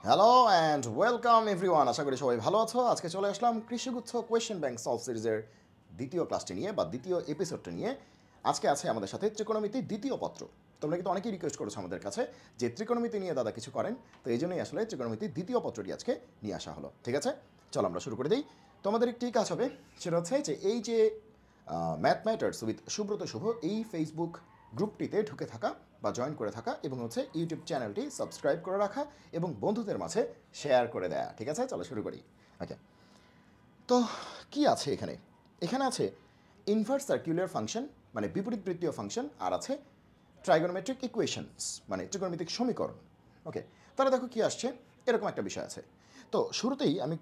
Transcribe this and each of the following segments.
Hello and welcome everyone. আশা করি সবাই ভালো আছো। আজকে চলে আসলাম কৃষিগুচ্ছ কোয়েশ্চেন ব্যাংক সলভ সিরিজের দ্বিতীয় ক্লাসটি নিয়ে বা দ্বিতীয় এপিসোডটা নিয়ে। আজকে আছে আমাদের সাথে ত্রিকোণমিতি দ্বিতীয় পত্র। তোমরা কিন্তু অনেকেই রিকোয়েস্ট করেছো আমাদের কাছে যে ত্রিকোণমিতি নিয়ে দাদা কিছু করেন, তো এই জন্যই আসলে ত্রিকোণমিতি দ্বিতীয় পত্রটি আজকে নিয়ে আসা হলো। ঠিক আছে, চলো আমরা শুরু করে দিই। তোমাদের একটি কাজ হবে, সেটা হচ্ছে যে এই যে ম্যাথ ম্যাটার্স উইথ সুব্রত শুভ এই ফেসবুক গ্রুপটিতে ঢুকে থাকা বা জয়েন করে থাকা এবং হচ্ছে ইউটিউব চ্যানেলটি সাবস্ক্রাইব করে রাখা এবং বন্ধুদের মাঝে শেয়ার করে দেয়া। ঠিক আছে, চলো শুরু করি। ওকে, তো কি আছে এখানে? এখানে আছে ইনভার্স সার্কুলার ফাংশন মানে বিপরীত বৃত্তীয় ফাংশন, আর আছে ট্রাইগোনোমেট্রিক ইকুয়েশনস মানে ত্রিকোণমিতিক সমীকরণ। ওকে, তাহলে দেখো কি আসছে, এরকম একটা বিষয় আছে। তো শুরুতেই আমি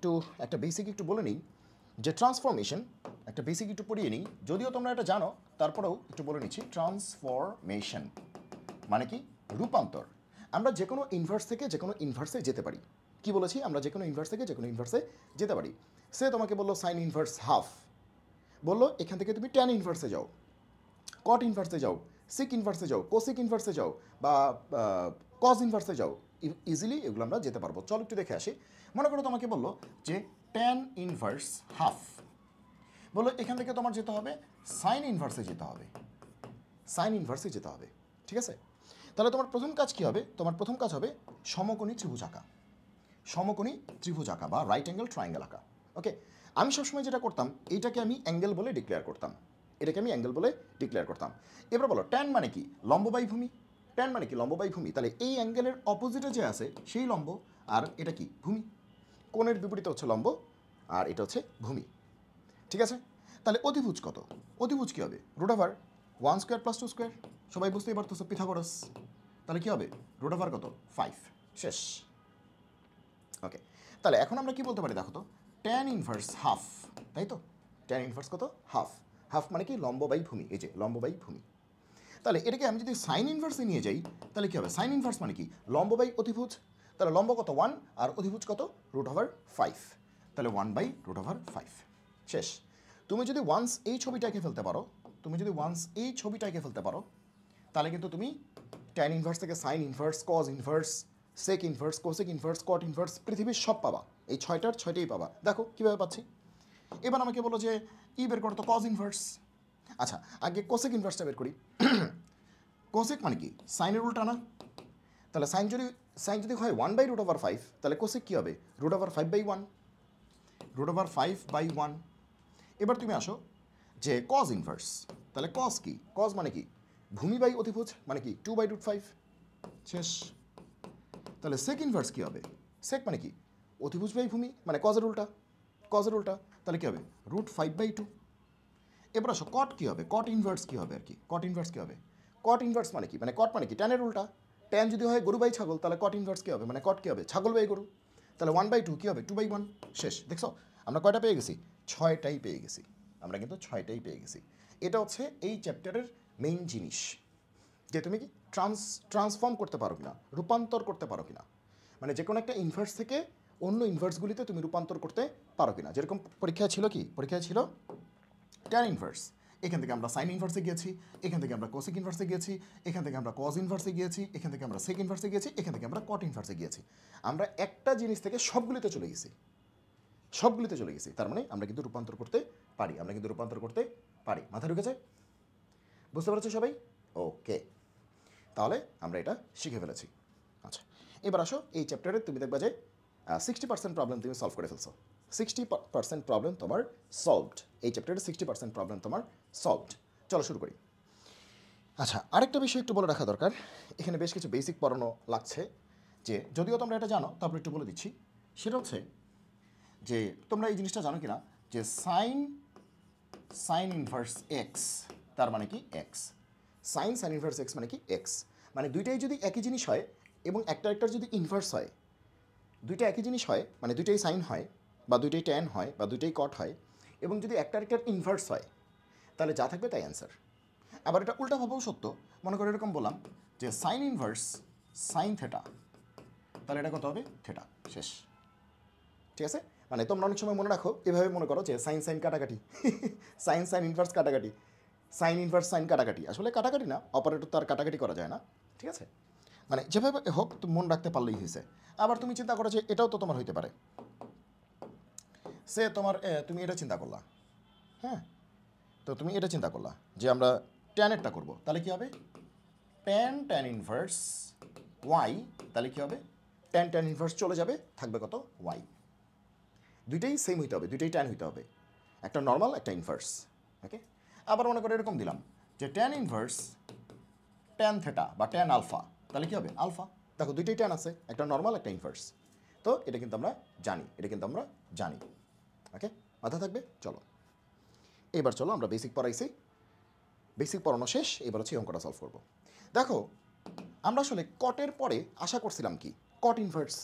একটা বেসিক একটু বলে নিই যে ট্রান্সফরমেশন একটা বেসিক একটু পড়িয়ে নিই, যদিও তোমরা এটা জানো তারপরেও একটু বলে নিচ্ছি। ট্রান্সফরমেশন মানে কি? রূপান্তর। আমরা যে কোনো ইনভার্স থেকে যে কোনো ইনভার্সে যেতে পারি। কি বলেছি? আমরা যে কোনো ইনভার্স থেকে যে কোনো ইনভার্সে যেতে পারি। সে তোমাকে বললো সাইন ইনভার্স হাফ, বললো এখান থেকে তুমি ট্যান ইনভার্সে যাও, কট ইনভার্সে যাও, সিক ইনভার্সে যাও, কোসিক ইনভার্সে যাও, বা কজ ইনভার্সে যাও। ইজিলি এগুলো আমরা যেতে পারবো। চলো একটু দেখে আসি। মনে করো তোমাকে বললো যে ট্যান ইনভার্স হাফ, বললো এখান থেকে তোমার যেতে হবে সাইন ইনভার্সে যেতে হবে, সাইন ইনভার্সে যেতে হবে। ঠিক আছে, তাহলে তোমার প্রথম কাজ কী হবে? তোমার প্রথম কাজ হবে সমকোণী ত্রিভুজ আঁকা, সমকোণী ত্রিভুজ আঁকা বা রাইট অ্যাঙ্গেল ট্রায়াঙ্গেল আঁকা। ওকে, আমি সবসময় যেটা করতাম, এইটাকে আমি অ্যাঙ্গেল বলে ডিক্লেয়ার করতাম, এটাকে আমি অ্যাঙ্গেল বলে ডিক্লেয়ার করতাম। এবার বলো ট্যান মানে কি? লম্ব বাই ভূমি। ট্যান মানে কি? লম্ব বাই ভূমি। তাহলে এই অ্যাঙ্গেলের অপোজিটে যে আছে সেই লম্ব, আর এটা কি? ভূমি। কোণের বিপরীতে হচ্ছে লম্ব, আর এটা হচ্ছে ভূমি। ঠিক আছে, তাহলে অধিভুজ কত? অধিভুজ কী হবে? Root over 1² + 2²। সবাই বুঝতেই পারতেছো, পিথাগোরাস। তাহলে কী হবে? রুট ওভার কত? 5। শেষ। ওকে, তাহলে এখন আমরা কি বলতে পারি দেখো তো? ট্যান ইনভার্স হাফ, তাই তো? ট্যান ইনভার্স কত? হাফ। হাফ মানে কি? লম্ব বাই ভূমি। এই যে লম্ব বাই ভূমি। তাহলে এটাকে আমি যদি সাইন ইনভার্সে নিয়ে যাই, তাহলে কী হবে? সাইন ইনভার্স মানে কি? লম্ব বাই অধিভুজ। তাহলে লম্ব কত? 1, আর অধিভুজ কত? Root over 5। তাহলে 1/√5। শেষ। তুমি যদি ওয়ান্স এই ছবিটা এঁকে ফেলতে পারো, তুমি যদি ওয়ান্স এই ছবিটা এঁকে ফেলতে পারো, তাহলে কিন্তু তুমি ট্যান ইনভার্স থেকে sine inverse, cos inverse, sec inverse, cosec inverse, cot inverse, পৃথিবীর সব পাবা। এই ছয়টাই পাবা। দেখো কীভাবে পাচ্ছি। এবার আমাকে বলো যে বের করো তো কজ ইনভার্স। আচ্ছা, আগে কোসেক ইনভার্সটা বের করি। কোসেক মানে কি? সাইনের উল্টা না? তাহলে সাইন যদি হয় 1/√5, তাহলে কোসেক কী হবে? √5/1। √5/1। এবার তুমি আসো যে কজ ইনভার্স। তাহলে কজ কি? কজ মানে কি? ভূমি বাই অধিভুজ মানে কি? 2/√5। শেষ। তাহলে সেক ইনভার্স কী হবে? সেক মানে কি? অধিভুজ বাই ভূমি মানে কজের উল্টা। কজের উল্টা, তাহলে কী হবে? √5/2। এবার আসো কট কী হবে? কট ইনভার্স কী হবে আর কি? কট ইনভার্স কী হবে? কট ইনভার্স মানে কি? মানে কট মানে কি? ট্যানের উল্টা। ট্যান যদি হয় গরু বাই ছাগল, তাহলে কট ইনভার্স কী হবে? মানে কট কী হবে? ছাগল বাই গরু। তাহলে 1/2 কী হবে? 2/1। শেষ। দেখছো আমরা কয়টা পেয়ে গেছি? 6টাই পেয়ে গেছি। আমরা কিন্তু 6টাই পেয়ে গেছি। এটা হচ্ছে এই চ্যাপ্টারের মেইন জিনিস, যে তুমি কি ট্রান্সফর্ম করতে পারো কিনা, রূপান্তর করতে পারো কিনা, মানে যে কোনো একটা ইনভার্স থেকে অন্য ইনভার্সগুলিতে তুমি রূপান্তর করতে পারো কিনা। যেরকম পরীক্ষায় ছিল, কি পরীক্ষায় ছিল? Tan inverse. এখান থেকে আমরা সাইন ইনভার্সে গিয়েছি, এখান থেকে আমরা কোসেক ইনভার্সে গিয়েছি, এখান থেকে আমরা কজ ইনভার্সে গিয়েছি, এখান থেকে আমরা সেক ইনভার্সে গিয়েছি, এখান থেকে আমরা কট ইনভার্সে গিয়েছি। আমরা একটা জিনিস থেকে সবগুলিতে চলে গেছি, সবগুলিতে চলে গেছি। তার মানে আমরা কিন্তু রূপান্তর করতে পারি, আমরা কিন্তু রূপান্তর করতে পারি। মাথায় ঢুকেছে? বুঝতে পেরেছো সবাই? ওকে, তাহলে আমরা এটা শিখে ফেলেছি। আচ্ছা, এবার আসো এই চ্যাপ্টারে তুমি দেখবা যে 60% প্রবলেম তুমি সলভ করে ফেলছো। 60% প্রবলেম তোমার সলভড। এই চ্যাপ্টারে 60% প্রবলেম তোমার সলভড। চলো শুরু করি। আচ্ছা, আরেকটা বিষয় একটু বলে রাখা দরকার। এখানে বেশ কিছু বেসিক পড়ানো লাগছে, যে যদিও তোমরা এটা জানো তারপর একটু বলে দিচ্ছি। সেটা হচ্ছে যে তোমরা এই জিনিসটা জানো কিনা যে সাইন ইনভার্স এক্স তার মানে কি? এক্স। সাইন ইনভার্স এক্স মানে কি? এক্স। মানে দুইটাই যদি একই জিনিস হয় এবং একটার যদি ইনভার্স হয়, দুইটা একই জিনিস হয় মানে দুইটাই সাইন হয় বা দুইটাই ট্যান হয় বা দুইটাই কট হয়, এবং যদি একটার ইনভার্স হয়, তাহলে যা থাকবে তাই অ্যান্সার। আবার এটা উল্টাভাবেও সত্য। মনে করো এরকম বললাম যে সাইন ইনভার্স সাইন থেটা, তাহলে এটা কত হবে? থেটা। শেষ। ঠিক আছে, মানে তোমরা অনেক সময় মনে রাখো, এভাবে মনে করো যে সাইন কাটাকাটি, সাইন ইনভার্স কাটাকাটি, সাইন ইনভার্স সাইন কাটাকাটি। আসলে কাটাকাটি না, অপারেটর তো আর কাটাকাটি করা যায় না। ঠিক আছে, মানে যেভাবে হোক তুমি মনে রাখতে পারলেই হয়েছে। আবার তুমি চিন্তা করো যে এটাও তো তোমার হইতে পারে, সে তোমার তুমি এটা চিন্তা করলা, হ্যাঁ, তো তুমি এটা চিন্তা করলা যে আমরা ট্যানেরটা করবো, তাহলে কী হবে, ট্যান ইনভার্স ওয়াই, তাহলে কী হবে, ট্যান ইনভার্স চলে যাবে, থাকবে কত, ওয়াই। দুইটাই সেম হইতে হবে, দুইটাই ট্যান হইতে হবে, একটা নর্মাল একটা ইনভার্স। ওকে, আবার মনে করে এরকম দিলাম যে ট্যান ইনভার্স ট্যান থেটা বা ট্যান আলফা, তাহলে কী হবে, আলফা। দেখো দুইটাই ট্যান আছে, একটা নর্মাল একটা ইনভার্স, তো এটা কিন্তু আমরা জানি, এটা কিন্তু আমরা জানি। ওকে, মাথা থাকবে। চলো এবার চলো আমরা বেসিক পড়াইছি, বেসিক পড়ানো শেষ, এবার হচ্ছে অঙ্কটা সলভ করবো। দেখো আমরা আসলে কটের পরে আশা করছিলাম কি, কট ইনভার্স।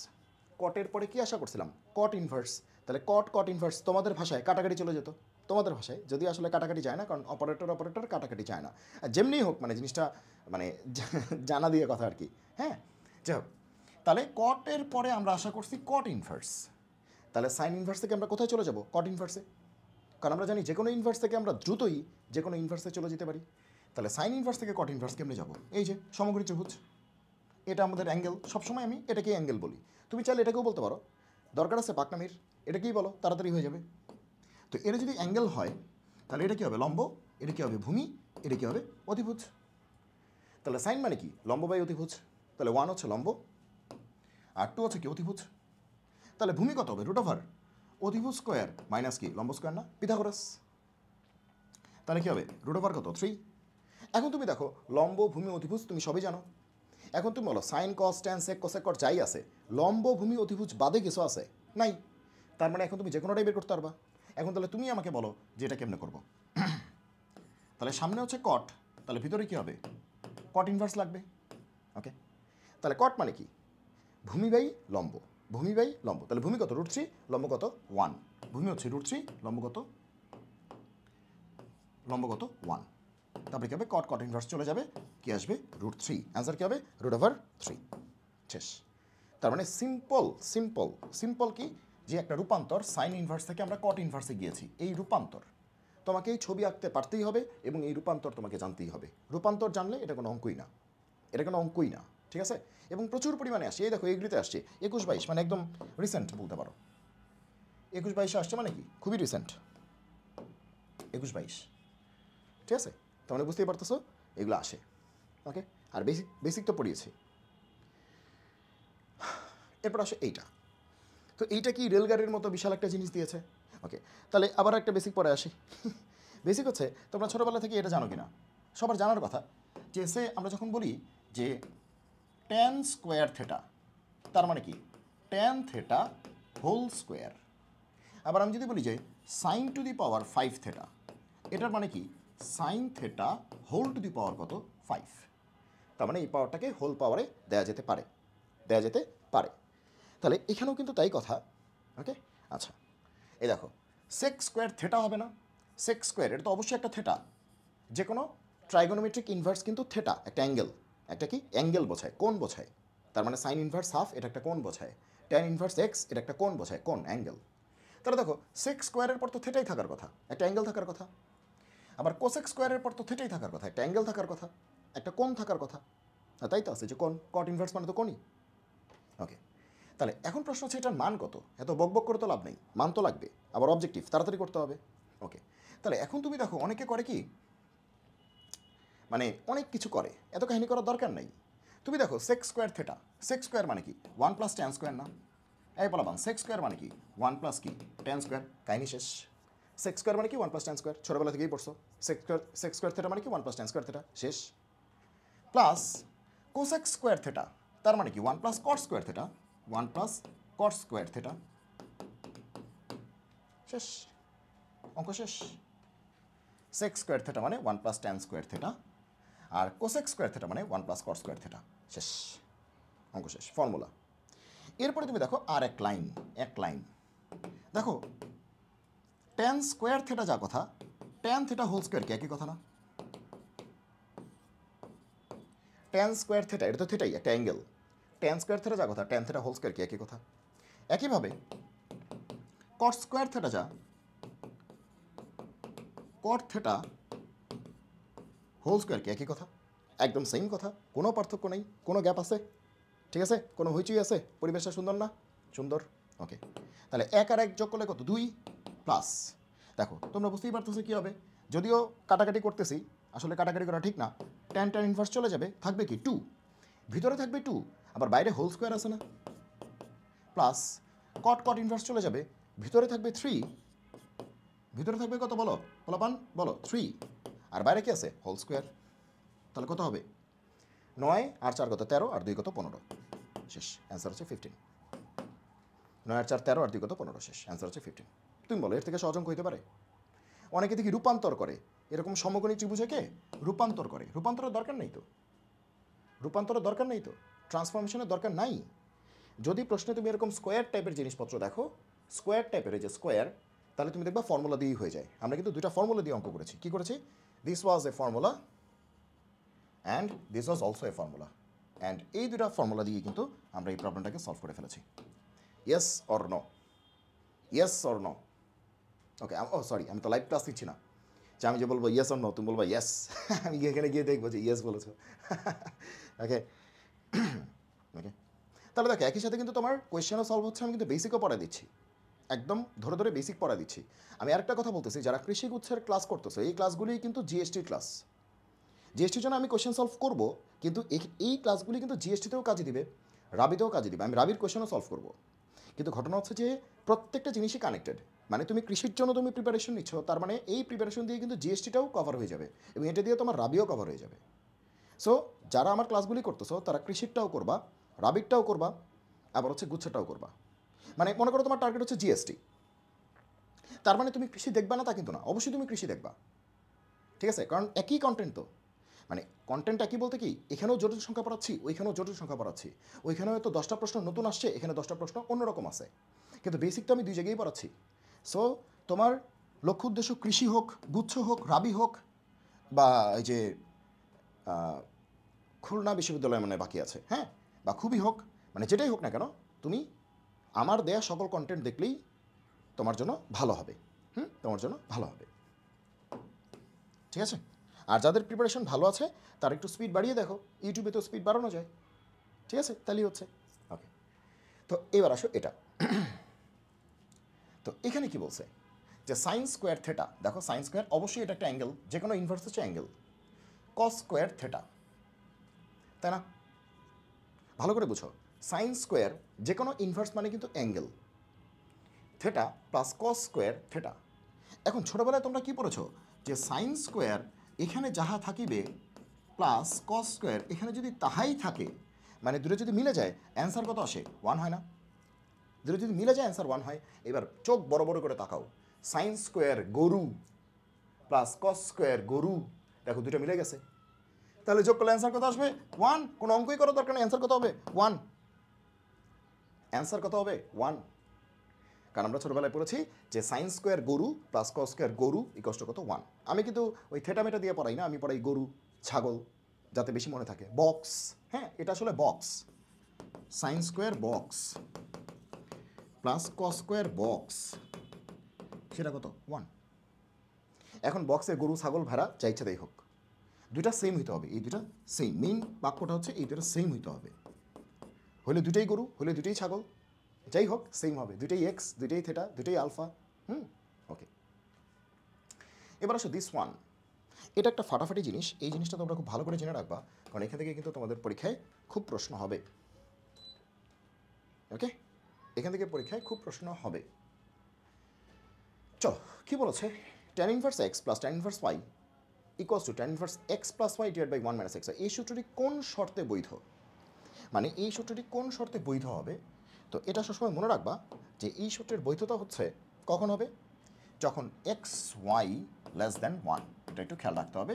কটের পরে কি আশা করছিলাম, কট ইনভার্স। তাহলে কট ইনভার্স তোমাদের ভাষায় কাটাকাটি চলে যেত, তোমাদের ভাষায়, যদি আসলে কাটাকাটি যায় না, কারণ অপারেটর কাটাকাটি যায় না, আর যেমনি হোক মানে জিনিসটা মানে জানা দিয়ে কথা আর কি। হ্যাঁ, যাই হোক, তাহলে কটের পরে আমরা আশা করছি কট ইনভার্স, তাহলে সাইন ইনভার্স থেকে আমরা কোথায় চলে যাব, কট ইনভার্সে, কারণ আমরা জানি যে কোনো ইনভার্স থেকে আমরা দ্রুতই যে কোনো ইনভার্সে চলে যেতে পারি। তাহলে সাইন ইনভার্স থেকে কট ইনভার্স কেমনে যাব, এই যে সমগ্র ত্রিভুজ, এটা আমাদের অ্যাঙ্গেল, সবসময় আমি এটাকেই অ্যাঙ্গেল বলি, তুমি চাইলে এটাকেও বলতে পারো, দরকার আছে পাকনামির, এটাকেই বলো, তাড়াতাড়ি হয়ে যাবে। তো এটা যদি অ্যাঙ্গেল হয় তাহলে এটা কী হবে, লম্ব, এটা কী হবে, ভূমি, এটা কী হবে, অতিভুজ। তাহলে সাইন মানে কি, লম্ব বাই অতিভুজ, তাহলে 1 হচ্ছে লম্ব আর 2 হচ্ছে কি, অতিভুজ। তাহলে ভূমি কত হবে, রুট ওভার অতিভুজ স্কোয়ার মাইনাস কি, লম্ব স্কোয়ার না, পিথাগোরাস। তাহলে কী হবে, রুট ওভার কত, 3। এখন তুমি দেখো লম্ব, ভূমি, অতিভুজ তুমি সবই জানো, এখন তুমি বলো sine cos tan sec cosec cot যাই আছে, লম্ব, ভূমি, অতিভুজ বাদে কিছু আছে নাই, তার মানে এখন তুমি যে কোনোটাই বের করতে পারবা। এখন তাহলে তুমি আমাকে বলো যে এটা কেমনে করবো। তাহলে সামনে হচ্ছে কট, তাহলে ভিতরে কী হবে, কট ইনভার্স লাগবে। ওকে, তাহলে কট মানে কি, ভূমি বাই লম্ব, ভূমি বাই লম্ব, তাহলে ভূমি কত, √3, লম্ব কত 1, ভূমি হচ্ছে √3, লম্ব কত 1, তারপরে কী হবে, কট ইনভার্স চলে যাবে, কি আসবে, √3, অ্যান্সার কী হবে, √3, শেষ। তার মানে সিম্পল কি, যে একটা রূপান্তর সাইন ইনভার্স থেকে আমরা কট ইনভার্সে গিয়েছি, এই রূপান্তর তোমাকে এই ছবি আঁকতে পারতেই হবে এবং এই রূপান্তর তোমাকে জানতেই হবে। রূপান্তর জানলে এটা কোনো অঙ্কই না, এটা কোনো অঙ্কই না, ঠিক আছে। এবং প্রচুর পরিমাণে আসছে, এই দেখো এগুলিতে আসছে 21-22, মানে একদম রিসেন্ট বলতে পারো, 21-22 আসছে মানে কি, খুবই রিসেন্ট 21-22, ঠিক আছে। তার মানে বুঝতেই পারতেছো এগুলো আসে। ওকে, আর বেসিক তো পড়িয়েছি। এরপর আসে এইটা, তো এইটা কি রেলগাড়ির মতো বিশাল একটা জিনিস দিয়েছে। ওকে, তাহলে আবার একটা বেসিক পরে আসি। বেসিক হচ্ছে, তোমরা ছোটোবেলা থেকে এটা জানো কিনা, সবার জানার কথা, যে সে আমরা যখন বলি যে ট্যান স্কোয়ার থেটা, তার মানে কি, ট্যান থেটা হোল স্কোয়ার। আবার আমি যদি বলি যে সাইন টু দি পাওয়ার 5 থেটা, এটার মানে কি, sine theta whole to the power কত, 5। তার মানে এই পাওয়ারটাকে হোল পাওয়ারে দেওয়া যেতে পারে। তাহলে এখানেও কিন্তু তাই কথা। ওকে, আচ্ছা, এই দেখো সেক স্কোয়ার থেটা হবে না, সেক স্কোয়ার এটা তো অবশ্যই একটা থেটা, যে কোনো ট্রাইগোনোমেট্রিক ইনভার্স কিন্তু থেটা, একটা অ্যাঙ্গেল, একটা কি অ্যাঙ্গেল বোঝায়, কোণ বোঝায়। তার মানে সাইন ইনভার্স হাফ, এটা একটা কোণ বোঝায়, ট্যান ইনভার্স এক্স এটা একটা কোণ বোঝায়, কোণ, অ্যাঙ্গেল। তাহলে দেখো সেক স্কোয়ারের পর তো থেটাই থাকার কথা, একটা অ্যাঙ্গেল থাকার কথা। আবার কোসেক স্কোয়ারের পর তো থেটাই থাকার কথা, একটা অ্যাঙ্গেল থাকার কথা, একটা কোণ থাকার কথা। তাই তো আছে যে কোণ, কট ইনভার্স মানে তো কোণই। ওকে, তাহলে এখন প্রশ্ন হচ্ছে এটার মান কত, এত বকবক করে তো লাভ নেই, মান তো লাগবে, আবার অবজেক্টিভ তাড়াতাড়ি করতে হবে। ওকে, তাহলে এখন তুমি দেখো অনেকে করে কি, মানে অনেক কিছু করে, এত কাহিনী করার দরকার নেই। তুমি দেখো sec square theta, sec square মানে কি 1 + ট্যান স্কোয়ার না, এই বলাবান সেক স্কোয়ার মানে কি 1 + কি ট্যান স্কোয়ার, কাহিনী শেষ। সেক স্কোয়ার মানে কি 1 + ট্যান স্কোয়ার, ছোটোবেলা থেকেই পড়ছো। সেক স্কোয়ার থেটা মানে কি 1 + ট্যান স্কোয়ার থেটা, শেষ। প্লাস কোসেক স্কোয়ার থেটা, তার মানে কি 1 + cot square theta, 1 + cot square theta, শেষ, অঙ্ক শেষ। সেক স্কোয়ার থেটা মানে 1 + ট্যান স্কোয়ার থেটা, আর কোসেক স্কোয়ার থেটা মানে 1 + কট স্কোয়ার থেটা, শেষ, অঙ্ক শেষ, ফর্মুলা। এরপরে তুমি দেখো আর এক লাইন দেখো, ট্যান স্কোয়ার থেটা যা কথা, ট্যান থেটা হোল স্কোয়ার কি একই কথা না, ট্যান স্কোয়ার থেটা এটা তো থেটাই, একটা অ্যাঙ্গেল, ট্যান স্কোয়ার থেটা যা কথা, ট্যান থেটা হোল স্কোয়ার কি একই কথা। একইভাবে কট স্কোয়ার থেটা যা, কট থেটা হোল স্কোয়ার কি একই কথা। একদম সেম কথা, কোনো পার্থক্য নেই, কোনো গ্যাপ আছে? ঠিক আছে, কোনো হইচই আছে? পরিবেশটা সুন্দর না? সুন্দর। ওকে, তাহলে 1 আর 1 যোগ করলে কত? 2 প্লাস, দেখো তোমরা বুঝতেই পারতেছো কী হবে। যদিও কাটাকাটি করতেছি, আসলে কাটাকাটি করা ঠিক না। tan ইনভার্স চলে যাবে, থাকবে কি 2, ভিতরে থাকবে 2, আবার বাইরে হোল স্কোয়ার আছে না, প্লাস cot ইনভার্স চলে যাবে, ভিতরে থাকবে 3, ভিতরে থাকবে কত বলো, পান বলো 3, আর বাইরে কি আছে? Whole square. তাহলে কত হবে? 9 আর 4 কত? 13, আর 2 কত? 15। শেষ, অ্যান্সার হচ্ছে 15। 9 আর 4 13, আর 2 কত? 15। শেষ, অ্যান্সার হচ্ছে 15। তুমি বলো এর থেকে সহজ অঙ্ক হইতে পারে? অনেকে দেখি রূপান্তর করে, এরকম সমকোণী ত্রিভুজকে রূপান্তর করে। রূপান্তরের দরকার নেই তো, রূপান্তরের দরকার নেই তো, ট্রান্সফরমেশনের দরকার নাই। যদি প্রশ্নে তুমি এরকম স্কোয়ার টাইপের জিনিসপত্র দেখো, স্কোয়ার টাইপের, এই যে স্কোয়ার, তাহলে তুমি দেখবা ফর্মুলা দিয়েই হয়ে যায়। আমরা কিন্তু দুইটা ফর্মুলা দিয়ে অঙ্ক করেছি। কী করেছি? This was A formula and this was also a formula, and এই দুটা ফর্মুলা দিয়ে কিন্তু আমরা এই প্রবলেমটাকে সলভ করে ফেলেছি। Yes or no? Yes or no? Okay, oh sorry, আমি তো লাইভ ক্লাস দিচ্ছি না, যে আমি যে বলবো ইয়েস অর নো তুমি বলবো ইয়েস, আমি এখানে গিয়ে দেখবো যে ইয়েস বলেছো। ওকে ওকে, তাহলে দেখো একই সাথে কিন্তু তোমার কোয়েশ্চেনও সলভ হচ্ছে, আমি কিন্তু বেসিকও পড়া দিচ্ছি, একদম ধরে ধরে বেসিক পড়া দিচ্ছি। আমি আরেকটা কথা বলতেছি, যারা কৃষি গুচ্ছের ক্লাস করতেছো, এই ক্লাসগুলি কিন্তু জিএসটির ক্লাস। জিএসটির জন্য আমি কোয়েশ্চেন সলভ করব, কিন্তু এই ক্লাসগুলি কিন্তু জিএসটিতেও কাজে দিবে, রাবিতেও কাজে দিবে। আমি রাবির কোয়েশ্চেনও সলভ করব, কিন্তু ঘটনা হচ্ছে যে প্রত্যেকটা জিনিসই কানেক্টেড। মানে তুমি কৃষির জন্য তুমি প্রিপারেশন নিচ্ছ, তার মানে এই প্রিপারেশন দিয়ে কিন্তু জিএসটিটাও কভার হয়ে যাবে, এবং এটা দিয়ে তোমার রাবিও কভার হয়ে যাবে। সো যারা আমার ক্লাসগুলি করতেছো তারা কৃষিরটাও করবা, রাবিরটাও করবা, আবার হচ্ছে গুচ্ছটাও করবা। মানে মনে করো তোমার টার্গেট হচ্ছে জিএসটি, তার মানে তুমি কৃষি দেখবা না তা কিন্তু না, অবশ্যই তুমি কৃষি দেখবা। ঠিক আছে, কারণ একই কন্টেন্ট তো, মানে কন্টেন্ট একই বলতে কি, এখানেও জটিল সংখ্যা পড়াচ্ছি, ওইখানেও জটিল সংখ্যা পড়াচ্ছি, ওইখানেও হয়তো 10টা প্রশ্ন নতুন আসছে, এখানে 10টা প্রশ্ন অন্যরকম আছে, কিন্তু বেসিক তো আমি দুই জায়গায় পড়াচ্ছি। সো তোমার লক্ষ্য উদ্দেশ্য কৃষি হোক, গুচ্ছ হোক, রাবি হোক, বা এই যে খুলনা বিশ্ববিদ্যালয় মানে বাকি আছে, হ্যাঁ, বা খুবই হোক, মানে যেটাই হোক না কেন, তুমি আমার দেয়া সকল কন্টেন্ট দেখলেই তোমার জন্য ভালো হবে। তোমার জন্য ভালো হবে, ঠিক আছে। আর যাদের প্রিপারেশন ভালো আছে তার একটু স্পিড বাড়িয়ে দেখো, ইউটিউবে তো স্পিড বাড়ানো যায়, ঠিক আছে, তাহলেই হচ্ছে। ওকে, তো এবার আসো এটা। তো এখানে কি বলছে যে সাইন স্কোয়ার থেটা, দেখো সাইন স্কোয়ার অবশ্যই এটা একটা অ্যাঙ্গেল, যে কোনো ইনভার্স হচ্ছে অ্যাঙ্গেল, কস স্কোয়ার থেটা, তাই না? ভালো করে বুঝো, সাইন স্কোয়ার যে কোনো ইনভার্স মানে কিন্তু angle, theta plus cos square theta. এখন ছোটোবেলায় তোমরা কি পড়েছো যে সাইন স্কোয়ার এখানে যাহা থাকিবে প্লাস কস স্কোয়ার এখানে যদি তাহাই থাকে, মানে দুটো যদি মিলে যায় অ্যান্সার কত আসে? 1 হয় না? দুটো যদি মিলে যায় অ্যান্সার 1 হয়। এবার চোখ বড় বড় করে তাকাও, সাইন স্কোয়ার গরু প্লাস কস স্কোয়ার গরু, দেখো দুটো মিলে গেছে, তাহলে যোগ করলে অ্যান্সার কত আসবে? 1। কোনো অঙ্কই করার দরকার নেই, অ্যান্সার কত হবে? 1। অ্যান্সার কত হবে? 1। কারণ আমরা ছোটোবেলায় পড়েছি যে সাইন স্কোয়ার গরু প্লাস কস স্কোয়ার গরু ইকষ্ট কত? 1। আমি কিন্তু ওই থেটামেটা দিয়ে পড়াই না, আমি পড়াই গরু, ছাগল, যাতে বেশি মনে থাকে। বক্স, হ্যাঁ এটা আসলে box, sine square box plus cos square box, সেটা কত? 1। এখন বক্সে গরু, ছাগল, ভেড়া যা ইচ্ছা তাই হোক, দুইটা সেম হইতে হবে, এই দুটা সেম, মেইন বাক্যটা হচ্ছে এই দুটা সেম হইতে হবে, হলে দুটাই গরু, হলে দুটাই ছাগল, যাই হোক সেম হবে, দুটাই এক্স, দুটাই থেটা, দুটাই আলফা। ওকে, এবার আসো দিস ওয়ান, এটা একটা ফাটাফাটি জিনিস, এই জিনিসটা তোমরা খুব ভালো করে জেনে রাখবা, কারণ এখান থেকে কিন্তু তোমাদের পরীক্ষায় খুব প্রশ্ন হবে। ওকে, এখান থেকে পরীক্ষায় খুব প্রশ্ন হবে। চলো কী বলেছে, tan inverse x plus tan inverse Y equals to tan inverse x plus Y divide by 1 - x। এই সূত্রটি কোন শর্তে বৈধ, মানে এই সূত্রটি কোন শর্তে বৈধ হবে? তো এটা সবসময় মনে রাখবা যে এই সূত্রের বৈধতা হচ্ছে কখন হবে? যখন এক্স ওয়াই লেস দ্যান 1, এটা একটু খেয়াল রাখতে হবে।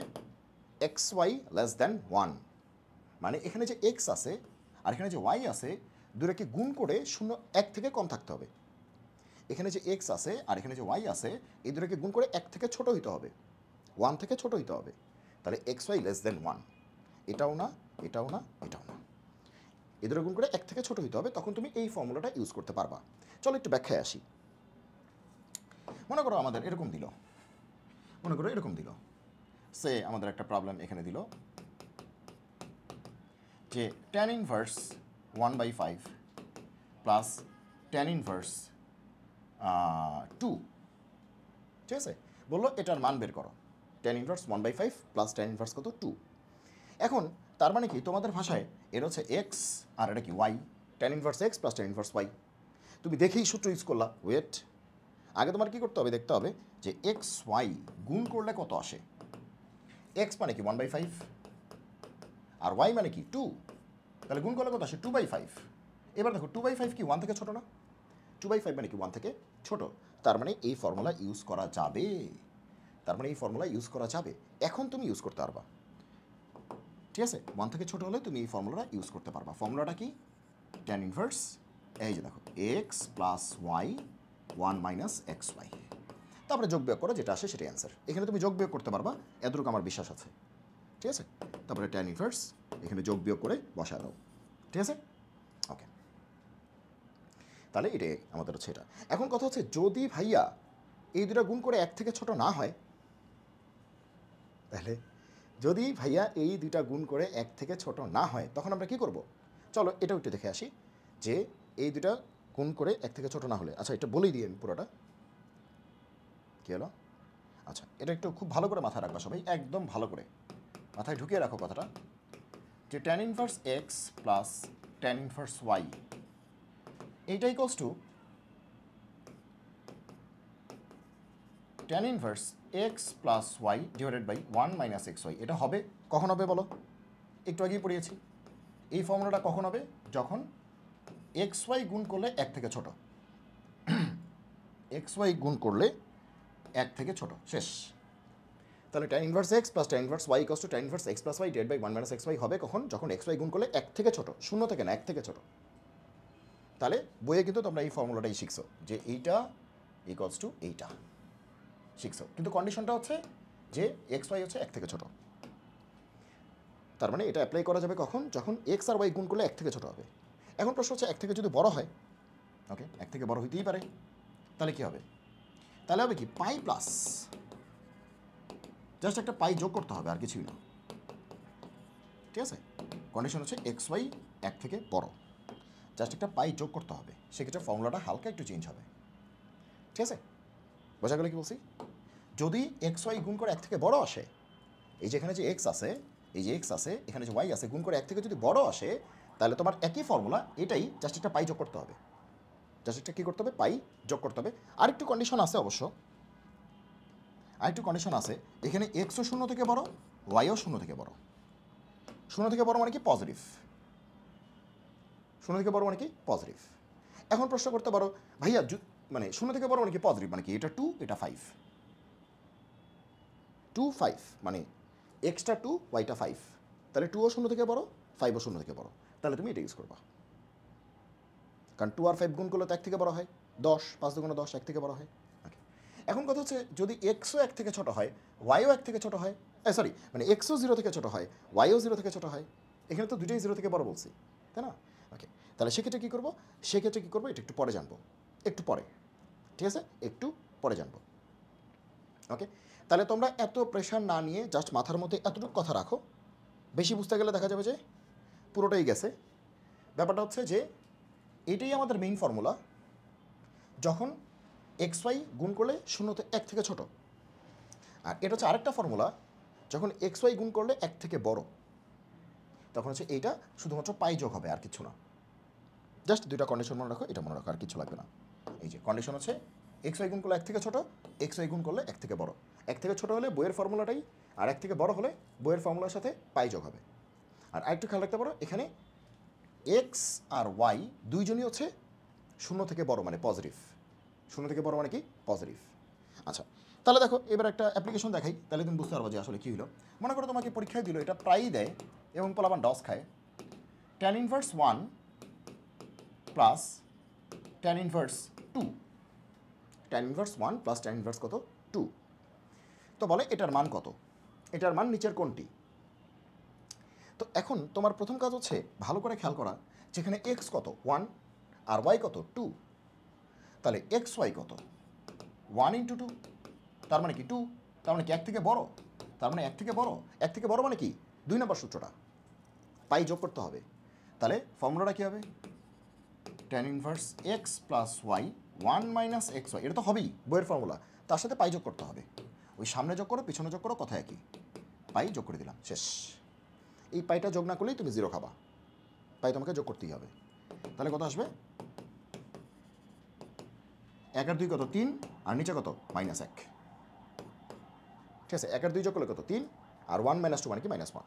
এক্স ওয়াই লেস দ্যান 1, মানে এখানে যে এক্স আছে আর এখানে যে ওয়াই আছে, দুটোকে গুণ করে 0 1 থেকে কম থাকতে হবে। এখানে যে এক্স আছে আর এখানে যে ওয়াই আছে, এই দুটোকে গুণ করে 1 থেকে ছোট হইতে হবে, 1 থেকে ছোট হইতে হবে। তাহলে এক্স ওয়াই লেস দ্যান 1, এটাও না, এটাও না, এটাও না, এদের গুণ করে 1 থেকে ছোট হইতে হবে, তখন তুমি এই ফর্মুলাটা ইউজ করতে পারবা। চলো একটু ব্যাখ্যায় আসি। মনে করো আমাদের এরকম দিল, মনে করো এরকম দিল, সে আমাদের একটা প্রবলেম এখানে দিল যে tan inverse 1/5 plus tan inverse 2, ঠিক আছে, বললো এটার মান বের করো। Tan inverse 1/5 plus tan inverse কত 2। এখন তার মানে কি তোমাদের ভাষায় এটা হচ্ছে এক্স আর এটা কি Y, tan inverse x plus tan inverse Y. তুমি দেখেই সূত্র ইউজ করলা। ওয়েট, আগে তোমার কি করতে হবে, দেখতে হবে যে এক্স ওয়াই গুণ করলে কত আসে। এক্স মানে কি 1/5 আর ওয়াই মানে কি 2, তাহলে গুণ করলে কত আসে 2/5। এবার দেখো 2/5 কি 1 থেকে ছোট না? 2/5 মানে কি 1 থেকে ছোট, তার মানে এই ফর্মুলা ইউজ করা যাবে। তার মানে এই ফর্মুলা ইউজ করা যাবে, এখন তুমি ইউজ করতে পারবা। ঠিক আছে, 1 থেকে ছোট হলে তুমি এই ফর্মুলাটা ইউজ করতে পারবা। ফর্মুলাটা কি? ট্যান ইনভার্স, এই যে দেখো X plus Y 1 minus x Y, তারপরে যোগ বিয়োগ করো, যেটা আসে সেটাই অ্যান্সার। এখানে তুমি যোগ বিয়োগ করতে পারবা, এতটুকু আমার বিশ্বাস আছে। ঠিক আছে, তারপরে ট্যান ইনভার্স এখানে যোগ বিয়োগ করে বসা দাও। ঠিক আছে, ওকে, তাহলে এটাই আমাদের হচ্ছে এটা। এখন কথা হচ্ছে যদি ভাইয়া এই দুটা গুণ করে 1 থেকে ছোট না হয়, তাহলে যদি ভাইয়া এই দুইটা গুণ করে 1 থেকে ছোট না হয় তখন আমরা কি করব? চলো এটাও একটু দেখে আসি যে এই দুটা গুণ করে 1 থেকে ছোট না হলে, আচ্ছা এটা বলেই দিই আমি পুরোটা কী হলো। আচ্ছা এটা একটু খুব ভালো করে মাথায় রাখবা সবাই, একদম ভালো করে মাথায় ঢুকিয়ে রাখো কথাটা, যে tan inverse x plus tan inverse y এইটা equals to tan inverse x plus y divided by 1 minus x y. এটা হবে কখন হবে বলো? একটু আগেই পড়িয়েছি। এই ফর্মুলাটা কখন হবে? যখন এক্স ওয়াই গুণ করলে 1 থেকে ছোট। এক্স ওয়াই গুণ করলে 1 থেকে ছোট, শেষ। তাহলে tan inverse x plus tan inverse Y equals to tan inverse x plus Y divide by 1 minus x y হবে কখন? যখন এক্স ওয়াই গুণ করলে 1 থেকে ছোট, 0 থেকে না 1 থেকে ছোট। তাহলে বইয়ে কিন্তু তোমরা এই ফর্মুলাটাই শিখছো যে এইটা ইকুয়ালস টু এইটা শিখছো, কিন্তু কন্ডিশনটা হচ্ছে যে এক্স ওয়াই হচ্ছে 1 থেকে ছোট। তার মানে এটা অ্যাপ্লাই করা যাবে কখন? যখন এক্স আর ওয়াই গুণ করলে 1 থেকে ছোট হবে। এখন প্রশ্ন হচ্ছে 1 থেকে যদি বড় হয়, ওকে 1 থেকে বড় হইতেই পারে, তাহলে কি হবে? তাহলে হবে কি পাই প্লাস, জাস্ট একটা পাই যোগ করতে হবে আর কিছুই না। ঠিক আছে, কন্ডিশন হচ্ছে এক্স ওয়াই 1 থেকে বড়, জাস্ট একটা পাই যোগ করতে হবে, সেক্ষেত্রে ফর্মুলাটা হালকা একটু চেঞ্জ হবে। ঠিক আছে, বোঝা গেল কি বলছি? যদি এক্স ওয়াই গুণ করে 1 থেকে বড় আসে, এই যে এখানে যে এক্স আছে, এই যে এক্স আছে, এখানে যে ওয়াই আছে, গুণ করে 1 থেকে যদি বড় আসে, তাহলে তোমার একই ফর্মুলা, এটাই জাস্ট একটা পাই যোগ করতে হবে। জাস্ট একটা কী করতে হবে? পাই যোগ করতে হবে। আরেকটু কন্ডিশন আছে অবশ্য, আরেকটু কন্ডিশন আছে, এখানে এক্সও 0 থেকে বড়, ওয়াইও 0 থেকে বড়। 0 থেকে বড় মানে কি? পজিটিভ। 0 থেকে বড় মানে কি? পজিটিভ। এখন প্রশ্ন করতে পারো ভাইয়া মানে 0 থেকে বড় মানে কি? পজিটিভ মানে কি? এটা 2, এটা 5, 2 5 মানে এক্সটা 2, ওয়াইটা 5, তাহলে 2ও 0 থেকে বড়, 5ও 0 থেকে বড়, তাহলে তুমি এটা ইউজ করবা। কারণ 2 আর 5 গুণ করলে তো 1 থেকে বড় হয়, 10, 5 দুগুণে 10, 1 থেকে বড় হয়। ওকে, এখন কথা হচ্ছে যদি এক্সও 1 থেকে ছোট হয়, ওয়াইও 1 থেকে ছোট হয়, সরি মানে এক্সও 0 থেকে ছোট হয়, ওয়াইও 0 থেকে ছোট হয়, এখানে তো দুটোই 0 থেকে বড় বলছি, তাই না? ওকে, তাহলে সেক্ষেত্রে কী করবো? সেক্ষেত্রে কী করবো এটা একটু পরে জানবো, একটু পরে। ঠিক আছে, একটু পরে জানবো। ওকে, তাহলে তোমরা এত প্রেশার না নিয়ে জাস্ট মাথার মধ্যে এতটুকু কথা রাখো। বেশি বুঝতে গেলে দেখা যাবে যে পুরোটাই গেছে। ব্যাপারটা হচ্ছে যে এটাই আমাদের মেইন ফর্মুলা, যখন এক্স ওয়াই গুণ করলে 1 থেকে ছোট। আর এটা হচ্ছে আরেকটা ফর্মুলা, যখন এক্স ওয়াই গুণ করলে 1 থেকে বড়, তখন হচ্ছে এইটা শুধুমাত্র পাই যোগ হবে আর কিছু না। জাস্ট দুইটা কন্ডিশন মনে রাখো, এটা মনে রাখো, আর কিছু লাগবে না। এই যে কন্ডিশন হচ্ছে এক্স ওয়াই গুণ করলে 1 থেকে ছোট, এক্স ওয়াই গুণ করলে 1 থেকে বড়। 1 থেকে ছোট হলে বইয়ের ফর্মুলাটাই, আর 1 থেকে বড় হলে বইয়ের ফর্মুলার সাথে পাই যোগ হবে। আর আরেকটু খেয়াল রাখতে পারো, এখানে এক্স আর ওয়াই দুইজনই হচ্ছে 0 থেকে বড় মানে পজিটিভ। 0 থেকে বড় মানে কি? পজিটিভ। আচ্ছা, তাহলে দেখো এবার একটা অ্যাপ্লিকেশন দেখাই, তাহলে তুমি বুঝতে পারবো যে আসলে কী হলো। মনে করো তোমাকে পরীক্ষায় দিল, এটা প্রায়ই দেয় এবং পোলাপান ডস খায়, tan inverse 1 plus tan inverse 2, tan inverse 1 plus tan inverse কত? 2। তো বলে এটার মান কত? এটার মান নিচের কোনটি? তো এখন তোমার প্রথম কাজ হচ্ছে ভালো করে খেয়াল করা, যেখানে এক্স কত? 1, আর ওয়াই কত? 2। তাহলে এক্স ওয়াই কত? 1 ইন্টু 2, তার মানে কি 2, তার মানে কি 1 থেকে বড়, তার মানে 1 থেকে বড়। 1 থেকে বড় মানে কি? 2 নম্বর সূত্রটা, পাই যোগ করতে হবে। তাহলে ফর্মুলাটা কী হবে? tan inverse x plus Y 1 minus x y, এটা তো হবেই বইয়ের ফর্মুলা, তার সাথে পাই যোগ করতে হবে। ওই সামনে যোগ করো পিছনে যোগ করো কথা একই, পাই যোগ করে দিলাম, শেষ। এই পাইটা যোগ না করলেই তুমি 0 খাবা, পাই তোমাকে যোগ করতেই হবে। তাহলে কত আসবে? 1 আর 2 কত? 3, আর নিচে কত? -1। ঠিক আছে, 1 আর 2 যোগ করলে কত? 3, আর 1 - 2 মানে কি? -1।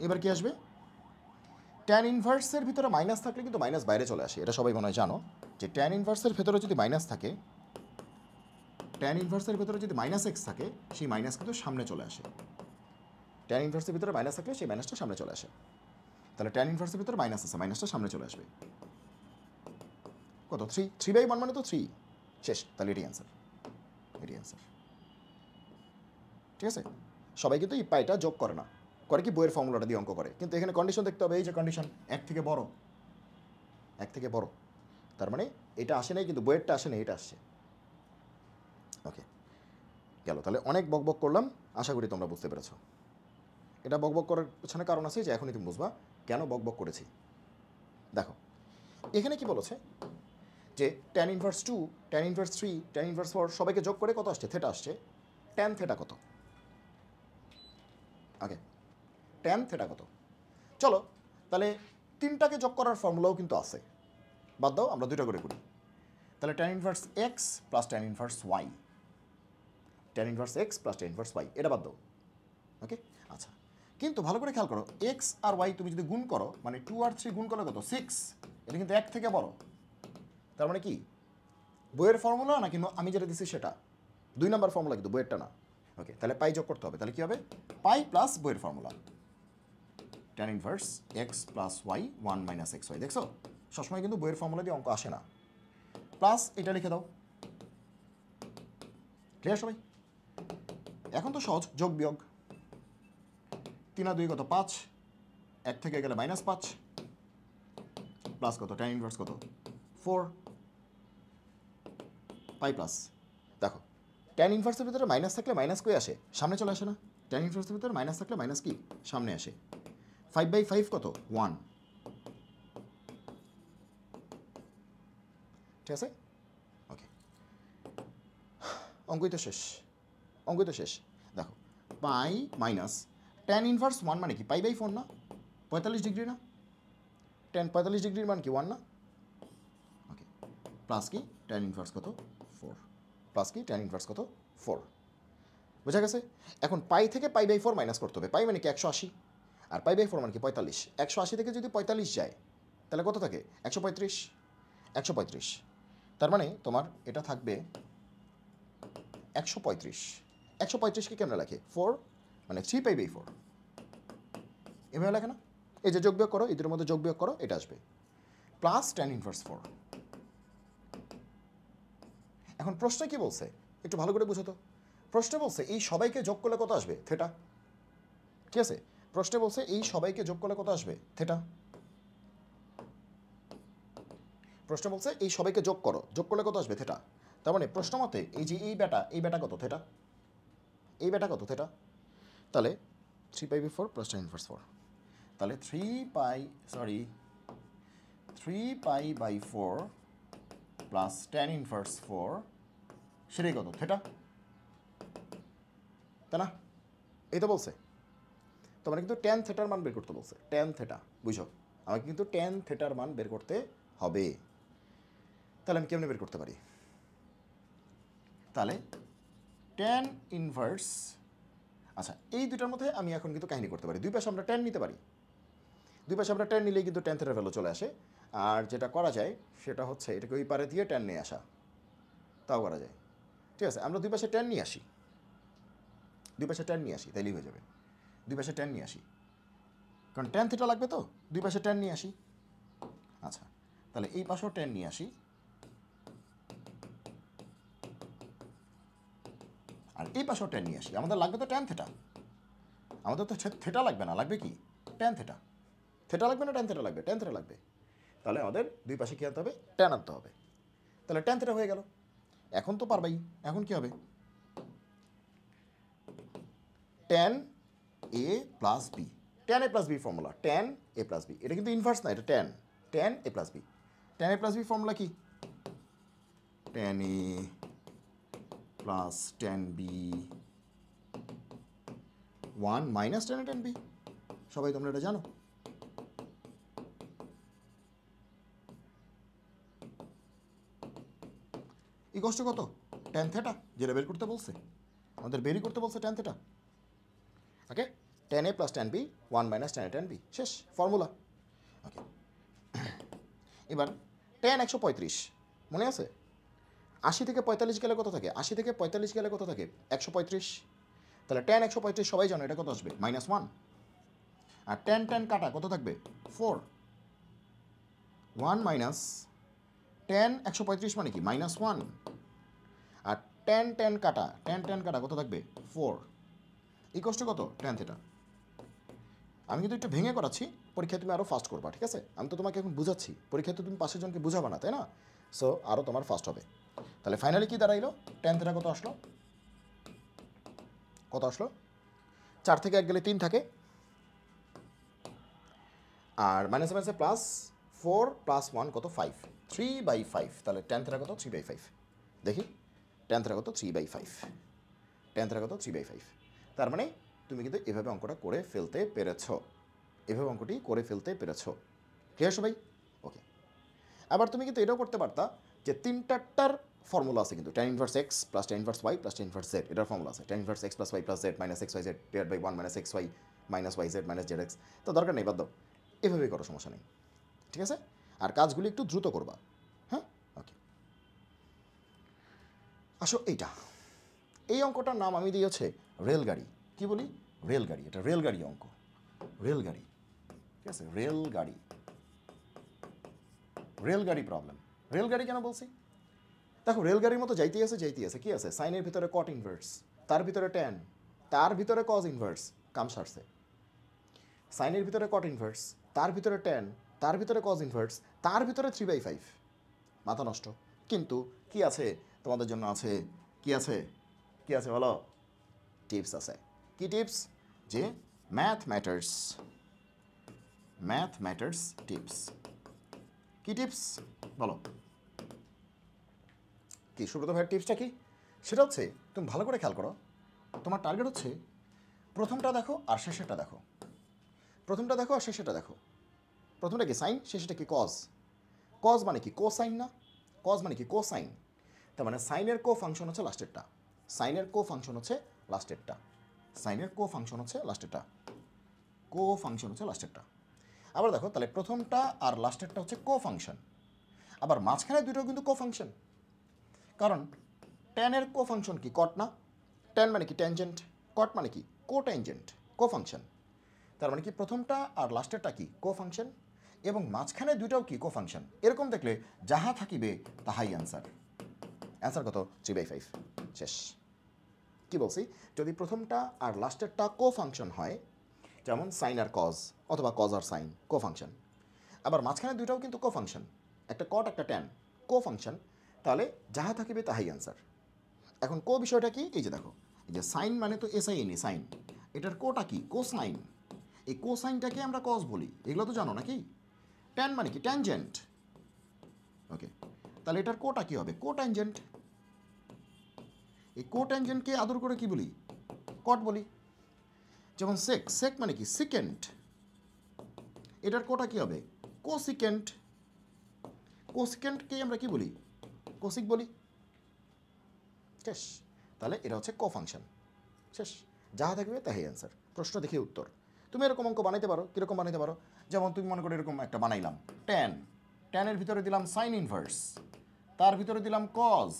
এবার কি আসবে? ট্যান ইনভার্সের ভিতরে মাইনাস থাকলে কিন্তু মাইনাস বাইরে চলে আসে, এটা সবাই মনে হয় জানো যে ট্যান ইনভার্সের ভেতরে যদি মাইনাস থাকে, ট্যান ইনভার্সের ভেতরে যদি -x থাকে, সেই মাইনাস কিন্তু সামনে চলে আসে। ট্যান ইনভার্সের ভিতরে মাইনাস থাকলে সেই মাইনাসটা সামনে চলে আসে। তাহলে ট্যান ইনভার্সের ভিতরে মাইনাস আছে, মাইনাসটা সামনে চলে আসবে। কত? 3/1 মানে তো 3, শেষ। তাহলে এটি অ্যান্সার, এটি অ্যান্সার। ঠিক আছে, সবাই কিন্তু এই পাইটা যোগ করে না, করে কি বইয়ের ফর্মুলাটা দিয়ে অঙ্ক করে, কিন্তু এখানে কন্ডিশন দেখতে হবে। এই যে কন্ডিশন, 1 থেকে বড়, 1 থেকে বড়, তার মানে এটা আসে নাই, কিন্তু বইয়েরটা আসে নাই, এটা আসছে। ওকে, গেল। তাহলে অনেক বকবক করলাম, আশা করি তোমরা বুঝতে পেরেছো। এটা বকবক করার পেছনে কারণ আছে, যে এখনই তুমি বুঝবা কেন বকবক করেছি। দেখো এখানে কি বলেছে, যে tan inverse 2, tan inverse 3, tan inverse 4 সবাইকে যোগ করে কত আসছে? থেটা আসছে। tan থেটা কত? ওকে, tan থেটা কত? চলো তাহলে 3টাকে যোগ করার ফর্মুলাও কিন্তু আছে, বাদ দাও, আমরা 2টা করে করি। তাহলে tan inverse x plus tan inverse y, tan inverse x plus tan inverse y, এটা বাদ দাও। ওকে, আচ্ছা, কিন্তু ভালো করে খেয়াল করো, এক্স আর ওয়াই তুমি যদি গুণ করো, মানে 2 আর 3 গুণ করলে কত? 6। এটা কিন্তু 1 থেকে বড়, তার মানে কি বইয়ের ফর্মুলা নাকি আমি যেটা দিচ্ছি সেটা? 2 নম্বর ফর্মুলা, কিন্তু বইয়েরটা না। ওকে, তাহলে পাই যোগ করতে হবে। তাহলে কি হবে? পাই প্লাস বইয়ের formula, tan inverse x plus Y 1 minus x y. দেখছো, সবসময় কিন্তু বইয়ের ফর্মুলা দিয়ে অঙ্ক আসে না। প্লাস এটা লিখে দাও। ক্লিয়ার সবাই? এখন তো সহজ, যোগ বিয়োগ। 3 আর 2 কত? 5, 1 থেকে গেলে -5, প্লাস কত? tan ইনভার্স কত? 4, পাই প্লাস। দেখো tan ইনভার্সের ভিতরে মাইনাস থাকলে মাইনাস কই আসে? সামনে চলে আসে না? tan ইনভার্সের ভিতরে মাইনাস থাকলে মাইনাস কি? সামনে আসে। 5/5 কত? 1। ঠিক আছে, ওকে, অঙ্কই তো শেষ, অঙ্কই তো শেষ। দেখো পাই মাইনাস tan ইনভার্স 1 মানে কি? পাই/4 না? 45 ডিগ্রি না? tan 45 ডিগ্রির মান কি? 1 না? ওকে, প্লাস কি? tan ইনভার্স কত? 4, প্লাস কি? tan ইনভার্স কত? 4। বোঝা গেছে? এখন পাই থেকে পাই/4 মাইনাস করতে হবে। পাই মানে কি? 180, আর পাই/4 মানে কি? 45। 180 থেকে যদি 45 যায়, তাহলে কত থাকে? 135, 135। তার মানে তোমার এটা থাকবে 135। 135কে কেমন লেখে? 4 মানে 3π/4, এভাবে লেখে না? এই যে যোগ বিয়োগ করো, এদের মধ্যে যোগ বিয়োগ করো, এটা আসবে প্লাস tan ইনভার্স 4। এখন প্রশ্নে কি বলছে একটু ভালো করে বুঝো তো। প্রশ্নে বলছে এই সবাইকে যোগ করলে কত আসবে? থেটা। ঠিক আছে, প্রশ্নে বলছে এই সবাইকে যোগ করলে কত আসবে? থেটা। প্রশ্ন বলছে এই সবাইকে যোগ করো, যোগ করলে কত আসবে? থেটা। তার মানে প্রশ্ন মতে এই যে এই বেটা কত? থেটা। এই বেটা কত? থেটা। তাহলে 3π/4 প্লাস tan ইনভার্স 4, তাহলে 3π/4 প্লাস tan ইনভার্স 4, সেটাই কত? থেটা, তাই না? এই তো বলছে। তোমার কিন্তু tan থেটার মান বের করতে বলছে, tan থেটা, বুঝো? আমাকে কিন্তু tan থেটার মান বের করতে হবে। তাহলে আমি কেমনে বের করতে পারি? তাহলে tan ইনভার্স, আচ্ছা এই দুটার মধ্যে আমি এখন কিন্তু কাহিনী করতে পারি, দুই পাশে আমরা tan নিতে পারি। দুই পাশে আমরা tan নিলেই কিন্তু tan থেটার ভ্যালু চলে আসে। আর যেটা করা যায় সেটা হচ্ছে এটাকে ওই পারে দিয়ে tan নিয়ে আসা, তাও করা যায়। ঠিক আছে, আমরা দুই পাশে tan নিয়ে আসি, দুই পাশে tan নিয়ে আসি, তাইলেই হয়ে যাবে। দুই পাশে tan নিয়ে আসি, কারণ tan থেটা লাগবে তো, দুই পাশে tan নিয়ে আসি। আচ্ছা, তাহলে এই পাশেও tan নিয়ে আসি, আর এই পাশেও tan নিয়ে আসি। আমাদের লাগবে তো tan থেটা, আমাদের তো থেটা লাগবে না, লাগবে কি? tan theta. থেটা লাগবে না tan থেটা লাগবে? tan থেটা লাগবে। তাহলে আমাদের দুই পাশে কী আনতে হবে? tan আনতে হবে। তাহলে tan থেটা হয়ে গেল। এখন তো পারবাই, এখন কি হবে? tan a plus B, tan A plus B formula, tan A plus B, এটা কিন্তু ইনভার্স না, এটা tan, tan A plus B. Tan A plus B formula কি? Tan A plus tan B one minus tan A tan B. সবাই তোমরা এটা জানো। এই কষ্ট কত? ট্যান থেটা, যেটা বের করতে বলছে, আমাদের বেরই করতে বলছে tan theta. Okay, tan A plus tan B one minus tan A tan B, শেষ ফর্মুলা। ওকে, এবার ট্যান 135 মনে আছে? 80 থেকে 45 গেলে কত থাকে? 80 থেকে 45 গেলে কত থাকে? 135। তাহলে ট্যান 135 সবাই জানো এটা কত আসবে? -1। আর ট্যান ট্যান কাটা কত থাকবে? 4। 1 মাইনাস ট্যান 135 মানে কি? -1। আর ট্যান ট্যান কাটা কত থাকবে? 4। এই কষ্ট কত? Tan theta. আমি কিন্তু একটু ভেঙে করাচ্ছি, পরীক্ষায় তুমি আরও ফাস্ট করবা, ঠিক আছে? আমি তো তোমাকে এখন বুঝাচ্ছি, পরীক্ষায় তো তুমি পাশের জনকে বুঝাবা না, তাই না? সো আরও তোমার ফাস্ট হবে। তাহলে ফাইনালি কি দাঁড়াইলো? ট্যান থেটা কত আসলো? কত আসলো? 4 থেকে 1 গেলে 3 থাকে, আর মাইনাসে মাইনাসে প্লাস 4 প্লাস 1 কত? 5, 3/5। তাহলে ট্যান থেটা কত? 3/5। দেখি ট্যান থেটা কত? 3/5। ট্যান থেটা কত? 3/5। তার মানে তুমি কিন্তু এভাবে অঙ্কটা করে ফেলতে পেরেছ, এভাবে অঙ্কটি করে ফেলতে পেরেছ। ক্লিয়ার সবাই? ওকে, আবার তুমি কিন্তু এটাও করতে পারতা যে 3টার ফর্মুলা আছে কিন্তু, tan inverse x plus tan inverse y plus tan inverse z, এটার ফর্মুলা আছে। Tan inverse x plus y plus z minus x y z divide by 1 minus x y minus y z minus z x. তো দরকার নেই, বাদ দাও, এভাবেই করো, সমস্যা নেই, ঠিক আছে? আর কাজগুলি একটু দ্রুত করবা, হ্যাঁ? ওকে, আসো এইটা, এই অঙ্কটার নাম আমি দিয়েছে রেলগাড়ি। কি বলি? রেলগাড়ি। এটা রেলগাড়ি অঙ্ক, রেলগাড়ি, ঠিক আছে? রেলগাড়ি, রেলগাড়ি প্রবলেম। রেলগাড়ি কেন বলছি? দেখো, রেলগাড়ির মতো যাইতেই আছে, কি আছে? সাইনের ভিতরে কট ইনভার্স, তার ভিতরে ট্যান, তার ভিতরে কজ ইনভার্স, কাম সারছে। সাইনের ভিতরে কট ইনভার্স, তার ভিতরে ট্যান, তার ভিতরে কজ ইনভার্স, তার ভিতরে 3/5, মাথা নষ্ট। কিন্তু কি আছে তোমাদের জন্য? আছে কি আছে? কি আছে বলো? টিপস আছে। কি টিপস? যে ম্যাথ ম্যাটার্স টিপস। কি টিপস বলো? কি সুব্রত ভাইয়ের টিপসটা কি? সেটা হচ্ছে, তুমি ভালো করে খেয়াল করো, তোমার টার্গেট হচ্ছে প্রথমটা দেখো আর শেষেরটা দেখো, প্রথমটা দেখো আর শেষেরটা দেখো। প্রথমটা কি? সাইন, শেষেরটা কি? কজ। কজ মানে কি? কোসাইন না? কজ মানে কি? কোসাইন। তার মানে সাইনের কো ফাংশন হচ্ছে লাস্টেরটা, সাইনের কো ফাংশন হচ্ছে লাস্টেরটা, সাইনের কো ফাংশন হচ্ছে লাস্টেরটা, কো ফাংশন হচ্ছে লাস্টেরটা। আবার দেখো, তাহলে প্রথমটা আর লাস্টেরটা হচ্ছে কো ফাংশন, আবার মাঝখানে দুটো কিন্তু কো ফাংশন। কারণ ট্যানের কো ফাংশন কি? কট না? ট্যান মানে কি? ট্যানজেন্ট। কট মানে কি? কো ট্যানজেন্ট, কো ফাংশন। তার মানে কি প্রথমটা আর লাস্টেরটা কি? কো ফাংশন, এবং মাঝখানে দুইটাও কি? কো ফাংশন। এরকম দেখলে যাহা থাকিবে তাহাই অ্যান্সার। অ্যান্সার কত? 3/5, শেষ। কি বলছি? যদি প্রথমটা আর লাস্টেরটা কো ফাংশন হয়, যেমন সাইন আর কজ, অথবা কজ আর সাইন, কো ফাংশন, আবার মাঝখানে দুইটাও কিন্তু কো ফাংশন, একটা কট একটা ট্যান, কো ফাংশন, তাহলে যাহা থাকিবে তাহাই অ্যান্সার। এখন কো বিষয়টা কি? এই যে দেখো, এই যে সাইন মানে তো SIN-E, সাইন, এটার কোটা কি? কোসাইন। এই কোসাইনটাকে আমরা কজ বলি, এগুলো তো জানো নাকি? ট্যান মানে কি? ট্যানজেন্ট। ওকে, তাহলে এটার কোটা কি হবে? কোট্যানজেন্ট। এই কোট্যানজেন্টকে আদর করে কি বলি? কট বলি। যেমন সেক, সেক মানে কি? সিকেন্ট, এটার কোটা কি হবে? কোসিকেন্ট। কোসিকেন্টকে আমরা কি বলি? কোসিক বলি। শেষ। তাহলে এটা হচ্ছে কো ফাংশন, শেষ। যাহা থাকবে তাই অ্যান্সার। প্রশ্ন দেখে উত্তর। তুমি এরকম অঙ্ক বানাইতে পারো। কীরকম বানাইতে পারো? যেমন তুমি মনে করো এরকম একটা বানাইলাম, ট্যান, ট্যানের ভিতরে দিলাম সাইন ইনভার্স, তার ভিতরে দিলাম কজ,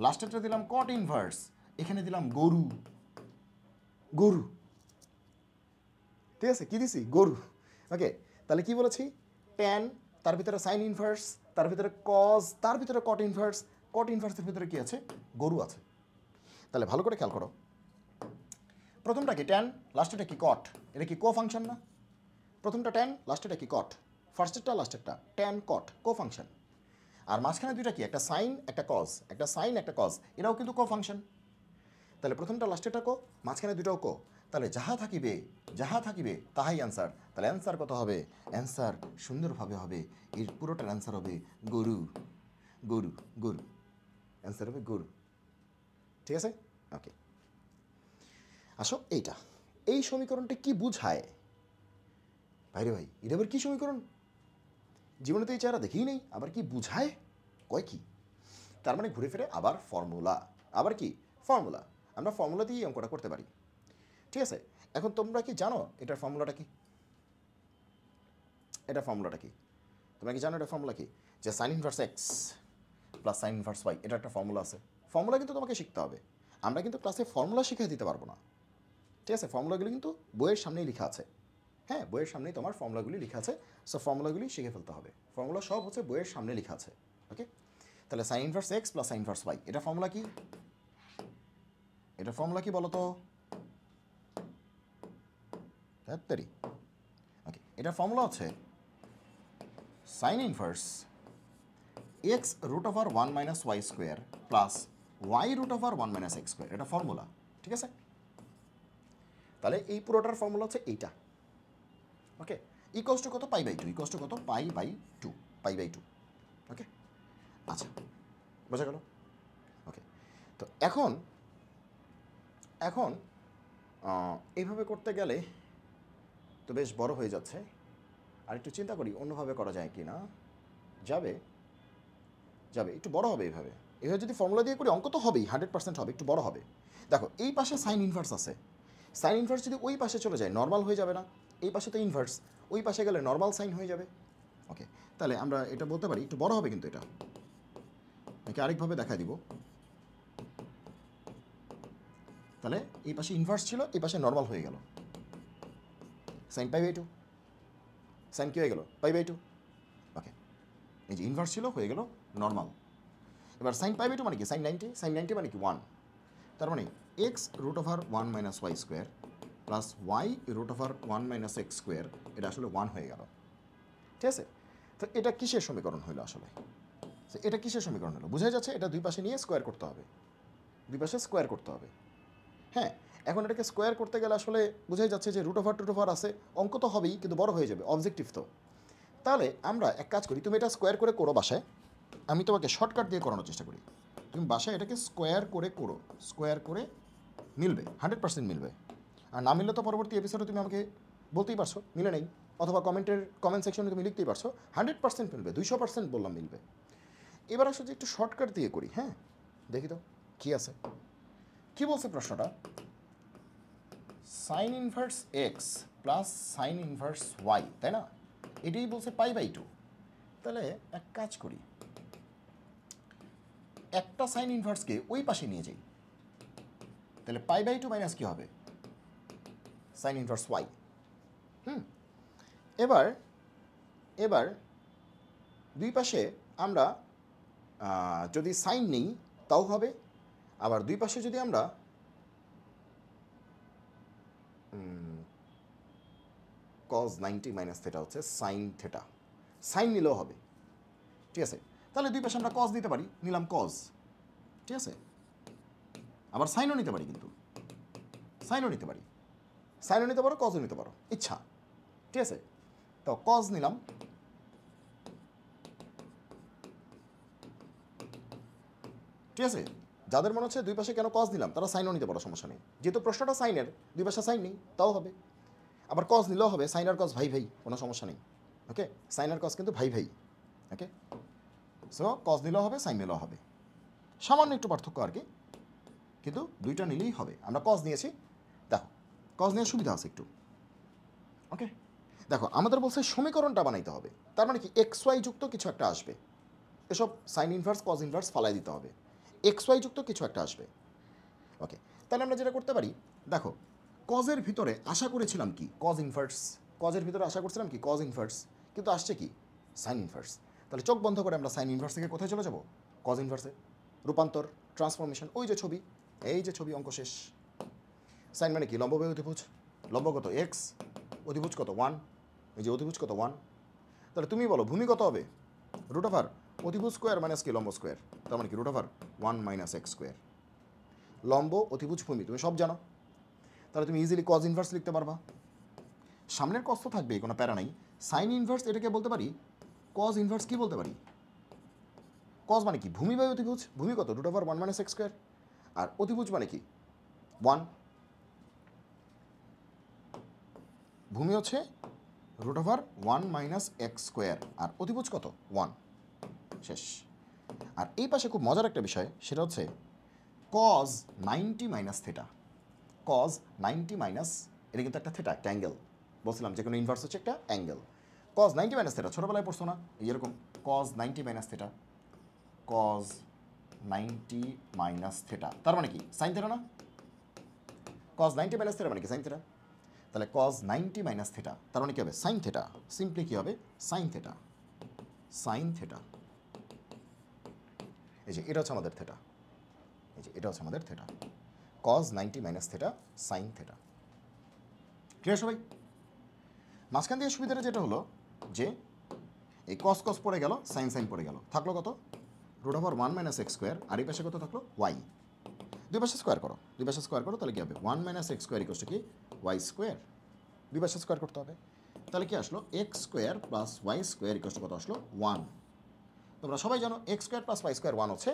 লাস্টেরটা দিলাম কট ইনভার্স, এখানে দিলাম গরু, গরু, ঠিক আছে? কি দিছি? গরু। ওকে, তাহলে কি বলেছি? ট্যান, তার ভিতরে সাইন ইনভার্স, তার ভিতরে কজ, তার ভিতরে কট ইনভার্স, কট ইনভার্সের ভিতরে কি আছে? গরু আছে। তাহলে ভালো করে খেয়াল করো, প্রথমটা কি? ট্যান, লাস্টেরটা কি? কট। এটা কি কো ফাংশন না? প্রথমটা ট্যান, লাস্টেরটা কি? কট। ফার্স্টেরটা লাস্টেরটা ট্যান কট, কো ফাংশন। আর মাঝখানে দুইটা কি? একটা সাইন একটা কজ, একটা সাইন একটা কজ, এটাও কিন্তু কো ফাংশন। তাহলে প্রথমটা লাস্টেরটা কো, মাঝখানে দুটাও কো, তাহলে যাহা থাকিবে তাহাই অ্যান্সার। তাহলে অ্যান্সার কত হবে? অ্যান্সার সুন্দরভাবে হবে, এর পুরোটার অ্যান্সার হবে গরু। গরু গরু অ্যান্সার হবে গরু। ঠিক আছে, ওকে। আসো এই সমীকরণটা কি বুঝায়? ভাইরে ভাই, এটা আবার কি সমীকরণ? জীবনে তো এই চেহারা দেখেই নেই, আবার কি বুঝায়, কয় কি? তার মানে ঘুরে ফিরে আবার ফর্মুলা। আবার কি ফর্মুলা? আমরা ফর্মুলা দিয়ে অঙ্কটা করতে পারি। ঠিক আছে, এখন তোমরা কি জানো এটার ফর্মুলাটা কি? এটা ফর্মুলাটা কি তোমরা কি জানো? এটা ফর্মুলা কি? যে sine inverse x plus sine inverse y, এটা একটা ফর্মুলা আছে। ফর্মুলা কিন্তু তোমাকে শিখতে হবে। আমরা কিন্তু ক্লাসে ফর্মুলা শিখিয়ে দিতে পারবো না। ঠিক আছে, ফর্মুলাগুলি কিন্তু বইয়ের সামনেই লেখা আছে। হ্যাঁ, বইয়ের সামনেই তোমার ফর্মুলাগুলি লেখা আছে। সো ফর্মুলাগুলি শিখে ফেলতে হবে। ফর্মুলা সব হচ্ছে বইয়ের সামনে লেখা আছে। ওকে, তাহলে sine inverse x plus sine inverse y, এটা ফর্মুলা কি? এটা ফর্মুলা কি বলো তো? তাড়াতাড়ি। ওকে, এটার ফর্মুলা হচ্ছে sine inverse x root over 1 minus y square plus y root over 1 minus x square, এটা ফর্মুলা। ঠিক আছে, তাহলে এই পুরোটার ফর্মুলা হচ্ছে এইটা। ওকে, ইকোয়াস টু কত? Pi by two. Equals to কত? Pi by two. Pi by two. Okay, আচ্ছা, বোঝা গেল? ওকে, তো এখন এইভাবে করতে গেলে তো বেশ বড় হয়ে যাচ্ছে। আর একটু চিন্তা করি অন্যভাবে করা যায় কি না। যাবে, একটু বড় হবে এইভাবে। এভাবে যদি ফর্মুলা দিয়ে করি অঙ্ক তো হবেই, 100% হবে, একটু বড় হবে। দেখো এই পাশে সাইন ইনভার্স আছে। সাইন ইনভার্স যদি ওই পাশে চলে যায় নর্মাল হয়ে যাবে না? এই পাশে তো ইনভার্স, ওই পাশে গেলে নর্মাল সাইন হয়ে যাবে। ওকে, তাহলে আমরা এটা বলতে পারি একটু বড় হবে, কিন্তু এটা নাকি আরেকভাবে দেখা দিব। তাহলে এই পাশে ইনভার্স ছিল, এই পাশে নর্মাল হয়ে গেল। Sine pi by two. Sine কি হয়ে গেল? পাই বাই টু। ওকে, এই যে ইনভার্স ছিল হয়ে গেল নর্মাল। এবার সাইন পাই বাই টু মানে কি? সাইন 90। সাইন 90 মানে কি? 1। তার মানে x root over 1 minus y square plus y root over 1 minus x square, এটা আসলে 1 হয়ে গেল। ঠিক আছে, তো এটা কিসের সমীকরণ হলো আসলে? এটা কিসের সমীকরণ হলো? বোঝা যাচ্ছে এটা দুই পাশে নিয়ে স্কোয়ার করতে হবে। দুই পাশে স্কোয়ার করতে হবে। হ্যাঁ, এখন এটাকে স্কোয়ার করতে গেলে আসলে বোঝাই যাচ্ছে যে রুট ওভার টুট ওভার আছে, অঙ্ক তো হবেই কিন্তু বড় হয়ে যাবে, অবজেক্টিভ তো। তাহলে আমরা এক কাজ করি, তুমি এটা স্কোয়ার করে করো বাসায়, আমি তোমাকে শর্টকাট দিয়ে করানোর চেষ্টা করি। তুমি বাসায় এটাকে স্কোয়ার করে করো, স্কোয়ার করে মিলবে, 100% মিলবে। আর না মিললে তো পরবর্তী এপিসোডে তুমি আমাকে বলতেই পারছো মিলে নেই, অথবা কমেন্ট সেকশনে তুমি লিখতেই পারছো। 100% মিলবে, 200% বললাম মিলবে। এবার আসলে একটু শর্টকাট দিয়ে করি। হ্যাঁ, দেখি তো কী আছে, কী বলছে প্রশ্নটা? Sine inverse x plus sine inverse y, তাই না? এটাই বলছে পাই বাই টু। তাহলে এক কাজ করি, একটা সাইন ইনভার্সকে ওই পাশে নিয়ে যাই। তাহলে পাই বাই টু মাইনাস কী হবে? Sine inverse y. এবার এবার দুই পাশে আমরা যদি সাইন নেই তাও হবে। আবার দুই পাশে যদি আমরা কজ 90 মাইনাস থেটা হচ্ছে সাইন থেটা, সাইন নিলেও হবে। ঠিক আছে, তাহলে দুই পাশে আমরা কজ দিতে পারি, নিলাম কজ। ঠিক আছে, আবার সাইনও নিতে পারি, কিন্তু সাইনও নিতে পারি, সাইনও নিতে পারো, কজও নিতে পারো, ইচ্ছা। ঠিক আছে, তো কজ নিলাম। ঠিক আছে, যাদের মনে হচ্ছে দুই পাশে কেন কজ নিলাম তারা সাইনও নিতে পারো, সমস্যা নেই। যেহেতু প্রশ্নটা সাইনের, দুই পাশে সাইন নেই তাও হবে। আবার কজ নিলেও হবে, সাইন আর কজ ভাই ভাই, কোনো সমস্যা নেই। ওকে, সাইন আর কজ কিন্তু ভাই ভাই। ওকে, সো কজ নিলেও হবে, সাইন নিলেও হবে, সামান্য একটু পার্থক্য আর কি, কিন্তু দুইটা নিলেই হবে। আমরা কজ নিয়েছি, দেখো কজ নেওয়ার সুবিধা আছে একটু। ওকে, দেখো আমাদের বলছে সমীকরণটা বানাইতে হবে, তার মানে কি এক্স ওয়াই যুক্ত কিছু একটা আসবে। এসব সাইন ইনভার্স কজ ইনভার্স ফালাই দিতে হবে, এক্স ওয়াই যুক্ত কিছু একটা আসবে। ওকে, তাহলে আমরা যেটা করতে পারি, দেখো কজের ভিতরে আশা করেছিলাম কি? Cos inverse. কজের ভিতরে আশা করছিলাম কি? কজ ইনভার্স, কিন্তু আসছে কি? Sign inverse. তাহলে চোখ বন্ধ করে আমরা সাইন ইনভার্স থেকে কোথায় চলে যাব? কজ ইনভার্সে। রূপান্তর, ট্রান্সফরমেশন, ওই যে ছবি, এই যে ছবি, অঙ্ক শেষ। সাইন মানে কি? লম্ব বাই অধিভুজ। লম্ব কত? এক্স, অধিভুজ কত? 1। এই যে অধিভুজ কত? 1। তাহলে তুমি বলো ভূমি কত হবে? রুট ওভার অধিভুজ স্কোয়ার মাইনাস কি? লম্ব স্কোয়ার। তার মানে কি? Root over 1 minus x square. লম্ব, অধিভুজ, ভূমি তুমি সব জানো। তাহলে তুমি ইজিলি কজ ইনভার্স লিখতে পারবা। সামনের কজ তো থাকবেই, কোনো প্যারা নাই। সাইন ইনভার্স এটাকে বলতে পারি, কজ ইনভার্স কি বলতে পারি? কজ মানে কি? ভূমি বাই অতিভুজ। ভূমি কত? √1 - x²। আর অতিভুজ মানে কি? 1। ভূমি হচ্ছে √1 - x², আর অতিভুজ কত? 1। শেষ। আর এই পাশে খুব মজার একটা বিষয়, সেটা হচ্ছে cos 90 - থিটা। cos 90 এটা কিন্তু একটা থিটা, একটা অ্যাঙ্গেল। বলছিলাম যে কোনো ইনভার্স হচ্ছে একটা অ্যাঙ্গেল। cos 90 - থিটা ছোটোবেলায় পড়ছো না? এরকম cos 90 - থিটা, cos 90 - থিটা, তার মানে কি? সাইন থিটা না? cos 90 - থিটা মানে কি? Sine theta. তাহলে cos 90 - থিটা তার মানে কি হবে? Sine theta. সিম্পলি কি হবে? Sine theta. Sine theta. এই যে এটা হচ্ছে আমাদের থিটা, এই যে এটা হচ্ছে আমাদের theta. cos 90 - theta, sine theta. Clear সবাই? মাঝখান দিয়ে সুবিধাটা যেটা হলো যে এই cos cos পড়ে গেল, সাইন সাইন পড়ে গেল, থাকলো কত? √1 - x², আর এই পাশে কত থাকলো? y। দুই পাশে স্কোয়ার করো, দুই পাশে স্কোয়ার করো, তাহলে কি হবে? 1 - x² = কি? y²। দুই পাশে স্কোয়ার করতে হবে, তাহলে কি আসলো? x² + y² = কত আসলো? 1। তোমরা সবাই জানো x² + y² 1 হচ্ছে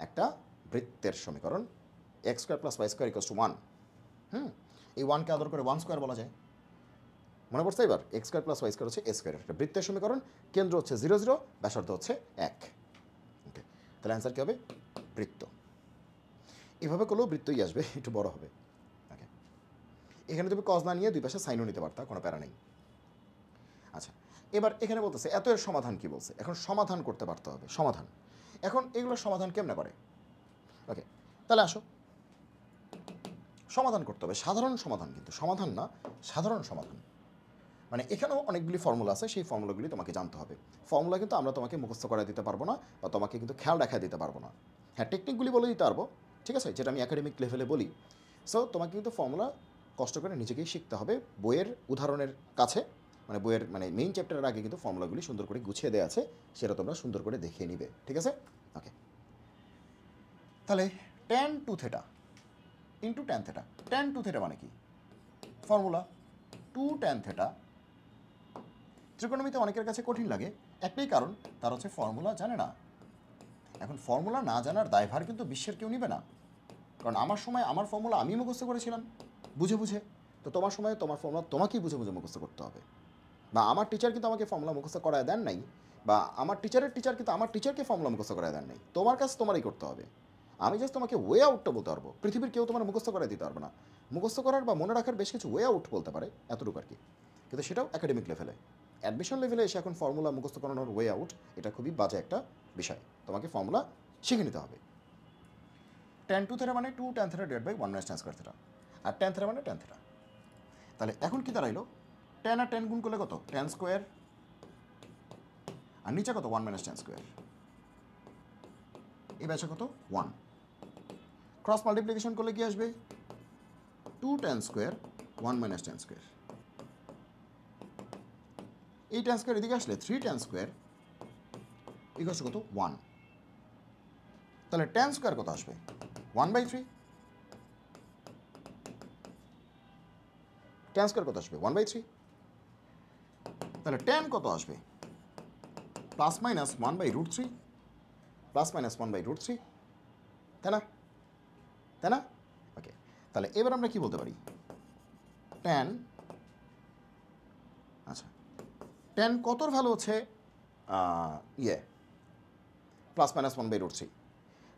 একটা বৃত্তের সমীকরণ। x² + y² = 1। এই 1কে আদর করে 1² বলা যায়। মনে পড়ছে এবার? x² + y² হচ্ছে a², একটা বৃত্তের সমীকরণ। কেন্দ্র হচ্ছে 0 0, ব্যাসার্ধ হচ্ছে 1। ওকে, তাহলে অ্যান্সার কী হবে? বৃত্ত। এভাবে করলেও বৃত্তই আসবে, একটু বড় হবে। ওকে, এখানে তুমি কজ না নিয়ে দুই পাশে সাইনও নিতে পারতা, কোনো প্যারা নেই। আচ্ছা, এবার এখানে বলতেছে এত এর সমাধান কি বলছে? এখন সমাধান করতে পারতে হবে। সমাধান, এখন এগুলোর সমাধান কেমনে করে? ওকে, তাহলে আসো সমাধান করতে হবে। সাধারণ সমাধান, কিন্তু সমাধান না, সাধারণ সমাধান। মানে এখানেও অনেকগুলি ফর্মুলা আছে, সেই ফর্মুলাগুলি তোমাকে জানতে হবে। ফর্মুলা কিন্তু আমরা তোমাকে মুখস্থ করে দিতে পারবো না, বা তোমাকে কিন্তু খেয়াল রাখা দিতে পারবো না। হ্যাঁ, টেকনিকগুলি বলে দিতে পারবো, ঠিক আছে, যেটা আমি একাডেমিক লেভেলে বলি। সো তোমাকে কিন্তু ফর্মুলা কষ্ট করে নিজেকেই শিখতে হবে। বইয়ের উদাহরণের কাছে, মানে বইয়ের মেইন চ্যাপ্টারের আগে কিন্তু ফর্মুলাগুলি সুন্দর করে গুছিয়ে দেওয়া আছে, সেটা তোমরা সুন্দর করে দেখিয়ে নিবে, ঠিক আছে? ওকে, তাহলে tan 2θ × tan θ। tan 2θ মানে কি? Formula 2 tan θ। ত্রিকোণমিতি অনেকের কাছে কঠিন লাগে, একটাই কারণ, তার হচ্ছে ফর্মুলা জানে না। এখন ফর্মুলা না জানার দায়ভার কিন্তু বিশ্বের কেউ নেবে না, কারণ আমার সময় আমার ফর্মুলা আমি মুখস্থ করেছিলাম বুঝে বুঝে। তো তোমার সময় তোমার ফর্মুলা তোমাকেই বুঝে বুঝে মুখস্থ করতে হবে। বা আমার টিচার কিন্তু আমাকে ফর্মুলা মুখস্থ করায় দেন নাই, বা আমার টিচারের টিচার কিন্তু আমার টিচারকে ফর্মুলা মুখস্থ করায় দেন নাই। তোমার কাজ তোমারই করতে হবে। আমি জাস্ট তোমাকে ওয়ে আউটটা বলতে পারবো, পৃথিবীর কেউ তোমার মুখস্থ করায় দিতে পারবে না। মুখস্থ করার বা মনে রাখার বেশ কিছু ওয়ে আউট বলতে পারে, এতটুকু আর কি, কিন্তু সেটাও একাডেমিক লেভেলে। অ্যাডমিশন লেভেলে এসে এখন ফর্মুলা মুখস্থ করানোর ওয়ে আউট, এটা খুবই বাজে একটা বিষয়। তোমাকে ফর্মুলা শিখে নিতে হবে। tan 2θ মানে 2 tan θ / 1 - tan² θ, আর tan θ মানে tan θ। তাহলে এখন কি দাঁড়াইলো? tan আর tan গুণ করলে কত? tan², আর নিচে কত? 1 - tan²। এই ব্যাচে কত? 1। ক্রস মাল্টিপ্লিকেশন করলে কি আসবে? 2 tan², 1 - tan²। এই tan² এদিকে আসলে 3 tan² = কত? 1। তাহলে tan² কত আসবে? 1/3। tan² কত আসবে? 1/3। তাহলে tan কত আসবে? ±1/√3, ±1/√3, তাই না? তাই না? ওকে, তাহলে এবার আমরা কি বলতে পারি? tan, আচ্ছা, tan কতর ভ্যালু হচ্ছে ±1/√3,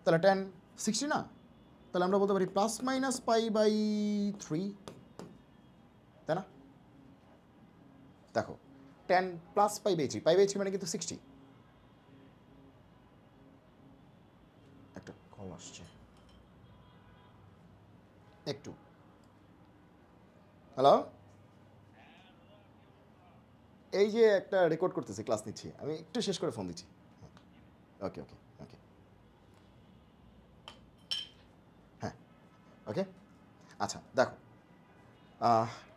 তাহলে tan 60 না? তাহলে আমরা বলতে পারি ±π/3, তাই না? দেখো, tan +π/3, π/3 মানে কিন্তু 60। একটা কল আসছে একটু। হ্যালো, এই যে একটা রেকর্ড করতেছি, ক্লাস নিচ্ছি, আমি একটু শেষ করে ফোন দিচ্ছি। ওকে ওকে ওকে, হ্যাঁ ওকে। আচ্ছা দেখো,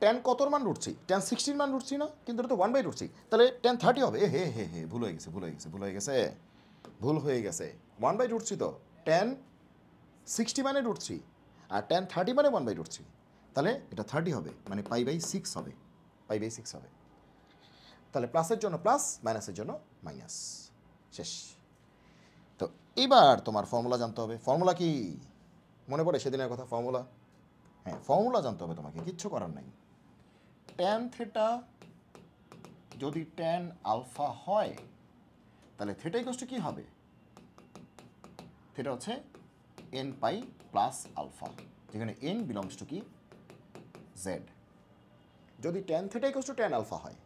tan কতর মান √3? tan 60 মান √3 না, কিন্তু এটা তো 1/√3, তাহলে tan 30 হবে। হে হে হে, ভুল হয়ে গেছে, ভুল হয়ে গেছে, ভুল হয়ে গেছে, ভুল হয়ে গেছে। 1/√3 তো tan 60 মানে √3, আর tan 30 মানে 1/√3। তাহলে এটা 30 হবে, মানে π/6 হবে, π/6 হবে। তাহলে প্লাসের জন্য প্লাস, মাইনাসের জন্য মাইনাস, শেষ। তো এবার তোমার ফর্মুলা জানতে হবে। ফর্মুলা কি মনে পড়ে সেদিনের কথা? ফর্মুলা, হ্যাঁ ফর্মুলা জানতে হবে তোমাকে, কিচ্ছু করার নাই। ট্যান থেটা যদি ট্যান আলফা হয় তাহলে থেটা ইকুয়াল টু কি হবে? থেটা হচ্ছে n পাই প্লাস আলফা, যেখানে n বিলংস টু কি? জেড। যদি tan theta equal to tan alpha হয়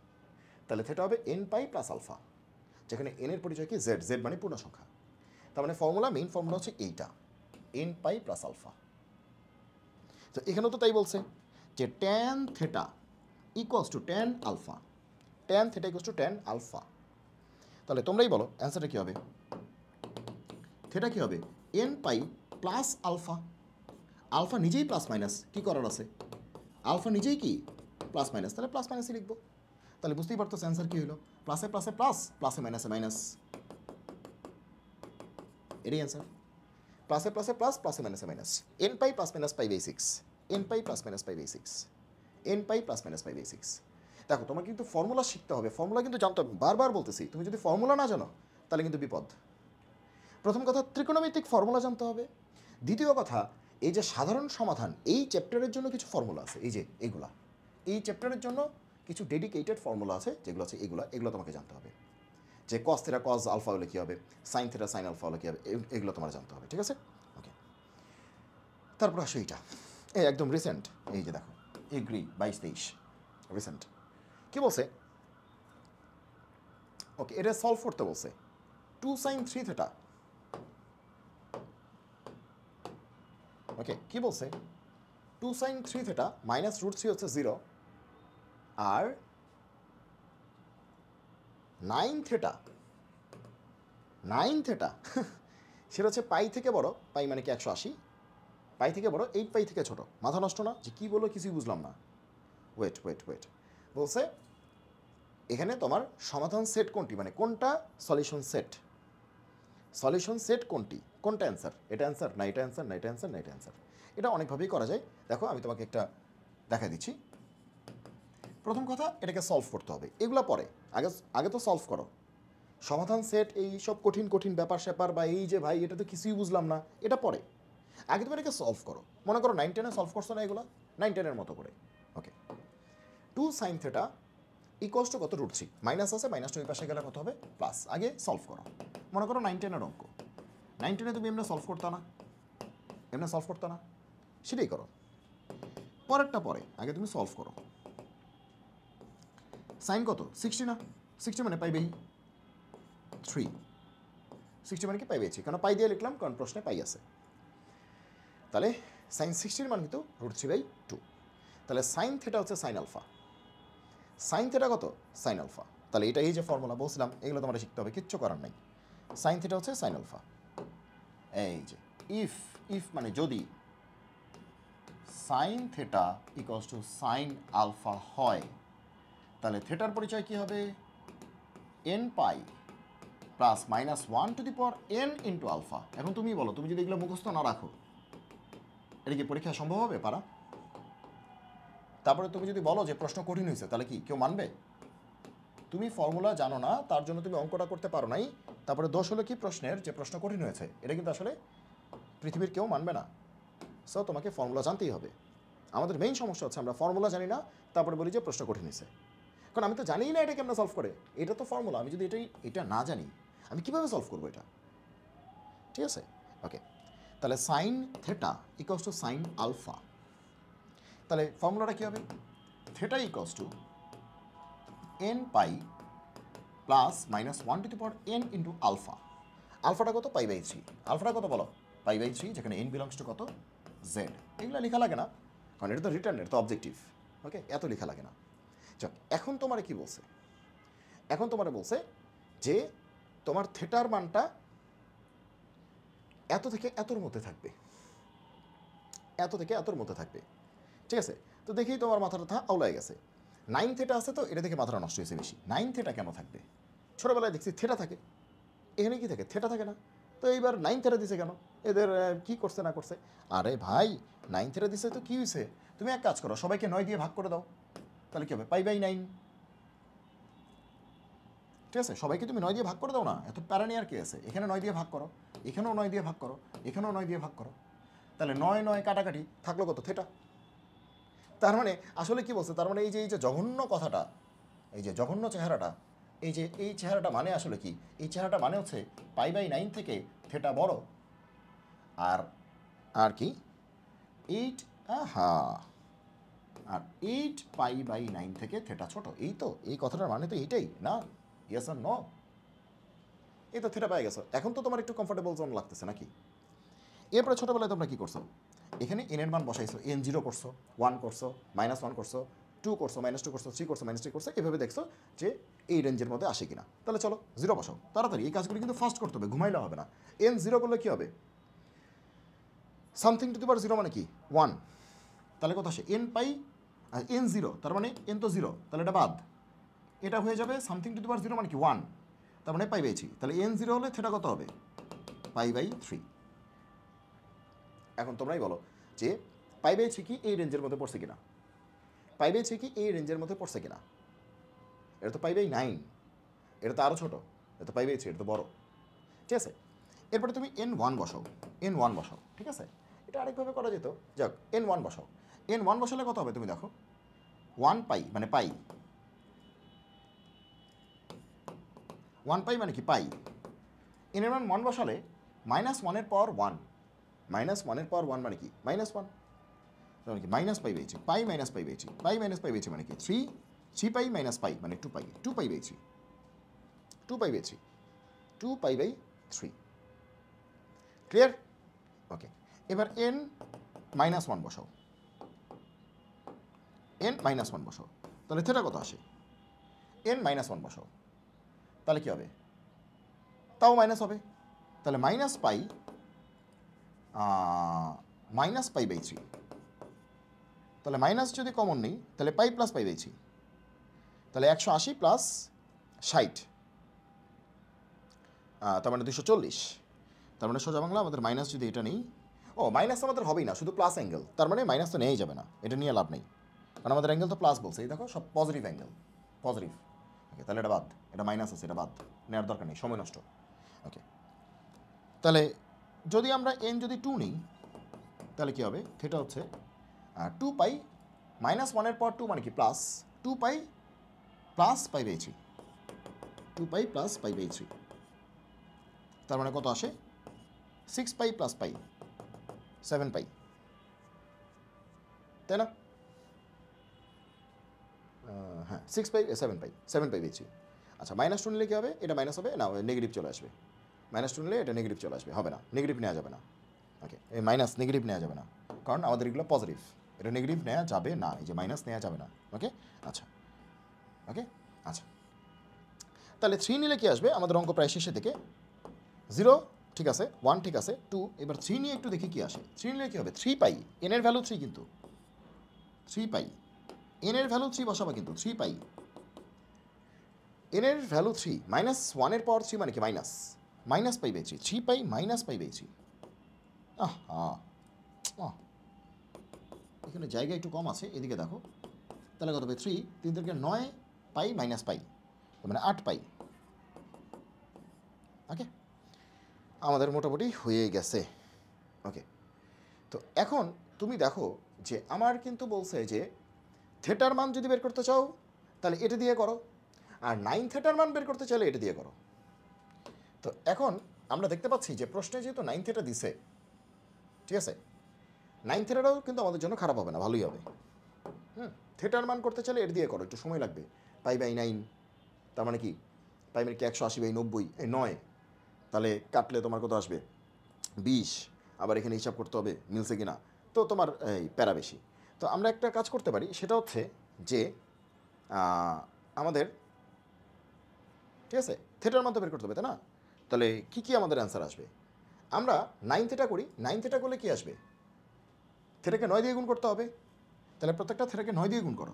তাহলে থেটা হবে n পাই প্লাস আলফা, যেখানে n এর পরিচয় কি? জেড। জেড মানে পূর্ণ সংখ্যা। তার মানে ফর্মুলা, মেইন ফর্মুলা হচ্ছে এইটা, n পাই প্লাস আলফা। তো এখানেও তো তাই বলছে যে tan theta equals to tan alpha, tan theta equals to tan alpha. তাহলে তোমরাই বলো অ্যান্সারটা কী হবে? থেটা কী হবে? n pi plus alpha. Alpha নিজেই প্লাস মাইনাস, কী করার আছে? আলফা নিজেই কি প্লাস মাইনাস, তাহলে প্লাস মাইনাসই লিখবো। তাহলে বুঝতেই পারতো অ্যান্সার কী হলো? প্লাসে প্লাসে প্লাস, প্লাসে মাইনাসে মাইনাস, এটাই অ্যান্সার। প্লাসে প্লাসে প্লাস, প্লাসে মাইনাসে minus, n pi plus minus π/6, n pi plus minus π/6, n pi plus minus π/6। দেখো তোমার কিন্তু ফর্মুলা শিখতে হবে, ফর্মুলা কিন্তু জানতে হবে, বারবার বলতেছি। তুমি যদি ফর্মুলা না জানো তাহলে কিন্তু বিপদ। প্রথম কথা ত্রিকোণমিতিক ফর্মুলা জানতে হবে। দ্বিতীয় কথা, এই যে সাধারণ সমাধান, এই চ্যাপ্টারের জন্য কিছু ফর্মুলা আছে, এই যে এগুলা, এই চ্যাপ্টারের জন্য কিছু ডেডিকেটেড ফর্মুলা আছে, যেগুলো আছে এগুলো তোমাকে জানতে হবে। যে কস থেটা কস আলফা হলে কী হবে, সাইন থেটা সাইন আলফা হলে কী হবে, এগুলো তোমার জানতে হবে, ঠিক আছে? ওকে, তারপর আসো এইটা, এই একদম রিসেন্ট, এই যে দেখো এগ্রি 22-23 রিসেন্ট। কী বলছে? ওকে, এটা সলভ করতে বলছে। 2 sin 3 থেটা, ওকে কী বলছে? 2 sin 3 থেটা মাইনাস √3 হচ্ছে 0, আর 9 থেটা, 9 থেটা সেটা হচ্ছে পাই থেকে বড়, পাই মানে কি 180, পাই থেকে বড় 8 পাই থেকে ছোট। মাথা নষ্ট না? যে কী বললো কিছুই বুঝলাম না। ওয়েট বলছে এখানে তোমার সমাধান সেট কোনটি, মানে কোনটা সলিউশন সেট, সলিউশন সেট কোনটি, কোনটা অ্যান্সার? এটা অ্যান্সার না এটা অ্যান্সার, না এটা অ্যান্সার, না এটা অ্যান্সার। এটা অনেকভাবেই করা যায়। দেখো আমি তোমাকে একটা দেখা দিচ্ছি। প্রথম কথা, এটাকে সলভ করতে হবে, এগুলো পরে, আগে তো সলভ করো। সমাধান সেট এই সব কঠিন কঠিন ব্যাপার স্যাপার বা এই যে ভাই এটা তো কিছুই বুঝলাম না, এটা পরে। আগে তুমি এটাকে সলভ করো। মনে করো 9-10-এ সলভ করছো না এগুলো, 9-10-এর মতো করে। ওকে, 2 sin থেটা ইকুয়ালস টু কত? √3, মাইনাস আছে, মাইনাস টু এই পাশে গেলে কত হবে? প্লাস। আগে সলভ করো। মনে করো 9-10-এর অঙ্ক, 9-10-এ তুমি এমনি সলভ করতো না, সেটাই করো। পরেরটা পরে, আগে তুমি সলভ করো। সাইন কত? 60 না? 60 মানে π/3, 60 মানে কি π/3, কারণ পাই দিয়ে লিখলাম কারণ প্রশ্নে পাই আছে। তাহলে সাইন 60-এর মান কিন্তু √3/2। তাহলে সাইন থেটা হচ্ছে সাইন আলফা, সাইন থেটা কত? Sine alpha. তাহলে এটা এই যে ফর্মুলা বলছিলাম, এগুলো তোমরা শিখতে হবে, কিচ্ছু করার নাই। সাইন থেটা হচ্ছে সাইন আলফা। এই যে ইফ মানে যদি sine theta equals to sine alpha হয় তাহলে থেটার পরিচয় কি হবে? n pi plus minus 1 to the power n into alpha. এখন তুমি বলো, তুমি যদি এগুলো মুখস্থ না রাখো এটা কি পরীক্ষা সম্ভব হবে পারা? তারপরে তুমি যদি বলো যে প্রশ্ন কঠিন হয়েছে, তাহলে কি কেউ মানবে? তুমি ফর্মুলা জানো না, তার জন্য তুমি অঙ্কটা করতে পারো নাই, তারপরে দোষ হলো কি প্রশ্নের, যে প্রশ্ন কঠিন হয়েছে, এটা কিন্তু আসলে পৃথিবীর কেউ মানবে না। সো তোমাকে ফর্মুলা জানতেই হবে। আমাদের মেইন সমস্যা হচ্ছে আমরা ফর্মুলা জানি না, তারপরে বলি যে প্রশ্ন কঠিন হয়েছে, কারণ আমি তো জানিই না এটা কেমন সলভ করে। এটা তো ফর্মুলা, আমি যদি এটা না জানি আমি কীভাবে সলভ করবো এটা? ঠিক আছে, ওকে। তাহলে sine theta equals to sine alpha. তাহলে ফর্মুলাটা কী হবে? Theta equals to n pi plus minus 1 to the power n into alpha. আলফাটা কত? π/3। আলফাটা কত বলো? π/3, যেখানে n বিলংস টু কত? জেড। এগুলো লেখা লাগে না, কারণ এটা তো রিটার্ন, এটা তো অবজেক্টিভ। ওকে, এত লেখা লাগে না। যাক, এখন তোমার কি বলছে? এখন তোমার বলছে যে তোমার থেটার মানটা এত থেকে এতর মধ্যে থাকবে, এত থেকে এতর মধ্যে থাকবে। ঠিক আছে, তো দেখেই তোমার মাথাটা আউলায় গেছে। 9 থেটা আছে, তো এটা দেখে মাথাটা নষ্ট হয়েছে বেশি। 9 থেটা কেন থাকবে? ছোটোবেলায় দেখছি থেটা থাকে, এখানে কি থাকে? থেটা থাকে না। তো এইবার 9 থেটা দিছে কেন? এদের কি করছে না করছে? আরে ভাই, 9 থেটা দিছে তো কী হয়েছে? তুমি এক কাজ করো, সবাইকে 9 দিয়ে ভাগ করে দাও, তাহলে কী হবে π/9। ঠিক আছে, সবাইকে তুমি 9 দিয়ে ভাগ করে দাও না, এত প্যারা নিয়ে আর কি আছে। এখানে 9 দিয়ে ভাগ করো, এখানেও 9 দিয়ে ভাগ করো, এখানেও 9 দিয়ে ভাগ করো, তাহলে 9 9 কাটাকাটি থাকলো কত থেটা। তার মানে আসলে কি বলছে, তার মানে এই যে জঘন্য কথাটা, এই যে জঘন্য চেহারাটা, এই চেহারাটা মানে আসলে কি, এই চেহারাটা মানে হচ্ছে π/9 থেকে থেটা বড়, আর আর কি 8 আর 8 π/9 থেকে থেটা ছোট। এই তো এই কথাটার মানে তো এইটাই না? ইয়েস আর নো? এই তো থেটা পাই গেছো, এখন তো তোমার একটু কমফোর্টেবল জোন লাগতেছে নাকি? এরপরে ছোটোবেলায় তোমরা কী করছো, এখানে এন এর মান বসাইছো, n0 করছো, 1 করছো, -1 করছো, 2 করছো, -2 করছো, 3 করছো, -3 করছো, এভাবে দেখছো যে এই রেঞ্জের মধ্যে আসে কিনা। তাহলে চলো 0 বসাও তাড়াতাড়ি, এই কাজগুলো কিন্তু ফাস্ট করতে হবে, ঘুমাইলে হবে না। n0 করলে কী হবে, সামথিং টু দি পাওয়ার 0 মানে কি 1, তাহলে কত আসে n পাই, আর n0 তার মানে n তো 0, তাহলে এটা বাদ, এটা হয়ে যাবে সামথিং টু দি পাওয়ার 0 মানে কি 1, তার মানে π/3, তাহলে n0 হলে থেটা কত হবে π/3। এখন তোমরাই বলো যে π/3 কি এই রেঞ্জের মধ্যে পড়ছে কিনা, π/3 কি এই রেঞ্জের মধ্যে পড়ছে কিনা। এটা তো π/9, এটা তো আরও ছোটো, এটা তো π/3, এটা তো বড়ো। ঠিক আছে, এরপরে তুমি n1 বসাও, n1 বসাও, ঠিক আছে, এটা আরেকভাবে করা যেত, যাক n1 বসাও, n1 বসালে কত হবে তুমি দেখো, 1 পাই মানে পাই, 1 পাই মানে কি পাই, n এর মান 1 বসালে -1 এর পাওয়ার 1, -1 এর পাওয়ার 1 মানে কি -1, মানে কি -π/3, পাই -π/3, পাই -π/3 মানে কি 3 পাই - পাই মানে 2 পাই, 2π/3, 2π/3, 2π/3, ক্লিয়ার? ওকে, এবার n-1 বসাও, n-1 বসাও, তাহলে থেটা কত আসে, n-1 বসাও, তাহলে কী হবে, তাও মাইনাস হবে, তাহলে -π/3, তাহলে মাইনাস যদি কমন নেই তাহলে পাই + π/3, তাহলে 180 + 60, তার মানে 240, তার মানে সোজা বাংলা আমাদের মাইনাস যদি এটা নেই, ও মাইনাস আমাদের হবেই না, শুধু প্লাস অ্যাঙ্গেল, তার মানে মাইনাস তো নেওয়াই যাবে না, এটা নিয়ে লাভ নেই, কারণ আমাদের অ্যাঙ্গেল তো প্লাস বলছে, এই দেখো সব পজিটিভ অ্যাঙ্গেল, পজিটিভ। ওকে, তাহলে এটা বাদ, এটা মাইনাস আছে, এটা বাদ, নেওয়ার দরকার নেই, সময় নষ্ট। ওকে, তাহলে যদি আমরা যদি 2 নিই তাহলে কী হবে, থেটা হচ্ছে 2 পাই, -1 এর পর 2 মানে কি প্লাস 2 পাই + π/3, 2 পাই + π/3, তার মানে কত আসে 6 পাই + পাই 7 পাই, তাই না? হ্যাঁ 6 পাই 7 পাই 7π/3। আচ্ছা -2 নিলে কী হবে, এটা মাইনাস হবে না, নেগেটিভ চলে আসবে, -2 নিলে এটা নেগেটিভ চলে আসবে, হবে না, নেগেটিভ নেওয়া যাবে না। ওকে, এই মাইনাস নেগেটিভ নেওয়া যাবে না, কারণ আমাদের এগুলো পজিটিভ, এটা নেগেটিভ নেওয়া যাবে না, এই যে মাইনাস নেওয়া যাবে না। ওকে, আচ্ছা, ওকে, আচ্ছা, তাহলে 3 নিলে কি আসবে, আমাদের অঙ্ক প্রায় শেষের দিকে, 0 ঠিক আছে, 1 ঠিক আছে, 2, এবার 3 নিয়ে একটু দেখি কি আসে, 3 নিলে কী হবে, 3 পাই, n এর ভ্যালু 3 কিন্তু 3 পাই, n এর ভ্যালু 3 বসাবা কিন্তু 3 পাই, n এর ভ্যালু 3, -1 এর পাওয়ার 3 মানে কি -π/3, 3 পাই -π/3, এখানে জায়গা একটু কম আছে, এদিকে দেখো, তাহলে কত হবে 3 3 থেকে 9 পাই -পাই, মানে 8 পাই। ওকে, আমাদের মোটামুটি হয়ে গেছে। ওকে, তো এখন তুমি দেখো যে আমার কিন্তু বলছে যে থেটার মান যদি বের করতে চাও তাহলে এটা দিয়ে করো, আর 9 থেটার মান বের করতে চাইলে এটা দিয়ে করো। তো এখন আমরা দেখতে পাচ্ছি যে প্রশ্নে যেহেতু 9 থেটা দিছে, ঠিক আছে, 9 থেটাটাও কিন্তু আমাদের জন্য খারাপ হবে না, ভালোই হবে। থেটার মান করতে চাইলে এটা দিয়ে করো, একটু সময় লাগবে, π/9, তার মানে কি পাই মানে কি 180/90, এই 9, তাহলে কাটলে তোমার কত আসবে 20, আবার এখানে হিসাব করতে হবে মিলছে কিনা, তো তোমার এই প্যারা বেশি। তো আমরা একটা কাজ করতে পারি, সেটা হচ্ছে যে আমাদের, ঠিক আছে, থেটার মান তো বের করতে হবে, তাই না? তাহলে কী কী আমাদের অ্যান্সার আসবে, আমরা 9 থেটা করি, 9 থেটা করলে কী আসবে, থেটাকে 9 দিয়ে গুণ করতে হবে, তাহলে প্রত্যেকটা থেটাকে 9 দিয়ে গুণ করো,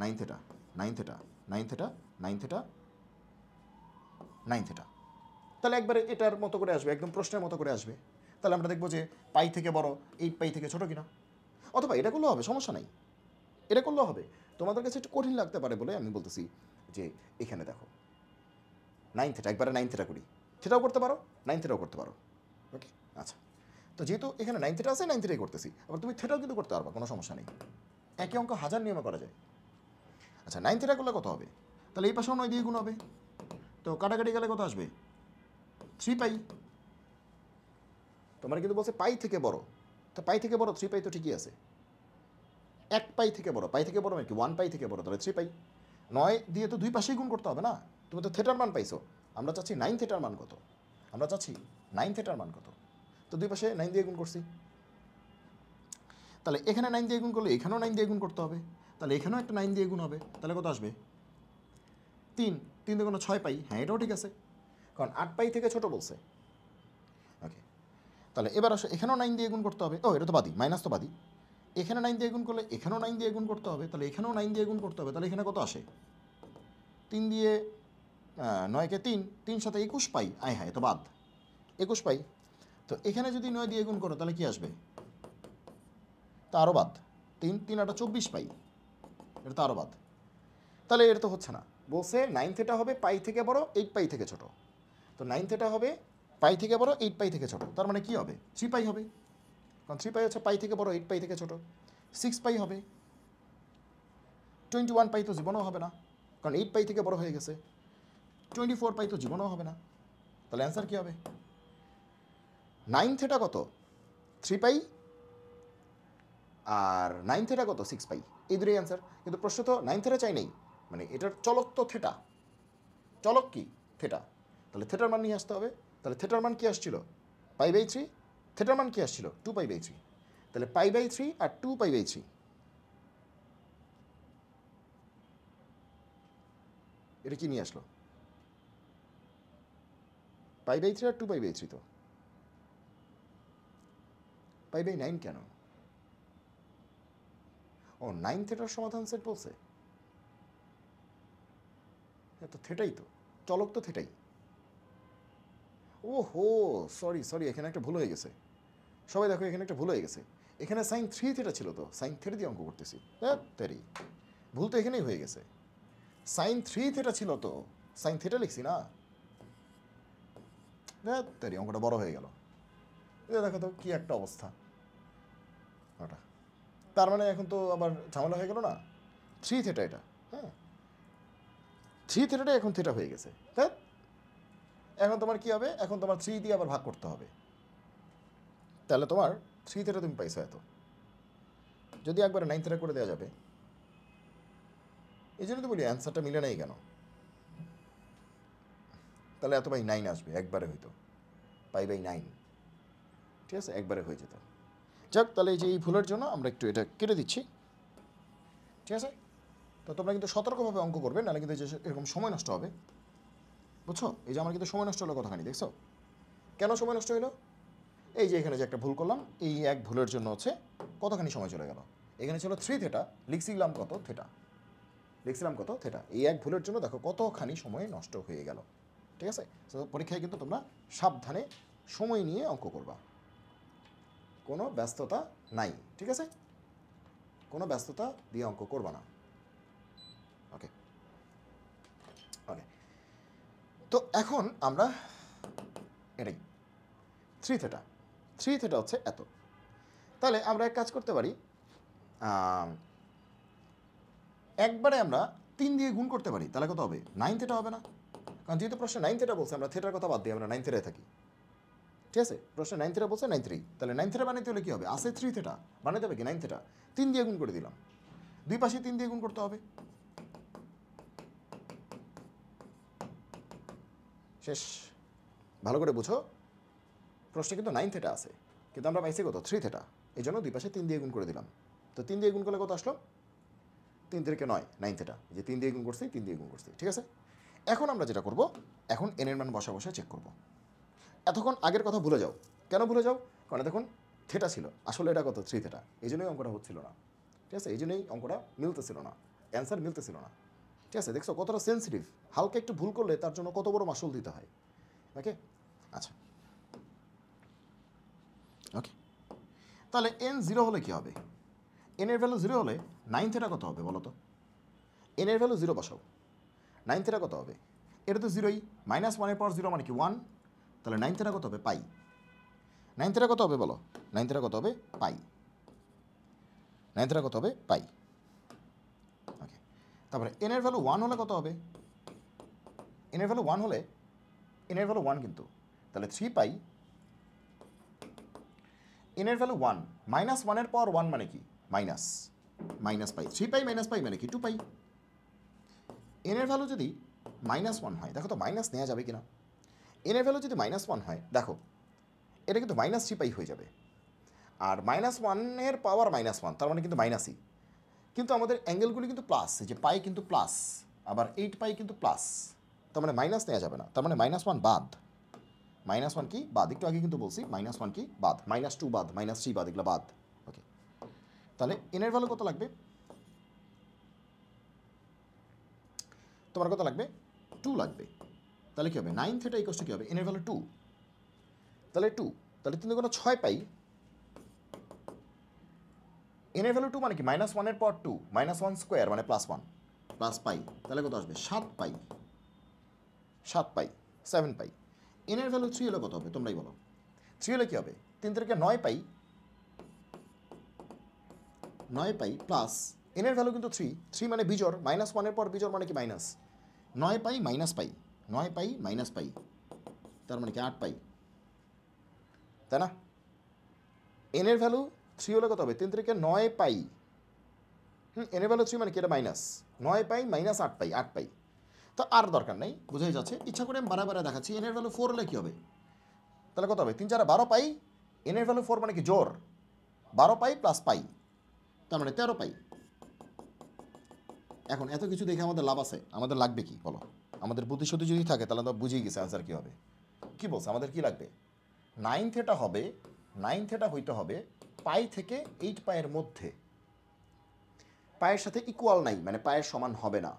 9 theta 9 theta 9 theta 9 theta 9 theta, তাহলে একবারে এটার মতো করে আসবে, একদম প্রশ্নের মতো করে আসবে। তাহলে আমরা দেখবো যে পাই থেকে বড় 8 পাই থেকে ছোটো কিনা। অথবা এটা করলেও হবে, সমস্যা নাই, এটা করলেও হবে। তোমাদের কাছে একটু কঠিন লাগতে পারে বলে আমি বলতেছি যে এখানে দেখো 9 থিটা, একবারে 9 থিটা করি, থিটাও করতে পারো 9 থিটাও করতে পারো। ওকে, আচ্ছা। তো যেহেতু এখানে 9 থিটা আছে, 9 থিটাই করতেছি। আবার তুমি থিটাও কিন্তু করতে পারবা, কোনো সমস্যা নেই। একই অঙ্ক হাজার নিয়মে করা যায়। আচ্ছা, 9 থিটা করলে কত হবে? তাহলে এই পাশেও 9 দিয়ে গুণ হবে। তো কাটাকাটি গেলে কত আসবে? 3 পাই। তোমার কিন্তু বলছে পাই থেকে বড়, তো পাই থেকে বড় 3 পাই তো ঠিকই আছে। 1 পাই থেকে বড়, পাই থেকে বড় মানে কি 1 পাই থেকে বড়, তাহলে 3 পাই। 9 দিয়ে তো দুই পাশেই গুণ করতে হবে না? তুমি তো থিটার মান পাইছো, আমরা চাচ্ছি 9 থিটার মান কত, আমরা চাচ্ছি 9 থিটার মান কত। তো দুই পাশে 9 দিয়ে গুণ করছি, তাহলে এখানে 9 দিয়ে গুণ করলে এখানেও 9 দিয়ে গুণ করতে হবে, তাহলে এখানেও একটা 9 দিয়ে গুণ হবে, তাহলে কত আসবে? 3, 3 দিয়ে কোনো 6 পাই। হ্যাঁ, এটাও ঠিক আছে, কারণ 8 পাই থেকে ছোট বলছে। ওকে, তাহলে এবার আসো এখানেও 9 দিয়ে গুণ করতে হবে। ও, এটা তো বাদি, মাইনাস তো বাদি। এখানে 9 দিয়ে গুণ করলে এখানেও 9 দিয়ে গুণ করতে হবে, তাহলে এখানেও 9 দিয়ে গুণ করতে হবে, তাহলে এখানে কত আসে? 3 দিয়ে 9কে 3, 3 সাথে 21 পাই। আয় হ্যাঁ, তো বাদ 21 পাই। তো এখানে যদি 9 দিয়ে গুণ করো তাহলে কি আসবে? তা আরও বাদ, 3, 3 8 24 পাই, এটা তো আরও বাদ। তাহলে এটা তো হচ্ছে না, বলছে 9 থিটা হবে পাই থেকে বড় 8 পাই থেকে ছোট। তো 9 থিটা হবে পাই থেকে বড় 8 পাই থেকে ছোট, তার মানে কি হবে? 3 পাই হবে, কারণ 3 পাই হচ্ছে পাই থেকে বড় 8 পাই থেকে ছোট। 6 পাই হবে, 21 পাই তো জীবনও হবে না, কারণ 8 পাই থেকে বড় হয়ে গেছে। 24 পাই তো জীবনও হবে না। তাহলে অ্যান্সার কী হবে? 9 থিটা কত? 3 পাই, আর 9 থিটা কত? 6 পাই। এই দুটোই অ্যান্সার। কিন্তু প্রশ্ন তো 9 থিটা চাই নেই, মানে এটার চলক তো থিটা। চলক কি? থিটা। তাহলে থিটার মান নিয়ে আসতে হবে। তাহলে থিটার মান কি আসছিল? π/3। থিটার মান কি আসছিল? 2π/3। তাহলে π/3 আর 2π/3, এটা কি নিয়ে আসলো? π/3 আর 2π/3, তো π/9 কেন? ও, 9 থিটার সমাধান সেট বলছে। তো থিটাই তো, চলক তো থিটাই। ও হো, সরি সরি, এখানে একটা ভুল হয়ে গেছে। সবাই দেখো, এখানে একটা ভুল হয়ে গেছে। এখানে sin 3 থিটা ছিল, তো sin থিটা দিয়ে অঙ্ক করতেছি। তেরি, ভুল তো এখানেই হয়ে গেছে। sin 3 থিটা ছিল, তো sin থিটা লিখছি না। তেরি, অঙ্কটা বড় হয়ে গেল। দেখো তো কি একটা অবস্থা ওটা। তার মানে এখন তো আবার ঝামেলা হয়ে গেল না। 3 থিটা এটা, হ্যাঁ 3 থিটাটা এখন থিটা হয়ে গেছে। হ্যাঁ, এখন তোমার কি হবে? এখন তোমার 3 দিয়ে আবার ভাগ করতে হবে। তাহলে তোমার 3 থিটা তুমি পাইছো এত, যদি একবারে 9 থিটা করে দেওয়া যাবে। এই জন্য তো বলি অ্যান্সারটা মিলে নাই কেন। তাহলে এত বাই 9 আসবে, একবারে হইতো π/9। ঠিক আছে, একবারে হয়ে যেত। যাক, তাহলে এই যে এই ভুলের জন্য আমরা একটু এটা কেটে দিচ্ছি। ঠিক আছে, তো তোমরা কিন্তু সতর্কভাবে অঙ্ক করবে, নাহলে কিন্তু যে এরকম সময় নষ্ট হবে, বুঝছো? এই যে আমার কিন্তু সময় নষ্ট হলো কতখানি, দেখছো? কেন সময় নষ্ট হলো? এই যে এখানে যে একটা ভুল করলাম, এই এক ভুলের জন্য হচ্ছে কতখানি সময় চলে গেল। এখানে ছিল 3 থিটা, লিখছিলাম কত? থিটা। লিখছিলাম কত? থিটা। এই এক ভুলের জন্য দেখো কতখানি সময় নষ্ট হয়ে গেল। ঠিক আছে, তো পরীক্ষায় কিন্তু তোমরা সাবধানে সময় নিয়ে অঙ্ক করবা, কোনো ব্যস্ততা নাই। ঠিক আছে, কোনো ব্যস্ততা দিয়ে অঙ্ক করবা না। ওকে ওকে, তো এখন আমরা এটাই 3 থিটা, 3 থিটা হচ্ছে এত। তাহলে আমরা এক কাজ করতে পারি, একবারে আমরা 3 দিয়ে গুণ করতে পারি, তাহলে কত হবে? 9 থিটা হবে না? কারণ যেহেতু প্রশ্নে 9 থিটা বলছে, আমরা থিটার কথা বাদ দিই, আমরা 9 থিটায় থাকি। ঠিক আছে, প্রশ্নে 9 থিটা বলছে 9 3, তাহলে 9 থিটা বানাইতে হলে কী হবে? আসে 3 থিটা, বানাইতে হবে কি 9 থিটা, 3 দিয়ে গুণ করে দিলাম। দুই পাশে 3 দিয়ে গুণ করতে হবে, শেষ। ভালো করে বুঝো, প্রশ্নে কিন্তু 9 থিটা আছে, কিন্তু আমরা পাইছি কত? 3 থিটা। এই জন্য দুই পাশে 3 দিয়ে গুণ করে দিলাম। তো 3 দিয়ে গুণ করলে কত আসলো? 3 থেকে 9, 9 থিটা। যে 3 দিয়ে গুণ করছি, 3 দিয়ে গুণ করছি। ঠিক আছে, এখন আমরা যেটা করব, এখন এনের মান বসা বসা চেক করব। এতক্ষণ আগের কথা ভুলে যাও। কেন ভুলে যাও? কারণ দেখুন থিটা ছিল, আসলে এটা কত? 3 থিটা। এই জন্যই অঙ্কটা হচ্ছিল না। ঠিক আছে, এই জন্যই অঙ্কটা মিলতেছিল না, অ্যান্সার মিলতেছিল না। ঠিক আছে, দেখছো কতটা সেন্সিটিভ, হালকা একটু ভুল করলে তার জন্য কত বড় মাসুল দিতে হয়। ওকে, আচ্ছা ওকে, তাহলে n 0 হলে কী হবে? এন এর ভ্যালু 0 হলে 9 থিটা কত হবে বলো তো? এন এর ভ্যালু 0 বসাও, 9 থিটা কত হবে? এটা তো 0ই, -1 এর পর 0 মানে কি 1, তাহলে 9 থিটা কত হবে? পাই। 9 থিটা কত হবে বলো? 9 থিটা কত হবে? পাই। 9 থিটা কত হবে? পাই। ওকে, তারপরে এন এর ভ্যালু 1 হলে কত হবে? এন এর ভ্যালু 1 হলে, এন এর ভ্যালু 1 কিন্তু, তাহলে 3 পাই। এন এর ভ্যালু 1, -1 এর পর 1 মানে কি? মাইনাস, মাইনাস পাই। 3 পাই মাইনাস পাই মানে কি? 2 পাই। এন এর ভ্যালু যদি -1 হয়, দেখো তো মাইনাস নেওয়া যাবে কিনা। এন এর ভ্যালু যদি -1 হয়, দেখো এটা কিন্তু -3 পাই হয়ে যাবে। আর -1 এর পাওয়ার -1 তার মানে কিন্তু মাইনাসই। কিন্তু আমাদের অ্যাঙ্গেলগুলি কিন্তু প্লাস, যে পাই কিন্তু প্লাস, আবার 8 পাই কিন্তু প্লাস, তার মানে মাইনাস নেওয়া যাবে না, তার মানে -1 বাদ। -1 কি বাদ? একটু আগে কিন্তু বলছি -1 কি বাদ, -2 বাদ, -3 বাদ, এগুলো বাদ। ওকে, তাহলে এন এর ভ্যালু কত লাগবে? তোমার কত লাগবে? 2 লাগবে। তাহলে কী হবে? 9 থিটা ইকুয়ালস টু কী হবে? এন এর ভ্যালু 2, তাহলে 2, তাহলে 3 কোনো 6 পাই। এন এর ভ্যালু 2 মানে কি? -1 এর পর 2, -1 স্কোয়ার মানে +1, প্লাস পাই, তাহলে কত আসবে? 7 পাই। 7 পাই, 7 পাই। এন এর ভ্যালু 3 হলে কত হবে? তোমরাই বলো। 3 হলে কী হবে? 3 থেকে 9 পাই, 9 পাই প্লাস এন এর ভ্যালু কিন্তু 3 মানে বিজোড়, -1 এর পর বিজোড় মানে কি মাইনাস। 9 পাই মাইনাস পাই, 9 পাই মাইনাস পাই, তার মানে কি 8 পাই, তাই না? এন এর ভ্যালু 3 হলে কত হবে? 3 থেকে 9 পাই, এন এর ভ্যালু 3 মানে কি? এটা মাইনাস 9 পাই মাইনাস 8 পাই, 8 পাই। তো আর দরকার নেই, বোঝাই যাচ্ছে। ইচ্ছা করে আমি বারে দেখাচ্ছি। এন এর ভ্যালু 4 হলে কী হবে? তাহলে কত হবে? 3 4 12 পাই। এন এর ভ্যালু 4 মানে কি? জোর 12 পাই প্লাস পাই, তার মানে 13 পাই। এখন এত কিছু দেখে আমাদের লাভ আছে? আমাদের লাগবে কি বলো? আমাদের বুদ্ধিশুদ্ধি যদি থাকে তাহলে তো বুঝেই গেছে আনসার কী হবে। কী বলছে? আমাদের কি লাগবে? 9 থিটা হবে, 9 থিটা হইতে হবে পাই থেকে 8 পায়ের মধ্যে। পায়ের সাথে ইকুয়াল নাই মানে পায়ের সমান হবে না।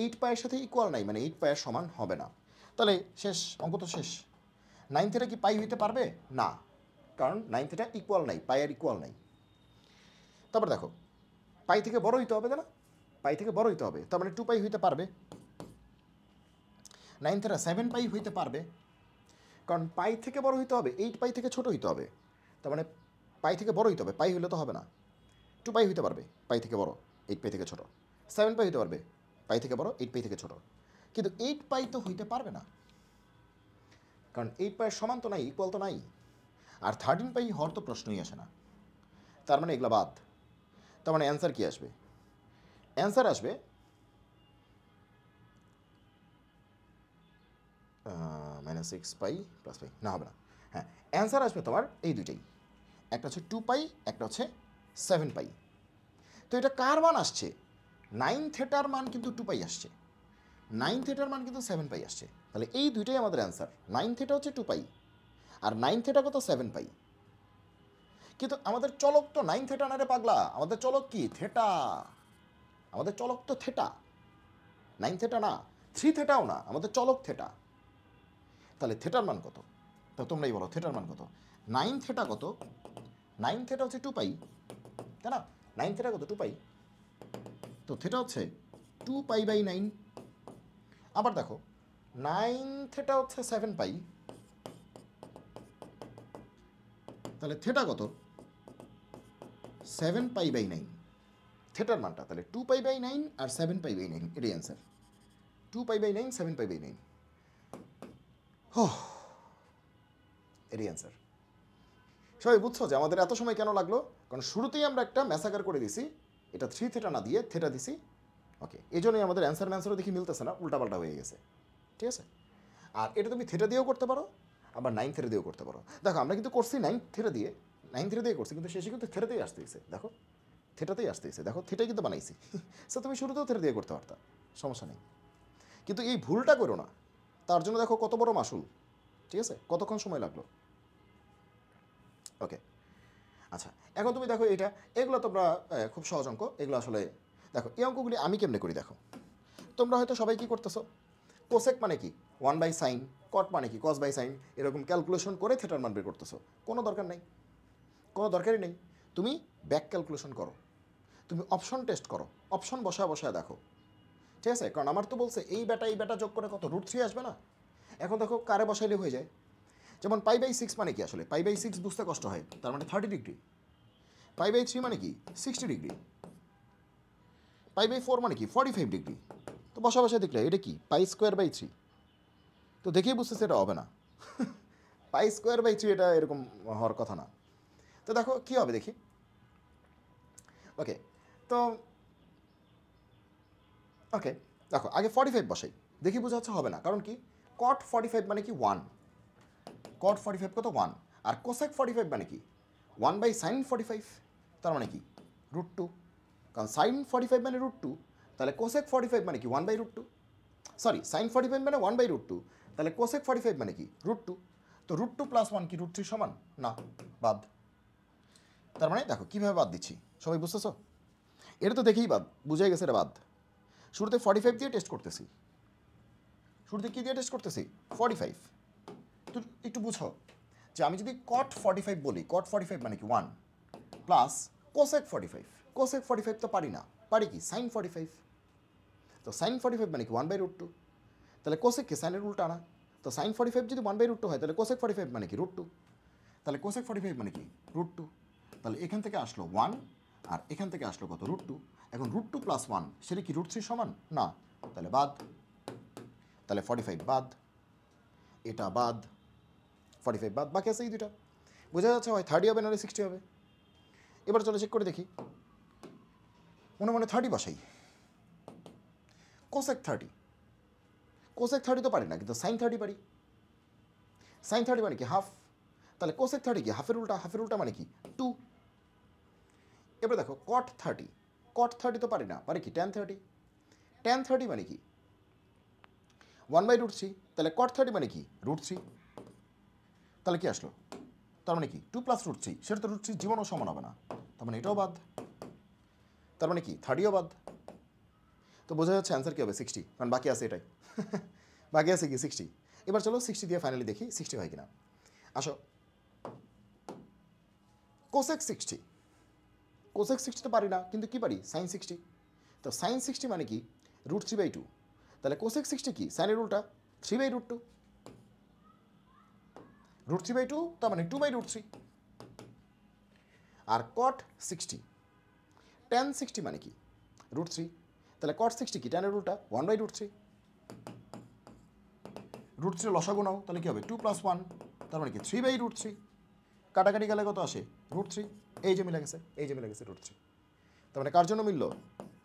8 পায়ের সাথে ইকুয়াল নাই মানে 8 পায়ের সমান হবে না। তাহলে শেষ, অঙ্ক তো শেষ। 9 থিটা কি পাই হইতে পারবে? না, কারণ 9 থিটা ইকুয়াল নাই, পায়ের ইকুয়াল নাই। তারপর দেখো, পাই থেকে বড় হইতে হবে, তাই না? পাই থেকে বড় হইতে হবে, তার মানে 2 পাই হইতে পারবে। 9 থিটা 7 পাই হইতে পারবে, কারণ পাই থেকে বড় হইতে হবে, 8 পাই থেকে ছোট হইতে হবে, তার মানে পাই থেকে বড় হইতে হবে, পাই হইলে তো হবে না। 2 পাই হইতে পারবে, পাই থেকে বড়, 8 পাই থেকে ছোট। 7 পাই হইতে পারবে, পাই থেকে বড়, 8 পাই থেকে ছোট। কিন্তু 8 পাই তো হইতে পারবে না, কারণ 8 পায়ের সমান তো নাই, ইকুয়াল তো নাই। আর 13 পাই হওয়ার তো প্রশ্নই আসে না, তার মানে এগুলা বাদ। তার মানে অ্যান্সার কি আসবে? অ্যান্সার আসবে -6 পাই প্লাস পাই, না হবে না। হ্যাঁ, অ্যান্সার আসবে তোমার এই দুইটাই, একটা হচ্ছে 2 পাই, একটা হচ্ছে 7 পাই। তো এটা কার মান আসছে? 9 থিটার মান কিন্তু 2 পাই আসছে, 9 থিটার মান কিন্তু 7 পাই আসছে। তাহলে এই দুইটাই আমাদের অ্যান্সার। 9 থিটা হচ্ছে 2 পাই, আর 9 থিটা কত? 7 পাই। কিন্তু আমাদের চলক তো 9 থিটা না রে পাগলা, আমাদের চলক কি? থেটা। আমাদের চলক তো থেটা, 9 থিটা না, 3 থিটাও না, আমাদের চলক থেটা। তাহলে থেটার মান কত? তা তোমরাই বলো, থেটার মান কত? 9 থিটা কত? 9 থিটা হচ্ছে 2 পাই, তাই না? 9 থিটা কত? 2 পাই। তো থেটা হচ্ছে 2 পাই বাই 9। আবার দেখো, 9 থিটা হচ্ছে 7 পাই, তাহলে থেটা কত? 7 পাই বাই 9, থেটার মানটা। তাহলে 2 pi by 9 R 7 pi by 9, এটাই answer. 2 pi by 9, 7 pi by 9, এটাই অ্যান্সার। সবাই বুঝছো যে আমাদের এত সময় কেন লাগলো? কারণ শুরুতেই আমরা একটা ম্যাসাকার করে দিছি, এটা 3 থেটা না দিয়ে থেটা দিছি। ওকে, এই জন্যই আমাদের অ্যান্সারও দেখি মিলতেছে না, উল্টাপাল্টা হয়ে গেছে। ঠিক আছে? আর এটা তুমি থেটা দিয়েও করতে পারো, আবার 9 থেটা দিয়েও করতে পারো। দেখো আমরা কিন্তু করছি 9 থেটা দিয়ে, 9 থেটা দিয়ে করছি, কিন্তু শেষে কিন্তু থেটাতেই আসতেছে। দেখো, থেটাতেই আসতেছে, দেখো থেটাই কিন্তু বানাইছি। সো তুমি শুরুতেও থেটা দিয়ে করতে পারতা, সমস্যা নেই। কিন্তু এই ভুলটা করো না, তার জন্য দেখো কত বড় মাসুল। ঠিক আছে? কতক্ষণ সময় লাগলো। ওকে, আচ্ছা, এখন তুমি দেখো এটা, এগুলো তোমরা খুব সহজ অঙ্ক, এগুলো আসলে দেখো এই অঙ্কগুলি আমি কেমনে করি দেখো। তোমরা হয়তো সবাই কী করতেছো? কোসেক মানে কি 1/sin, কট মানে কি cos/sin, এরকম ক্যালকুলেশন করে থেটার মান বের করতেছো। কোনো দরকার নেই, কোনো দরকারই নেই। তুমি ব্যাক ক্যালকুলেশন করো, তুমি অপশন টেস্ট করো, অপশন বসায় বসায় দেখো, ঠিক আছে? কারণ আমার তো বলছে এই বেটা যোগ করে কত √3 আসবে না? এখন দেখো কারে বসাইলে হয়ে যায়। যেমন π/6 মানে কি আসলে? π/6 বুঝতে কষ্ট হয়, তার মানে 30 ডিগ্রি। π/3 মানে কি 60 ডিগ্রি। π/4 মানে কি 45 ডিগ্রি। তো বসা বসা দেখলে এটা কি π²/3, তো দেখেই বুঝতেছে এটা হবে না। π²/3 এটা এরকম হওয়ার কথা না। তো দেখো কি হবে দেখি। ওকে, তো ওকে দেখো আগে 45 বসাই, দেখি বোঝা যাচ্ছে হবে না। কারণ কি cot 45 মানে কি 1, cot 45 কত 1, আর cosec 45 মানে কি 1/sin 45, তার মানে কি √2, কারণ sin 45 মানে √2, তাহলে cosec 45 মানে কি 1/√2, সরি sin 45 মানে 1/√2, তাহলে cosec 45 মানে কি √2, তো √2 + 1 কি √3 সমান না, বাদ। তার মানে দেখো কীভাবে বাদ দিচ্ছি, সবাই বুঝতেছো? এটা তো দেখেই বাদ, বুঝাই গেছে এটা বাদ। শুরুতে 45 দিয়ে টেস্ট করতেছি, শুরুতে কী দিয়ে টেস্ট করতেছি 45। তো একটু বুঝো যে আমি যদি cot 45 বলি, cot 45 মানে কি 1 প্লাস cosec 45, cosec 45 তো পারি না, পারি কি sin 45, তো sin 45 মানে কি 1/√2, তাহলে cosec কে সাইনের উল্টা আনা, তো sin 45 যদি 1/√2 হয় তাহলে cosec 45 মানে কি √2, তাহলে cosec 45 মানে কি √2, তাহলে এখান থেকে আসলো 1 আর এখান থেকে আসলো কত √2। এখন √2 + 1 সেটা কি √3 সমান না, তাহলে বাদ, তাহলে 45 বাদ, এটা বাদ, 45 বাদ, বাকি আছে এই দুটা। বোঝা যাচ্ছে হয় 30 হবে নাহলে 60 হবে। এবার চলে চেক করে দেখি, মনে মনে 30 বসাই, cosec 30, cosec 30 তো পারি না, কিন্তু sin 30 পারি, sin 30 মানে কি হাফ, তাহলে cosec 30 কি হাফের উল্টা, হাফের উল্টা মানে কি 2। এবার দেখো cot 30, cot 30 তো পারি না, পারি কি tan 30, tan 30 মানে কি 1/√3, তাহলে cot 30 মানে কি √3, তাহলে কি আসলো, তার মানে কি 2 + √3, সেটা তো √3 জীবনও সমান হবে না, তার মানে এটাও বাদ, তার মানে কি 30ও বাদ। তো বোঝা যাচ্ছে অ্যান্সার কী হবে 60, কারণ বাকি আছে এটাই। বাকি আছে কি 60। এবার চলো 60 দিয়ে ফাইনালি দেখি 60 হয় কিনা। আসো cosec 60, cosec 60 তো পারি না, কিন্তু কি পারি sin 60, তো sin 60 মানে কি √3/2, তাহলে cosec 60 কি সাইনের উল্টা 3/√2, √3/2 তার মানে 2/√3, আর cot 60, tan 60 মানে কি √3, তাহলে cot 60 কি ট্যানের উল্টা 1/√3, √3 লসাগু নাও, তাহলে কী হবে 2 + 1, তার মানে কি 3/√3, কাটাকাটি গেলে কত আসে √3, এই যে মিলে গেছে, এই যে মিলে গেছে √3, তার মানে কার জন্য মিলল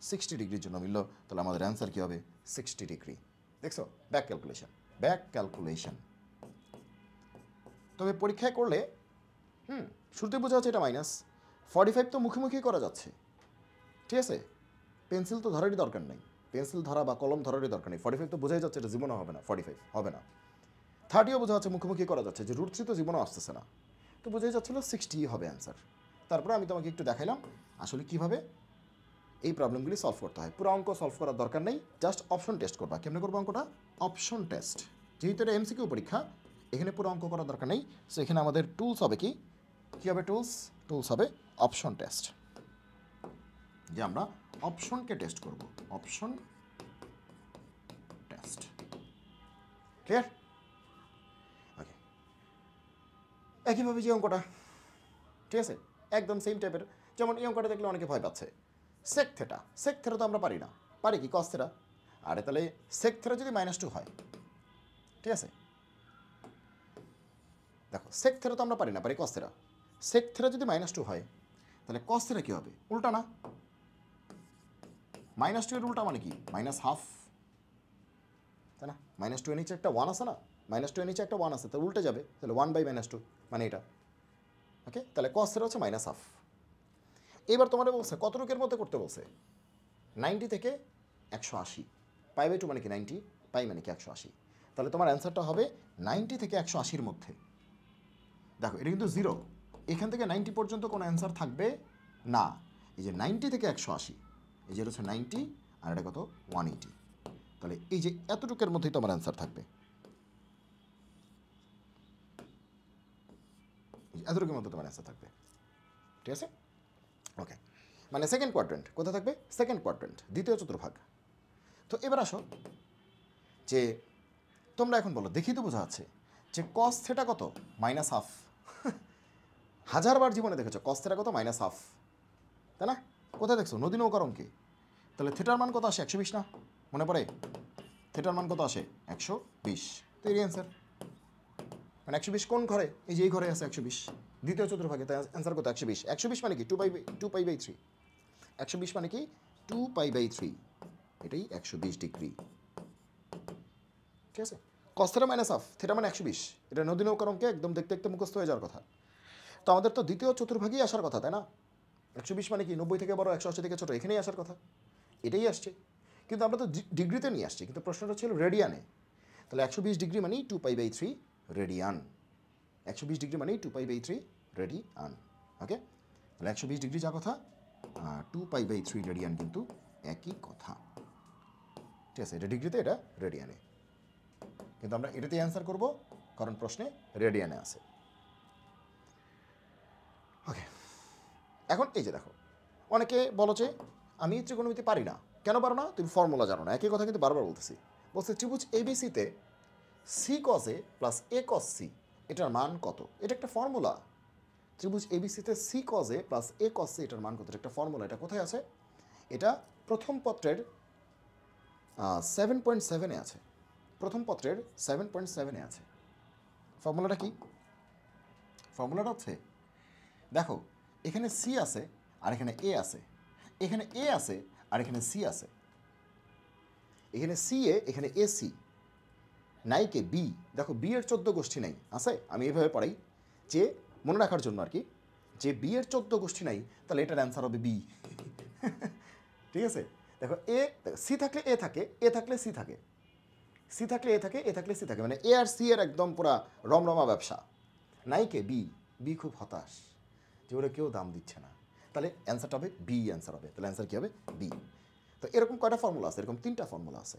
60 ডিগ্রির জন্য মিলল। তাহলে আমাদের অ্যান্সার কী হবে 60 ডিগ্রি। দেখছো ব্যাক ক্যালকুলেশন, ব্যাক ক্যালকুলেশন। তবে পরীক্ষায় করলে শুরুতে বোঝা যাচ্ছে এটা -45 তো মুখোমুখি করা যাচ্ছে, ঠিক আছে, পেন্সিল তো ধরারই দরকার নেই, পেন্সিল ধরা বা কলম ধরারই দরকার নেই। 45 তো বোঝাই যাচ্ছে এটা জীবনও হবে না, 45 হবে না। 30ও বোঝা যাচ্ছে মুখোমুখি করা যাচ্ছে যে √3 তো জীবনও আসতেছে না, তো বোঝাই যাচ্ছিল 60 হবে অ্যান্সার। তারপরে আমি তোমাকে একটু দেখাইলাম আসলে কীভাবে এই প্রবলেমগুলি সলভ করতে হয়। পুরো অঙ্ক সলভ করার দরকার নেই, জাস্ট অপশন টেস্ট করবা। কেমনে করবো অঙ্কটা, অপশন টেস্ট, যেহেতু এটা এমসিকিউ পরীক্ষা এখানে পুরো অঙ্ক করার দরকার নেই। সো এখানে আমাদের টুলস হবে কি, কী হবে টুলস, টুলস হবে অপশন টেস্ট, যে আমরা অপশনকে টেস্ট করব, অপশন টেস্ট, ক্লিয়ার? ওকে, একইভাবে যে অঙ্কটা, ঠিক আছে, একদম সেম টাইপের। যেমন এই অঙ্কটা দেখলে অনেকে ভয় পাচ্ছে, সেক থেটা, সেক থেটা তো আমরা পারি না, পারি কি কস থেটা, আরে তাহলে সেক থেটা যদি -2 হয়, ঠিক আছে, দেখো সেক থেটা তো আমরা পারি না, পারি কস থেটা, সেক থেটা যদি -2 হয় তাহলে কস থেটা কী হবে উল্টা না, -2 এর উল্টা মানে কি -1/2, তাই না, -2 এর নিচে একটা 1 আছে না, -2 এর নিচে একটা 1 আছে, তাহলে উল্টে যাবে, তাহলে 1/-2 মানে এটা, ওকে, তাহলে কস থেটা হচ্ছে -1/2। এবার তোমাদের বলছে কত রুকের মধ্যে করতে বলছে, 90 থেকে 180, π/2 মানে কি 90, পাই মানে কি 180, তাহলে তোমার অ্যান্সারটা হবে 90 থেকে 180-র মধ্যে। দেখো এটা কিন্তু 0, এখান থেকে 90 পর্যন্ত কোনো অ্যান্সার থাকবে না, এই যে 90 থেকে 180, এই যে হচ্ছে 90 আর এটা কত 180, তাহলে এই যে এতটুকের মধ্যেই তোমার অ্যান্সার থাকবে, এতটুকুর মধ্যে তোমার অ্যান্সার থাকবে, ঠিক আছে, ওকে। মানে সেকেন্ড কোয়াড্রেন্ট, কোথায় থাকবে? সেকেন্ড কোয়াড্রেন্ট, দ্বিতীয় চতুর্ভাগ। তো এবার আসো যে তোমরা এখন বলো, দেখি তো বোঝা যাচ্ছে যে কস থেটা কত? -1/2। হাজারবার জীবনে দেখেছো কস থেটা কত? -1/2, তাই না? কোথায় দেখছো? নদী নৌকার অঙ্কে। তাহলে থেটার মান কত আসে? 120 না? মনে পড়ে? থেটার মান কত আসে? 120। তো এই অ্যান্সার, মানে 120 কোন ঘরে? এই যে এই ঘরে আছে 120, দ্বিতীয় চতুর্ভাগে। তাই অ্যান্সার কত? 120। 120 মানে কি? 2π/3। 120 মানে কি? 2π/3, এটাই 120 ডিগ্রি। ঠিক আছে? কস থেটা -1/2, থেটা মানে 120। এটা নদী নৌকার অঙ্কে একদম দেখতে দেখতে মুখস্থ হয়ে যাওয়ার কথা। তো আমাদের তো দ্বিতীয় চতুর্ভাগেই আসার কথা, তাই না? 120 মানে কি? 90 থেকে বড়, 180 থেকে ছোটো, এখানেই আসার কথা। এটাই আসছে, কিন্তু আমরা তো ডিগ্রিতে নিয়ে আসছি, কিন্তু প্রশ্নটা ছিল রেডিয়ানে। তাহলে 120 ডিগ্রি মানেই 2π/3 রেডিয়ান। 120 ডিগ্রি মানেই 2π/3 রেডিয়ান। ওকে, তাহলে 120 ডিগ্রি যা কথা, 2π/3 রেডিয়ান কিন্তু একই কথা। ঠিক আছে, এটা ডিগ্রিতে, এটা রেডিয়ানে, কিন্তু আমরা এটাতেই অ্যান্সার করব কারণ প্রশ্নে রেডিয়ানে আছে। ওকে, এখন এই যে দেখো, অনেকে বলো যে আমি ত্রিকোণমিতি পারি না। কেন পারো না? তুমি ফর্মুলা জানো না। একই কথা কিন্তু বারবার বলতেছি। বলছে ত্রিভুজ এবিসিতে সি কস এ প্লাস এ কস সি এটার মান কত? এটা একটা ফর্মুলা। ত্রিভুজ এবিসিতে সি কস এ প্লাস এ কস সি এটার মান কত? এটা একটা ফর্মুলা। এটা কোথায় আছে? এটা প্রথম পত্রের 7.7-এ আছে। প্রথম পত্রের 7.7-এ আছে। ফর্মুলাটা কি? ফর্মুলাটা হচ্ছে, দেখো এখানে সি আছে আর এখানে এ আছে, এখানে এ আছে আর এখানে সি আছে, এখানে সি এ, এখানে এ সি, নাই কে বি। দেখো বি এর 14 গোষ্ঠী নাই, আছে? আমি এইভাবে পড়াই যে মনে রাখার জন্য আর কি, যে বি এর 14 গোষ্ঠী নাই, তাহলে এটার অ্যান্সার হবে বি। ঠিক আছে, দেখো এ, সি থাকলে এ থাকে, এ থাকলে সি থাকে, সি থাকলে এ থাকে, এ থাকলে সি থাকে, মানে এ আর সি এর একদম পুরা রমরমা ব্যবসা। নাই কে বি, বি খুব হতাশ যে ওরা কেউ দাম দিচ্ছে না, তাহলে অ্যান্সারটা হবে বি। অ্যান্সার হবে, তাহলে অ্যান্সার কী হবে? বি। তো এরকম কয়টা ফর্মুলা আছে? এরকম 3টা ফর্মুলা আছে,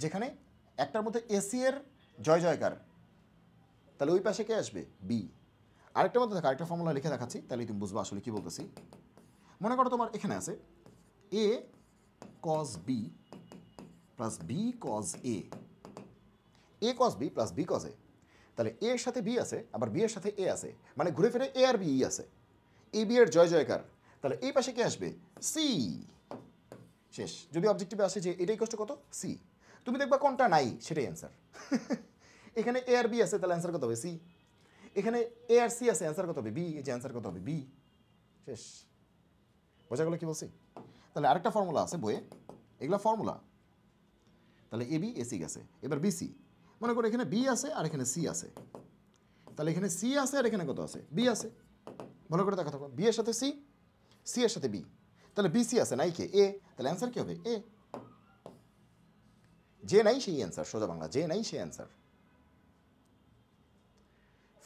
যেখানে একটার মধ্যে এসি এর জয় জয়কার, তাহলে ওই পাশে কে আসবে? বি। আরেকটার মধ্যে দেখো, আরেকটা ফর্মুলা লিখে দেখাচ্ছি, তাহলে তুমি বুঝবা আসলে কী বলতেছি। মনে করো তোমার এখানে আছে এ কস বি প্লাস বি কস এ কস বি প্লাস বি কস এ। তাহলে এ এর সাথে বি আছে, আবার বি এর সাথে এ আছে, মানে ঘুরে ফিরে এ আর বি আছে। এ বি এর জয় জয়কার, তাহলে এই পাশে কে আসবে? সি। শেষ। যদি অবজেক্টিভে আসে যে এটাই কষ্ট কত? সি, তুমি দেখবা কোনটা নাই সেটাই অ্যান্সার। এখানে এ আর বি আছে, তাহলে অ্যান্সার কত হবে? সি। এখানে এ আর সি আছে, অ্যান্সার কত হবে? বি। এই যে অ্যান্সার কত হবে? বি। শেষ। বোঝা গেল কি বলছি? তাহলে আরেকটা ফর্মুলা আছে বইয়ে, এগুলো ফর্মুলা। তাহলে এ বি, এ সি গেছে, এবার বি সি। মনে করো এখানে বি আছে আর এখানে সি আছে, তাহলে এখানে সি আছে আর এখানে কত আছে? বি আছে। ভালো করে দেখা থাকো, বি এর সাথে সি, সি এর সাথে বি, তাহলে বি সি আছে, নাই কে? এ। তাহলে অ্যান্সার কি হবে? এ। যে নাই সেই অ্যান্সার, সোজা বাংলা, যে নাই সেই অ্যান্সার।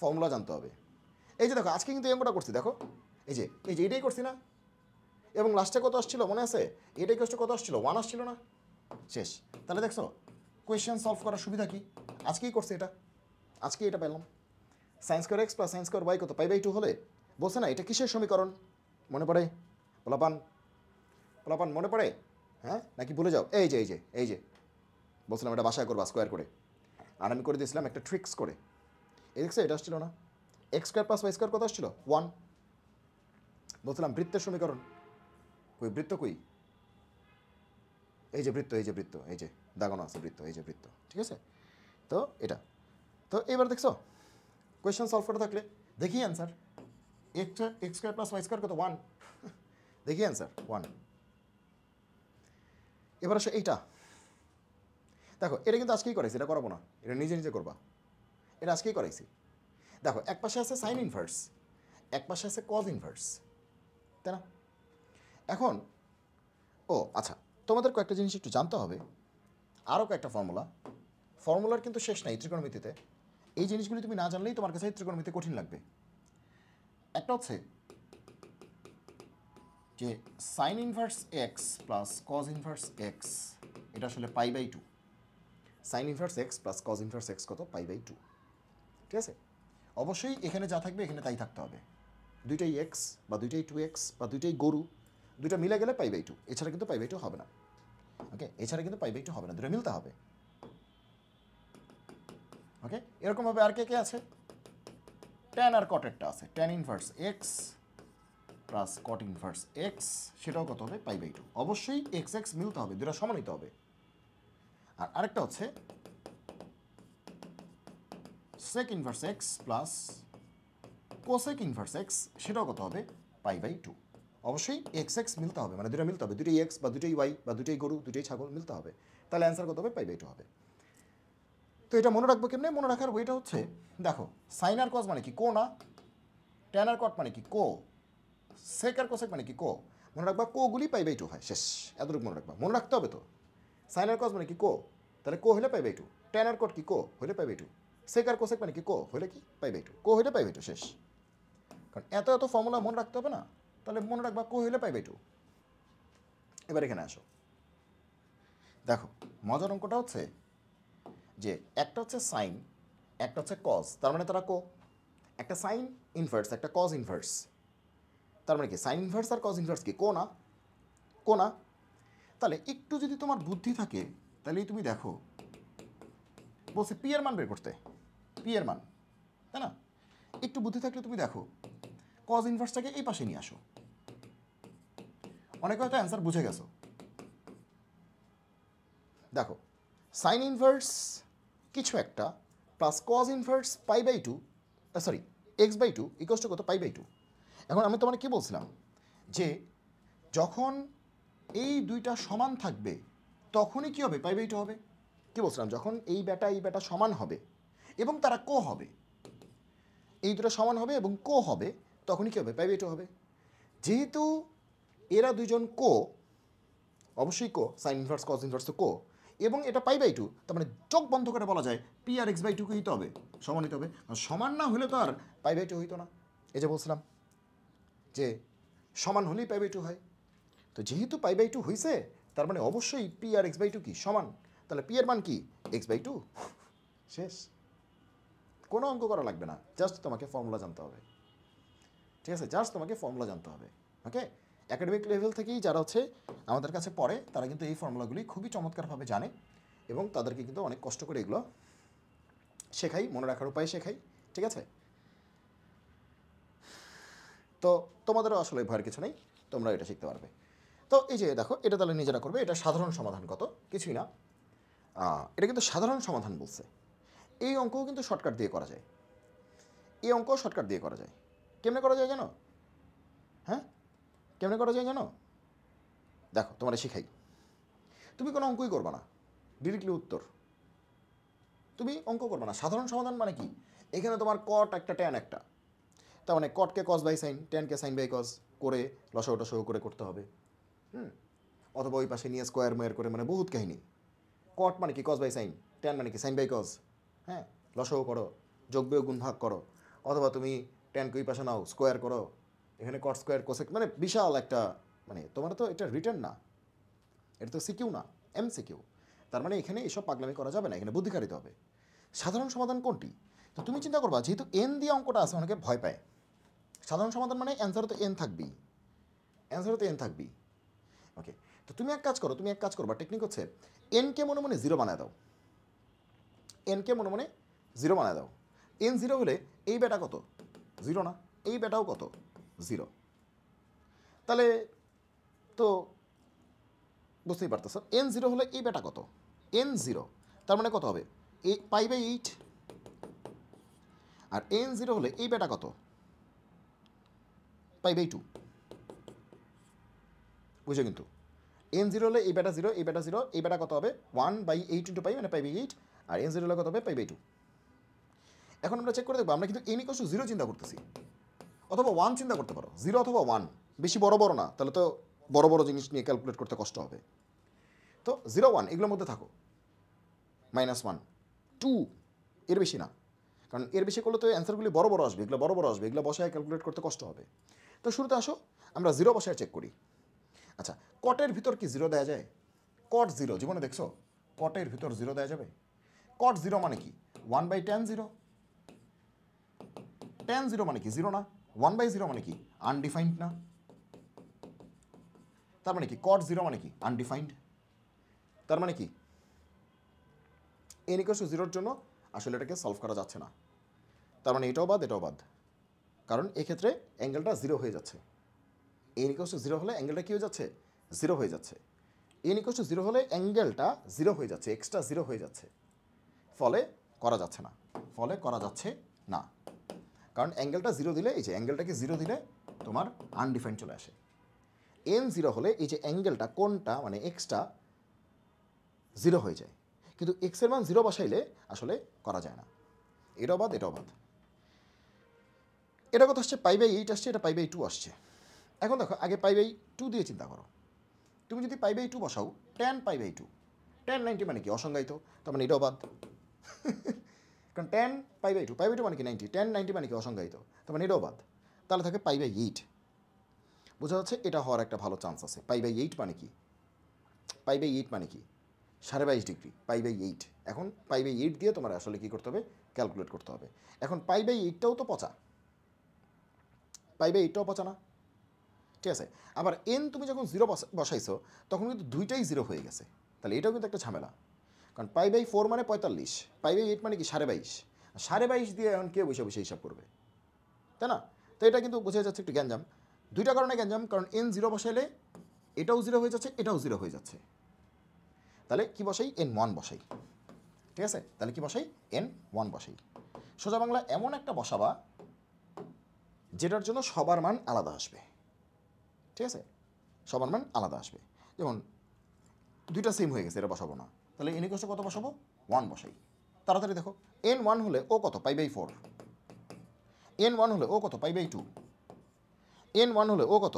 ফর্মুলা জানতে হবে। এই যে দেখো, আজকে কিন্তু এই অঙ্কটা করছি, দেখো এই যে এটাই করছি না, এবং লাস্টে কত আসছিল মনে আছে? এটাই কষ্ট কত আসছিল? 1 আসছিল না? শেষ। তাহলে দেখছো কোয়েশ্চেন সলভ করার সুবিধা কি? আজকেই করছি এটা, আজকেই এটা পেলাম। Sines square x plus sines square y কত? π/2 হলে বলছে না এটা কিসের সমীকরণ? মনে পড়ে? পোলাপান, পোলাপান মনে পড়ে? হ্যাঁ, নাকি ভুলে যাও? এই যে এই যে এই যে বলছিলাম এটা বাসায় করবা স্কোয়ার করে, আর আমি করে দিয়েছিলাম একটা ট্রিক্স করে। এই দেখছো এটা আসছিল না? X square plus y square কত আসছিল? 1। বলছিলাম বৃত্তের সমীকরণ, কই বৃত্ত কই? এই যে বৃত্ত, এই যে বৃত্ত, এই যে দাগানো আছে বৃত্ত, এই যে বৃত্ত। ঠিক আছে, তো এটা, তো এবার দেখছো কোয়েশ্চেন সলভ করে থাকলে দেখি answer. X square plus y square কত? 1। দেখি অ্যান্সার 1। এবার আসে এইটা, দেখো এটা কিন্তু আজকেই করাইছি, এটা করাবো না, এটা নিজে নিজে করবা, এটা আজকেই করাইছি। দেখো এক পাশে আছে সাইন ইনভার্স, এক পাশে আছে কজ ইনভার্স, তাই না? এখন ও আচ্ছা, তোমাদের কয়েকটা জিনিস একটু জানতে হবে, আরও কয়েকটা ফর্মুলা। ফর্মুলার কিন্তু শেষ নাই ত্রিকোণমিতিতে, এই জিনিসগুলি তুমি না জানলেই তোমার কাছে ত্রিকোণমিতি কঠিন লাগবে। একটা হচ্ছে যে sine inverse x plus cos inverse x, এটা আসলে π/2। Sine inverse x plus cos inverse x কত? π/2। ঠিক আছে, অবশ্যই এখানে যা থাকবে এখানে তাই থাকতে হবে, দুইটাই এক্স বা দুইটাই 2x বা দুইটাই গরু দুটো মিলে গেলে পাই বাই টু, এছাড়া কিন্তু পাই বাই টু হবে না। ওকে, এছাড়া কিন্তু পাই বাই টু হবে না, দুটো মিলতে হবে। ওকে, এরকমভাবে আর কে কে আছে? ট্যান আর কটেরটা আছে, tan inverse x plus cot inverse x, সেটাও কত হবে? Pi by two. অবশ্যই এক্স এক্স মিলতে হবে, দুটো সমান নিতে হবে। আর আরেকটা হচ্ছে sec inverse x plus cosec inverse x, সেটাও কত হবে? Pi by two. অবশ্যই এক্স এক্স মিলতে হবে, মানে দুটো মিলতে হবে, দুটোই এক্স বা দুটোই ওয়াই বা দুটোই গরু দুটোই ছাগল মিলতে হবে, তাহলে অ্যান্সার কত হবে? পাই বাই টু হবে। তো এটা মনে রাখবো কেমনে? মনে রাখার বইটা হচ্ছে, দেখো সাইন আর কস মানে কি? কো না? ট্যান আর কট মানে কি? কো। সেক আর কোসেক মানে কি? কো। মনে রাখবা কোগুলি পাই বাই টু হয়, শেষ। এতটুকু মনে রাখবা, মনে রাখতে হবে তো। সাইন আর কস মানে কি? কো, তাহলে কো হলে পাই বাই টু। ট্যান আর কট কি? কো হলে পাই বাই টু। সেক আর কোসেক মানে কি? কো হলে কি? পাই বাই টু। কো হলে পাই বাই টু, শেষ। কারণ এত এত ফর্মুলা মনে রাখতে হবে না, তাহলে মনে রাখবা কো হলে পাই বাই টু। এবার এখানে আসো, দেখো মজার অঙ্কটা হচ্ছে যে একটা হচ্ছে সাইন, একটা হচ্ছে কজ, তার মানে তারা কো। একটা সাইন ইনভার্স, একটা কজ ইনভার্স, তার মানে কি? সাইন ইনভার্স আর কজ ইনভার্স কি? কো না? কো না? তাহলে একটু যদি তোমার বুদ্ধি থাকে, তাহলেই তুমি দেখো, বলছে পি এর মান বের করতে, পি এর মান, তাই না? একটু বুদ্ধি থাকলে তুমি দেখো কজ ইনভার্সটাকে এই পাশে নিয়ে আসো। অনেকে হয়তো অ্যান্সার বুঝে গেছো। দেখো সাইন ইনভার্স কিছু একটা plus cos inverse pi by two, sorry x by two equals to কত? Pi by two. এখন আমি তোমার কি বলছিলাম যে যখন এই দুইটা সমান থাকবে তখনই কি হবে? পাই বাই টু হবে। কি বলছিলাম? যখন এই বেটা সমান হবে এবং তারা কো হবে, এই দুটো সমান হবে এবং কো হবে, তখনই কি হবে? পাই বাই টু হবে। যেহেতু এরা দুইজন কো, অবশ্যই কো, সাইন ইনভার্স কজ ইনভার্স তো কো, এবং এটা পাই বাই টু, তার মানে চোখ বন্ধ করে বলা যায় পি আর এক্স বাই টুকে হইতে হবে, সমান হইতে হবে। সমান না হলে তো আর পাই বাই টু হইতো না। এই যে বলছিলাম যে সমান হলেই পাই বাই টু হয়। তো যেহেতু পাই বাই টু হয়েছে, তার মানে অবশ্যই পি আর এক্স বাই টু কি? সমান। তাহলে পি এর মান কি? এক্স বাই টু, শেষ। কোনো অঙ্ক করা লাগবে না, জাস্ট তোমাকে ফর্মুলা জানতে হবে। ঠিক আছে, জাস্ট তোমাকে ফর্মুলা জানতে হবে। ওকে, একাডেমিক লেভেল থেকেই যারা হচ্ছে আমাদের কাছে পড়ে, তারা কিন্তু এই ফর্মুলাগুলি খুবই চমৎকারভাবে জানে এবং তাদেরকে কিন্তু অনেক কষ্ট করে এগুলো শেখাই, মনে রাখার উপায় শেখাই। ঠিক আছে, তো তোমাদেরও আসলে ভয়ের কিছু নেই, তোমরা এটা শিখতে পারবে। তো এই যে দেখো, এটা তাহলে নিজেরা করবে। এটা সাধারণ সমাধান, কত কিছুই না। এটা কিন্তু সাধারণ সমাধান বলছে। এই অঙ্কও কিন্তু শর্টকাট দিয়ে করা যায়, এই অঙ্কও শর্টকাট দিয়ে করা যায়। কেমনে করা যায় জানো? হ্যাঁ, কেমনে করা যায় জানো? দেখো তোমার শিখাই। তুমি কোনো অঙ্কই করবা না, ডিরেক্টলি উত্তর। তুমি অঙ্ক করবা না, সাধারণ সমাধান মানে কি? এখানে তোমার কট একটা ট্যান একটা, তার মানে কটকে কস বাই সাইন, ট্যানকে সাইন বাই কস করে লসাগু টসাগু করে করতে হবে। অথবা ওই পাশে নিয়ে স্কোয়ার মেয়ার করে, মানে বহুত কাহিনী। কট মানে কি? কস বাই সাইন। ট্যান মানে কি? Sine by cos. হ্যাঁ, লসাগু করো, যোগ বিয়োগ গুণ ভাগ করো, অথবা তুমি ট্যানকে ওই পাশে নাও, স্কোয়ার করো, এখানে কট স্কোয়ার কোসেক, মানে বিশাল একটা, মানে তোমার তো এটা রিটার্ন না, এটা তো সিকিউ না, এমসিকিউ। তার মানে এখানে এসব পাগলামি করা যাবে না, এখানে বুদ্ধি খাটিতে হবে। সাধারণ সমাধান কোনটি? তো তুমি চিন্তা করবা, যেহেতু এন দিয়ে অঙ্কটা আছে, অনেকে ভয় পায়। সাধারণ সমাধান মানে অ্যান্সারও তো এন থাকবেই, অ্যান্সারও তো এন থাকবেই। ওকে, তো তুমি এক কাজ করবা, টেকনিক হচ্ছে এনকে মনে মনে জিরো বানায় দাও, এনকে মনে মনে জিরো বানায় দাও। এন জিরো হলে এই বেটা কত? জিরো না? এই বেটাও কত? জিরো। তাহলে তো বুঝতেই পারতেছ, এন জিরো হলে এই বেটা কত? এন জিরো, তার মানে কত হবে? Pi by 8। আর এন জিরো হলে এই বেটা কত? Pi by 2। বুঝো কিন্তু, এন জিরো হলে এই বেটা জিরো, এই বেটা জিরো, এই বেটা কত হবে? 1/8 ইন্টু পাই, মানে পাই বাই 8। আর এন জিরো হলে কত হবে? Pi by 2। এখন আমরা চেক করে দেখবো, আমরা কিন্তু এন ইকুয়াল টু জিরো চিন্তা করতেছি, অথবা 1 চিন্তা করতে পারো, 0 অথবা 1, বেশি বড় বড় না, তাহলে তো বড় বড় জিনিস নিয়ে ক্যালকুলেট করতে কষ্ট হবে। তো 0 1 এগুলোর মধ্যে থাকো, -1 2, এর বেশি না, কারণ এর বেশি করলে তো অ্যান্সারগুলি বড় বড় আসবে, এগুলো বড় বড় আসবে, এগুলো বসায় ক্যালকুলেট করতে কষ্ট হবে। তো শুরুতে আসো আমরা 0 বসায় চেক করি। আচ্ছা, কটের ভিতর কি 0 দেওয়া যায়? কট 0 জীবনে দেখছো? কটের ভিতর 0 দেওয়া যাবে? কট 0 মানে কি? 1/tan 0। tan 0 মানে কি? 0 না? 1/0 মানে কি? আনডিফাইন্ড না? তার মানে কি কট জিরো মানে কি আনডিফাইন্ড, তার মানে কি n ইকুয়াল টু জিরোর জন্য আসলে এটাকে সলভ করা যাচ্ছে না, তার মানে এটাও বাদ এটাও বাদ, কারণ এক্ষেত্রে অ্যাঙ্গেলটা জিরো হয়ে যাচ্ছে। n ইকুয়াল টু জিরো হলে অ্যাঙ্গেলটা কী হয়ে যাচ্ছে, জিরো হয়ে যাচ্ছে। n ইকুয়াল টু জিরো হলে অ্যাঙ্গেলটা জিরো হয়ে যাচ্ছে, এক্সট্রা জিরো হয়ে যাচ্ছে, ফলে করা যাচ্ছে না, ফলে করা যাচ্ছে না, কারণ অ্যাঙ্গেলটা জিরো দিলে, এই যে অ্যাঙ্গেলটাকে জিরো দিলে তোমার আনডিফাইন্ড চলে আসে। n জিরো হলে এই যে অ্যাঙ্গেলটা কোনটা মানে এক্সটা জিরো হয়ে যায়, কিন্তু এক্সের মান জিরো বসাইলে আসলে করা যায় না। এটাও বাদ এটাও বাদ। এটা কত আসছে, π/8 আসছে, এটা π/2 আসছে। এখন দেখো আগে π/2 দিয়ে চিন্তা করো। তুমি যদি π/2 বসাও, tan π/2, tan 90 মানে কি অসংজ্ঞায়িত, তার মানে এটাও বাদ। কারণ tan π/2 মানে কি 90, tan 90 মানে কি অসংজ্ঞায়িত, তার মানে এটাও বাদ। তাহলে থাকে π/8। বোঝা যাচ্ছে এটা হওয়ার একটা ভালো চান্স আছে। π/8 মানে কি, π/8 মানে কি 22.5 ডিগ্রি, π/8। এখন π/8 দিয়ে তোমার আসলে কী করতে হবে, ক্যালকুলেট করতে হবে। এখন π/8টাও তো পচা, π/8টাও পচা না, ঠিক আছে। আবার n তুমি যখন জিরো বসাইছো তখন কিন্তু দুইটাই জিরো হয়ে গেছে, তাহলে এটাও কিন্তু একটা ঝামেলা। কারণ π/4 মানে 45, π/8 মানে কি 22.5, 22.5 দিয়ে এখন কে বসে বসে হিসাব করবে, তাই না? তো এটা কিন্তু বোঝা যাচ্ছে একটু গ্যাঞ্জাম। দুইটা কারণে গ্যাঞ্জাম, কারণ n জিরো বসাইলে এটাও জিরো হয়ে যাচ্ছে, এটাও জিরো হয়ে যাচ্ছে। তাহলে কি বসাই, n1 বসাই, ঠিক আছে। তাহলে কি বসাই, n1 বসাই। সোজা বাংলা এমন একটা বসাবা যেটার জন্য সবার মান আলাদা আসবে, ঠিক আছে, সবার মান আলাদা আসবে। যেমন দুইটা সেম হয়ে গেছে, এটা বসাবো না, তাহলে n ইকুয়াল টু কত বসাবো, 1 বসাই। তাড়াতাড়ি দেখো, n1 হলে ও কত, π/4, n1 হলে ও কত, π/2, n1 হলে ও কত,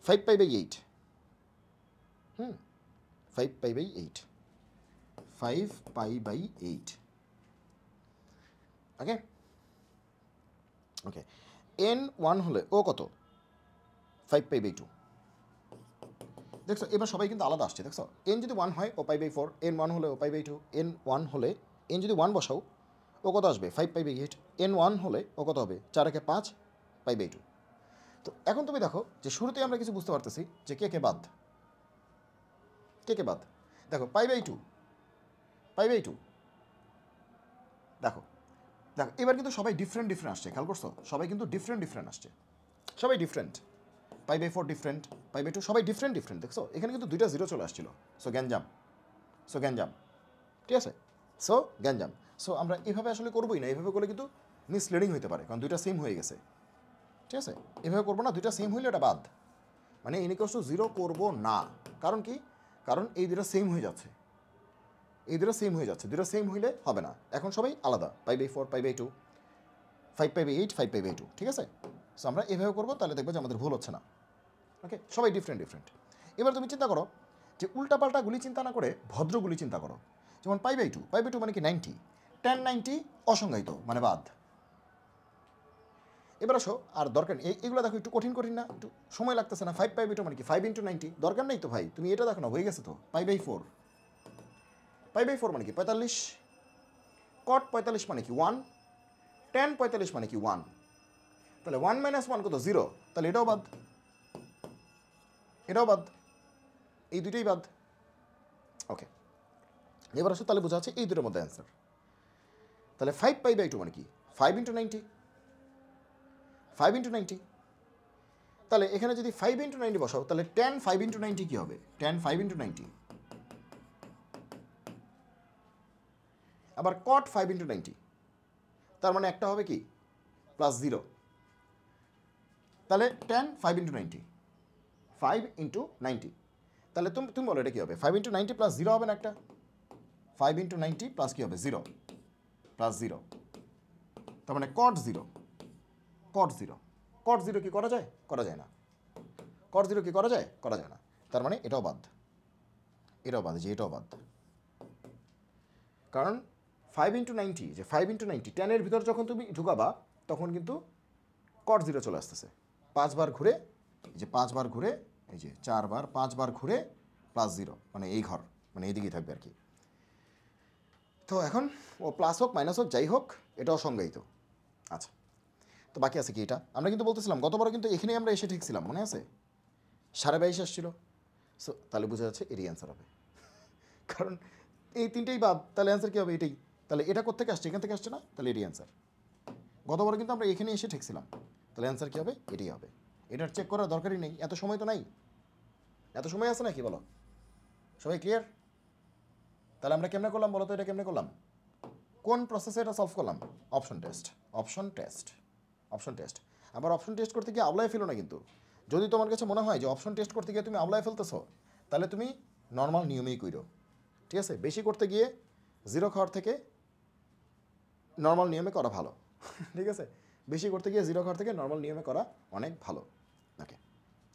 5π/8, 5π/8, 5π/8, ওকে ওকে। n1 হলে ও কত, 5π/2। দেখছো এবার সবাই কিন্তু আলাদা আসছে, দেখছো n যদি 1 হয় ও π/4, n1 হলে ও π/2, n1 হলে n যদি 1 বসাও ও কত আসবে, 5π/8, n1 হলে ও কত হবে, 4 একে 5, π/2। তো এখন তুমি দেখো যে শুরুতেই আমরা কিছু বুঝতে পারতেছি যে কে কে বাদ, কে কে বাদ। দেখো π/2, π/2, দেখো দেখো এবার কিন্তু সবাই ডিফারেন্ট ডিফারেন্ট আসছে, খেয়াল করছো, সবাই কিন্তু ডিফারেন্ট ডিফারেন্ট আসছে, সবাই ডিফারেন্ট। π/4 ডিফারেন্ট, π/2 সবাই ডিফারেন্ট ডিফারেন্ট, দেখছো এখানে কিন্তু দুইটা জিরো চলে আসছিল। সো গ্যাঞ্জাম, সো গ্যাঞ্জাম, ঠিক আছে, সো গ্যাঞ্জাম। সো আমরা এভাবে আসলে করবোই না, এভাবে করলে কিন্তু মিসলিডিং হতে পারে, কারণ দুইটা সেম হয়ে গেছে, ঠিক আছে। এভাবে করবো না, দুইটা সেম হইলে এটা বাদ, মানে n ইকুয়াল টু 0 করবো না। কারণ কি, কারণ এই দুটো সেম হয়ে যাচ্ছে, এই দুটো সেম হয়ে যাচ্ছে, দুটো সেম হইলে হবে না। এখন সবাই আলাদা, π/4, π/2, 5π/8, 5π/2, ঠিক আছে। সো আমরা এভাবে করবো, তাহলে দেখবো যে আমাদের ভুল হচ্ছে না, ওকে। সবাই ডিফারেন্ট ডিফারেন্ট। এবার তুমি চিন্তা করো যে উল্টাপাল্টাগুলি চিন্তা না করে ভদ্রগুলি চিন্তা করো। যেমন π/2, π/2 মানে কি 90, tan 90 অসংজ্ঞায়িত মানে বাদ। এবার আসো, আর দরকার নেই এগুলো, দেখো একটু কঠিন কঠিন না, একটু সময় লাগতেছে না। 5π/2 মানে কি 5 × 90, দরকার নেই তো ভাই, তুমি এটা দেখো না, হয়ে গেছে তো। π/4, π/4 মানে কি 45, cot 45 মানে কি 1, tan 45 মানে কি 1, তাহলে 1 - 1 কত, 0, তাহলে এটাও বাদ, এটাও বাদ, এই দুটোই বাদ, ওকে। এবার আসো, তাহলে বোঝা যাচ্ছে এই দুটোর মধ্যে অ্যান্সার। তাহলে 5π/2 মানে কি 5 × 90, 5 × 90, তাহলে এখানে যদি 5 × 90 বসাও, তাহলে tan 5 × 90 কী হবে, tan 5 × 90, আবার cot 5 × 90, তার মানে একটা হবে কি +0, তাহলে tan 5 × 90, 5 × 90, তাহলে তুমি বলো এটা কী হবে, 5 × 90 + 0 হবে না একটা, 5 × 90 প্লাস কী হবে 0, +0, তার মানে cot 0, cot 0, cot 0 কি করা যায়, করা যায় না, cot 0 কি করা যায়, করা যায় না, তার মানে এটাও বাদ, এটাও বাদ, যে এটাও বাদ। কারণ 5 × 90, যে 5 × 90 10-এর ভিতর যখন তুমি ঢুকাবা তখন কিন্তু cot 0 চলে আসতেছে, 5 বার ঘুরে, এই যে 5 বার ঘুরে, এই যে 4 বার 5 বার ঘুরে +0, মানে এই ঘর, মানে এইদিকেই থাকবে আর কি। তো এখন ও প্লাস হোক মাইনাস হোক যাই হোক, এটাও সংজ্ঞায়িত। আচ্ছা, তো বাকি আছে কি এটা, আমরা কিন্তু বলতেছিলাম গতবার কিন্তু এখানেই আমরা এসে ঠিকছিলাম, মনে আছে, 22.5 আসছিল। সো তাহলে বোঝা যাচ্ছে এরই অ্যান্সার হবে, কারণ এই তিনটেই বাদ, তাহলে অ্যান্সার কী হবে? এটাই। তাহলে এটা কোত্থেকে আসছে? এখান থেকে আসছে না? তাহলে এটাই অ্যান্সার। গতবার কিন্তু আমরা এখানে এসে ঠেকছিলাম, তাহলে অ্যান্সার কী হবে? এটাই হবে। এটার চেক করার দরকারই নেই, এত সময় তো নাই। এত সময় আছে নাকি বলো? সবাই ক্লিয়ার? তাহলে আমরা কেমনে করলাম বলো তো? এটা কেমনে করলাম? কোন প্রসেসে এটা সলভ করলাম? Option test. Option test, option test. আবার অপশন টেস্ট করতে গিয়ে আওলায় ফেলো না কিন্তু। যদি তোমার কাছে মনে হয় যে অপশন টেস্ট করতে গিয়ে তুমি আওলায় ফেলতেছো, তাহলে তুমি নর্মাল নিয়মেই কইরো, ঠিক আছে? বেশি করতে গিয়ে জিরো খাওয়ার থেকে নর্মাল নিয়মে করা ভালো, ঠিক আছে? বেশি করতে গিয়ে জিরো খাওয়ার থেকে নর্মাল নিয়মে করা অনেক ভালো। ওকে,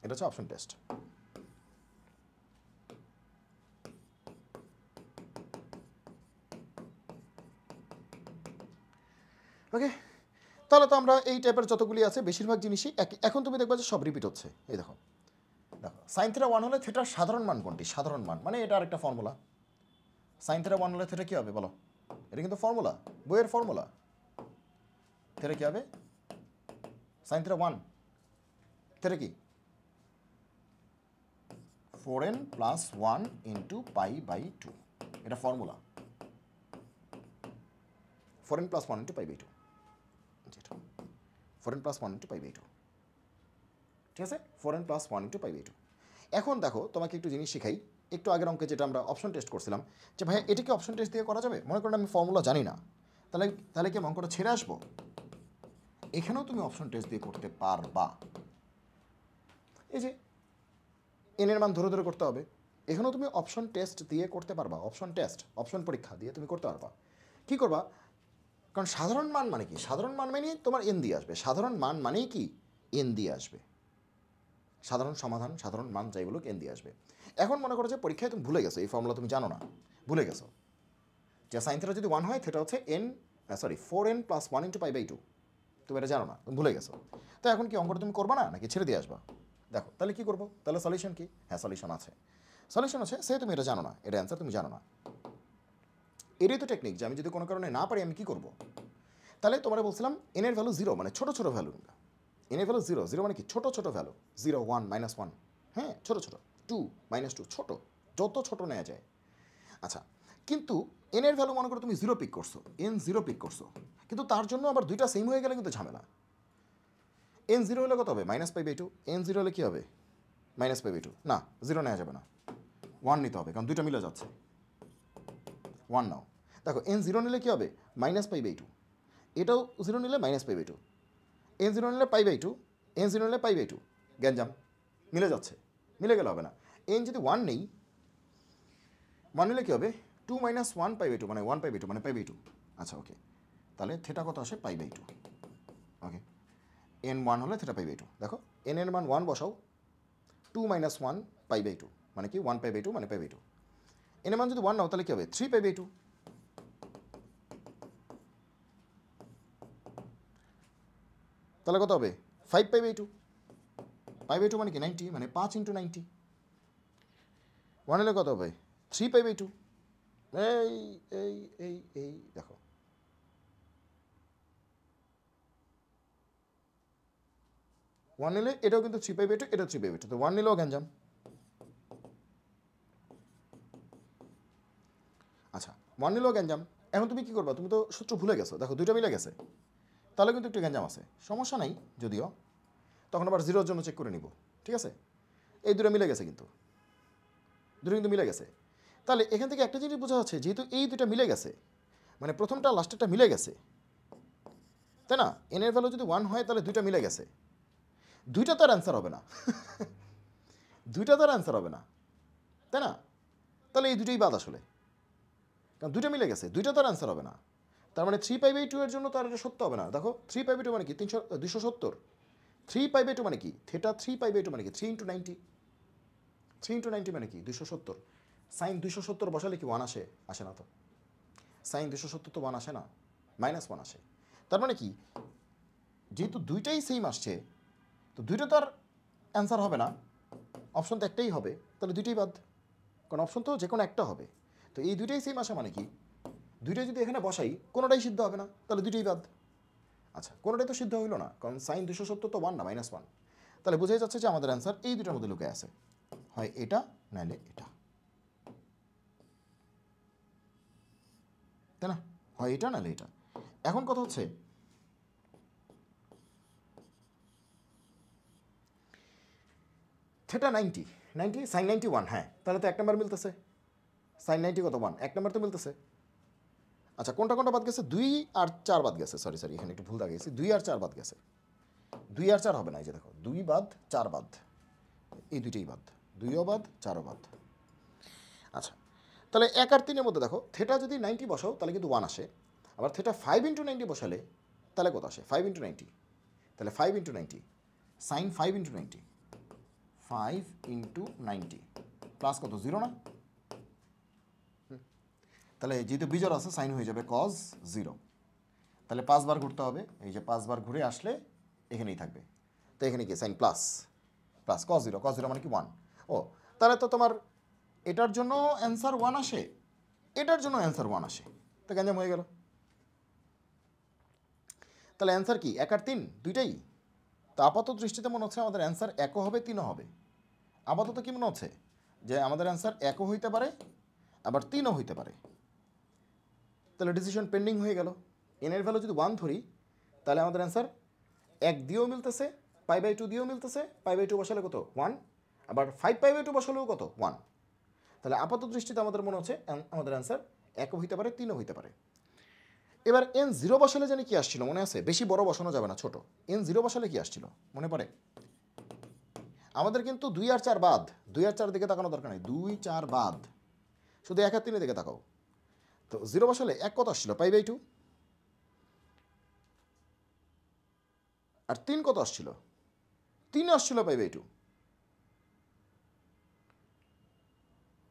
এটা হচ্ছে অপশন টেস্ট। ওকে, তাহলে তো আমরা এই টাইপের যতগুলি আছে বেশিরভাগ জিনিসই এখন তুমি দেখবে যে সব রিপিট হচ্ছে। এই দেখো, দেখো সাইন থিটা 1 হলে থিটার সাধারণ মান কোনটি? সাধারণ মান মানে এটা আরেকটা ফর্মুলা। সাইন থিটা 1 হলে থিটা কী হবে বলো? এটা কিন্তু ফর্মুলা, বইয়ের ফর্মুলা। থিটা কী হবে? সাইন থিটা 1 থিটা কি? 4n + 1 × π/2, এটা ফর্মুলা। 4n + 1 × π/2, 4n + 1 × π/2, ঠিক আছে? 4n + 1 × π/2। এখন দেখো তোমাকে একটু জিনিস শেখাই। একটু আগের অঙ্কে যেটা আমরা অপশন টেস্ট করছিলাম, যে ভাই এটা কি অপশন টেস্ট দিয়ে করা যাবে? মনে করেন আমি ফর্মুলা জানি না, তাহলে তাহলে কি আমি অঙ্কটা ছেড়ে আসবো? এখানেও তুমি অপশন টেস্ট দিয়ে করতে পারবা। এই যে এন এর মান ধরে ধরে করতে হবে, এখানেও তুমি অপশন টেস্ট দিয়ে করতে পারবা। অপশন টেস্ট, অপশন পরীক্ষা দিয়ে তুমি করতে পারবা। কী করবা? কারণ সাধারণ মান মানে কি? সাধারণ মান মানেই তোমার এন দিয়ে আসবে। সাধারণ মান মানেই কি? এন দিয়ে আসবে। সাধারণ সমাধান, সাধারণ মান যাইগুলো এন দিয়ে আসবে। এখন মনে করো যে পরীক্ষায় তুমি ভুলে গেছো, এই ফর্মুলা তুমি জানো না, ভুলে গেছো যে সাইন থিটা যদি 1 হয়, থিটা হচ্ছে 4n + 1 × π/2। তুমি এটা জানো না, তুমি ভুলে গেছো। তো এখন কি অঙ্কটা তুমি করবা না, নাকি ছেড়ে দিয়ে আসবা? দেখো তাহলে কি করবো? তাহলে সলিউশন কি? হ্যাঁ, সলিউশন আছে, সলিউশন আছে। সে তুমি এটা জানো না, এটা অ্যান্সার তুমি জানো না। এটাই তো টেকনিক, যে আমি যদি কোনো কারণে না পারি আমি কি করবো? তাহলে তোমরা বলছিলাম এন এর ভ্যালু 0 মানে ছোটো ছোটো ভ্যালু। এন এর ভ্যালু 0, 0 মানে কি? ছোটো ছোটো ভ্যালু। 0, 1, -1, হ্যাঁ ছোটো ছোটো। 2, -2, ছোটো, যত ছোটো নেওয়া যায়। আচ্ছা, কিন্তু এন এর ভ্যালু মনে করো তুমি 0 পিক করছো, এন 0 পিক করছো, কিন্তু তার জন্য আবার দুইটা সেম হয়ে গেলে কিন্তু ঝামেলা। এন 0 হলে কত হবে? -π/2। এন 0 হলে কী হবে? -π/2। না, 0 নেওয়া যাবে না, 1 নিতে হবে, কারণ দুইটা মিলে যাচ্ছে। 1 নাও। দেখো এন 0 নিলে কী হবে? -π/2। এটাও 0 নিলে -π/2। এন 0 নিলে π/2, এন 0 নিলে π/2, গ্যাঞ্জাম, মিলে যাচ্ছে। মিলে গেলে হবে না। এন যদি 1 নেই, 1 নিলে কী হবে? 2 - 1 π/2 মানে 1/2 মানে π/2। আচ্ছা ওকে, তাহলে থিটা কত আসে? π/2। ওকে, এন 1 হলে থিটা π/2। দেখো এন এর মান 1 বসাও, 2 - 1 π/2 মানে কি? 1/2 মানে π/2। এন এর মান যদি 1 নাও, তাহলে কী হবে? 3/2। তাহলে কত হবে? 5/2। π/2 মানে কি? 90, মানে 5 × 90। 1 হলে কত হবে? 3/2। এই এই এই এই দেখো, 1 নিলে এটাও কিন্তু 3/2, এটাও 3/2, তো 1 নিলেও গ্যাঞ্জাম। আচ্ছা, 1 নিলেও গ্যাঞ্জাম। এখন তুমি কী করবা? তুমি তো সূত্র ভুলে গেছো, দেখো দুইটা মিলে গেছে, তাহলে কিন্তু একটু গ্যাঞ্জাম আছে। সমস্যা নাই যদিও, তখন আবার 0-র জন্য চেক করে নিব, ঠিক আছে? এই দুটো মিলে গেছে, কিন্তু দুটো কিন্তু মিলে গেছে। তাহলে এখান থেকে একটা জিনিস বোঝা যাচ্ছে, যেহেতু এই দুটো মিলে গেছে, মানে প্রথমটা লাস্টেরটা মিলে গেছে, তাই না? এন এর ভ্যালু যদি 1 হয়, তাহলে দুইটা মিলে গেছে। দুইটা তার অ্যান্সার হবে না, দুইটা তার অ্যান্সার হবে না, তাই না? তাহলে এই দুটোই বাদ আসলে, কারণ দুইটা মিলে গেছে, দুইটা তার অ্যান্সার হবে না। তার মানে 3/2 এর জন্য তার এটা সত্য হবে না। দেখো 3/2 মানে কি? 270। 3/2 মানে কি? থিটা 3/2 মানে কি? 3 × 90। 3 × 90 মানে কি? 270। সাইন 270 বসালে কি 1 আসে? আসে না তো। সাইন 270 তো 1 আসে না, -1 আসে। তার মানে কি? যেহেতু দুইটাই সেম আসছে, তো দুইটা তো আর অ্যান্সার হবে না, অপশন তো একটাই হবে, তাহলে দুইটাই বাদ, কারণ অপশন তো যে কোনো একটা হবে। তো এই দুইটাই সেম আসা মানে কি? দুইটাই যদি এখানে বসাই, কোনোটাই সিদ্ধ হবে না, তাহলে দুইটাই বাদ। আচ্ছা, কোনোটাই তো সিদ্ধ হইল না, কারণ সাইন 270 তো 1 না, -1। তাহলে বোঝাই যাচ্ছে যে আমাদের অ্যান্সার এই দুটোর মধ্যে লুকে আছে, হয় এটা নাহলে এটা, তাই না? হয় এটা নাহলে এটা। এখন কথা হচ্ছে থেটা 90 90 সাইন 91, হ্যাঁ তাহলে তো এক নাম্বার মিলতেছে, সাইন 90 কত 1, এক নাম্বার তো মিলতেছে। আচ্ছা কোনটা কোনটা বাদ গেছে? 2 আর 4 বাদ গেছে, সরি এখানে একটু ভুল দাগ গেছে, 2 আর 4 বাদ গেছে। 2 আর 4 হবে না, এই যে দেখো 2 বাদ 4 বাদ, এই দুইটাই বাদ, 2ও বাদ 4ও বাদ। আচ্ছা তাহলে 1 আর 3-এর মধ্যে দেখো থেটা যদি 90 বসাও তাহলে কিন্তু 1 আসে, আবার থেটা 5 ইন্টু 90 বসালে তাহলে কত আসে? 5 ইন্টু 90, তাহলে 5 into 90 sine 5 into 90, 5 into 90 plus কত 0 না? তাহলে যেহেতু বিজোড় আছে সাইন হয়ে যাবে কজ 0, তাহলে 5 বার ঘুরতে হবে, এই যে 5 বার ঘুরে আসলে এখানেই থাকবে, তো এখানে কি sine plus plus cos 0, cos 0 মানে কি 1। ও তাহলে তো তোমার এটার জন্য অ্যান্সার 1 আসে, এটার জন্য অ্যান্সার 1 আসে, তো গ্যাঞ্জাম হয়ে গেল। তাহলে অ্যান্সার কি 1 আর 3 দুইটাই? তো আপাতত দৃষ্টিতে মনে হচ্ছে আমাদের অ্যান্সার 1ও হবে 3ও হবে। আপাতত কি মনে হচ্ছে যে আমাদের অ্যান্সার 1ও হইতে পারে আবার 3ও হইতে পারে। তাহলে ডিসিশন পেন্ডিং হয়ে গেল। এন এর ভ্যালু যদি 1 ধরি তাহলে আমাদের অ্যান্সার 1 দিয়েও মিলতেছে, π/2 দিয়েও মিলতেছে, π/2 বসালে কত 1, আবার 5π/2 বসালেও কত 1। তাহলে আপাতত দৃষ্টিতে আমাদের মনে হচ্ছে আমাদের অ্যান্সার 1ও হইতে পারে 3ও হইতে পারে। এবার n0 বসালে জানি কি আসছিল মনে আছে? বেশি বড় বসানো যাবে না, ছোট। n0 বসালে কি আসছিল মনে পড়ে? আমাদের কিন্তু 2 আর 4 বাদ, 2 আর 4 দিকে তাকানো দরকার নেই, 2 4 বাদ, শুধু 1 আর 3 দিকে তাকাও। তো 0 বসালে 1 কত আসছিল? π/2, আর 3 কত আসছিল? 3 আসছিল π/2।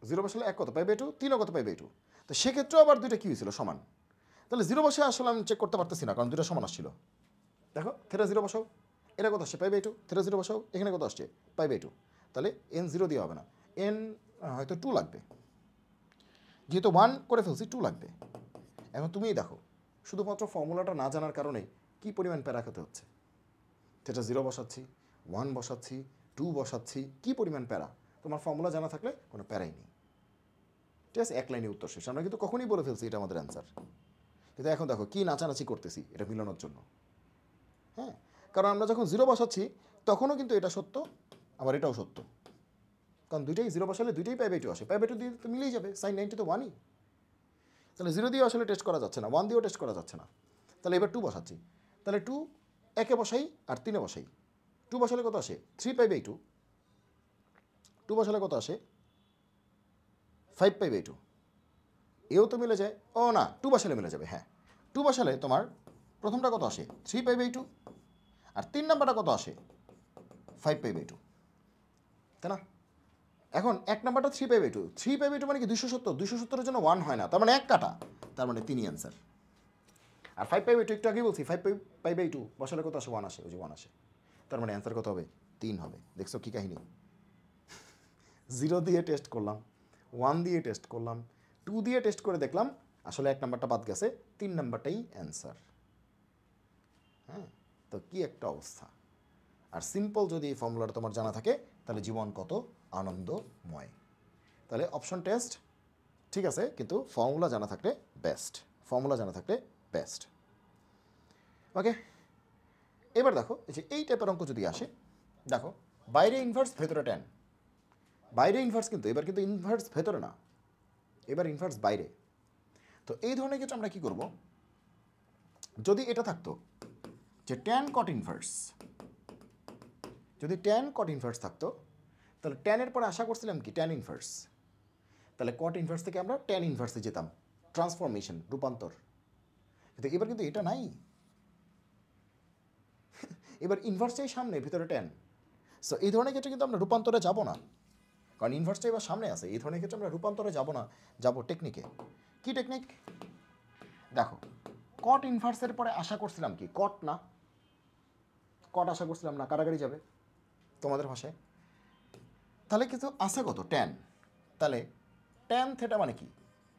0 বসালে 1 কত? π/2, 3ও কত? π/2। তো সেক্ষেত্রেও আবার দুইটা কি হয়েছিল? সমান। তাহলে 0 বসে আসলে আমি চেক করতে পারতেছি না, কারণ দুটো সমান আসছিল। দেখো থেটা 0 বসাও, এটা কত আসছে? π/2। থেটা 0 বসাও, এখানে কত আসছে? π/2। তাহলে n0 দিয়ে হবে না, n হয়তো 2 লাগবে, যেহেতু 1 করে ফেলছি 2 লাগবে। এখন তুমিই দেখো শুধুমাত্র ফর্মুলাটা না জানার কারণে কি পরিমাণ প্যারা খেতে হচ্ছে। থেটা 0 বসাচ্ছি, 1 বসাচ্ছি, 2 বসাচ্ছি, কি পরিমাণ প্যারা। তোমার ফর্মুলা জানা থাকলে কোনো প্যারাই নেই, ঠিক আছে? এক লাইনে উত্তর শেষ। আমরা কিন্তু কখনই বলে ফেলছি এটা আমাদের অ্যান্সার, কিন্তু এখন দেখো কি নাচানাচি করতেছি এটা মিলানোর জন্য। হ্যাঁ, কারণ আমরা যখন 0 বসাচ্ছি তখনও কিন্তু এটা সত্য আবার এটাও সত্য, কারণ দুইটাই 0 বসালে দুইটাই π/2 আসে, π/2 দিয়ে তো মিলেই যাবে, সাইন 90 তো 1ই। তাহলে 0 দিয়ে আসলে টেস্ট করা যাচ্ছে না, 1 দিয়েও টেস্ট করা যাচ্ছে না। তাহলে এবার 2 বসাচ্ছি, তাহলে 2 1-এ বসাই আর 3-এ বসাই। 2 বসালে কত আসে? 3π/2। 2 বসালে কত আসে? 5π/2। এও তো মিলে যায়, ও না 2 বসালে মিলে যাবে, হ্যাঁ 2 বসালে তোমার প্রথমটা কত আসে? 3π/2, আর 3 নাম্বারটা কত আসে? 5π/2, তাই না? এখন 1 নাম্বারটা 3π/2, 3π/2 মানে কি 270, 270-এর জন্য 1 হয় না, তার মানে 1 কাটা, তার মানে 3ই অ্যান্সার। আর 5π/2 একটু আগেই বলছি, 5π/2 বসালে কত আসে? 1 আসে, ওই যে 1 আসে, তার মানে অ্যান্সার কত হবে? 3 হবে। দেখছো কি কাহিনী? 0 দিয়ে টেস্ট করলাম, 1 দিয়ে টেস্ট করলাম, 2 দিয়ে টেস্ট করে দেখলাম আসলে 1 নাম্বারটা বাদ গেছে, 3 নাম্বারটাই অ্যান্সার। হ্যাঁ, তো কি একটা অবস্থা। আর সিম্পল যদি এই ফর্মুলাটা তোমার জানা থাকে তাহলে জীবন কত আনন্দময়। তাহলে অপশন টেস্ট ঠিক আছে, কিন্তু ফর্মুলা জানা থাকলে বেস্ট, ফর্মুলা জানা থাকলে বেস্ট। ওকে, এবার দেখো এই টাইপের অঙ্ক যদি আসে, দেখো বাইরে ইনভার্স ভেতরে ট্যান, বাইরে ইনভার্স, কিন্তু এবার কিন্তু ইনভার্স ভেতরে না, এবার ইনভার্স বাইরে। তো এই ধরনের ক্ষেত্রে আমরা কি করব? যদি এটা থাকতো যে ট্যান কট ইনভার্স, যদি ট্যান কট ইনভার্স থাকতো তাহলে ট্যানের পরে আশা করছিলাম কি? Tan inverse. তাহলে কট ইনভার্স থেকে আমরা ট্যান ইনভার্সে যেতাম, ট্রান্সফরমেশন, রূপান্তর। কিন্তু এবার কিন্তু এটা নাই, এবার ইনভার্সটাই সামনে, ভিতরে ট্যান। সো এই ধরনের ক্ষেত্রে কিন্তু আমরা রূপান্তরে যাব না, কারণ ইনভার্সটা এবার সামনে আছে। এই ধরনের ক্ষেত্রে আমরা রূপান্তরে যাব না, যাব টেকনিকে। কি টেকনিক? দেখো কট ইনভার্সের পরে আশা করছিলাম কি? কট না, কট আশা করছিলাম না, কারাগারি যাবে তোমাদের ভাষায়। তাহলে কিন্তু আছে কত? ট্যান। তাহলে ট্যান থেটা মানে কি?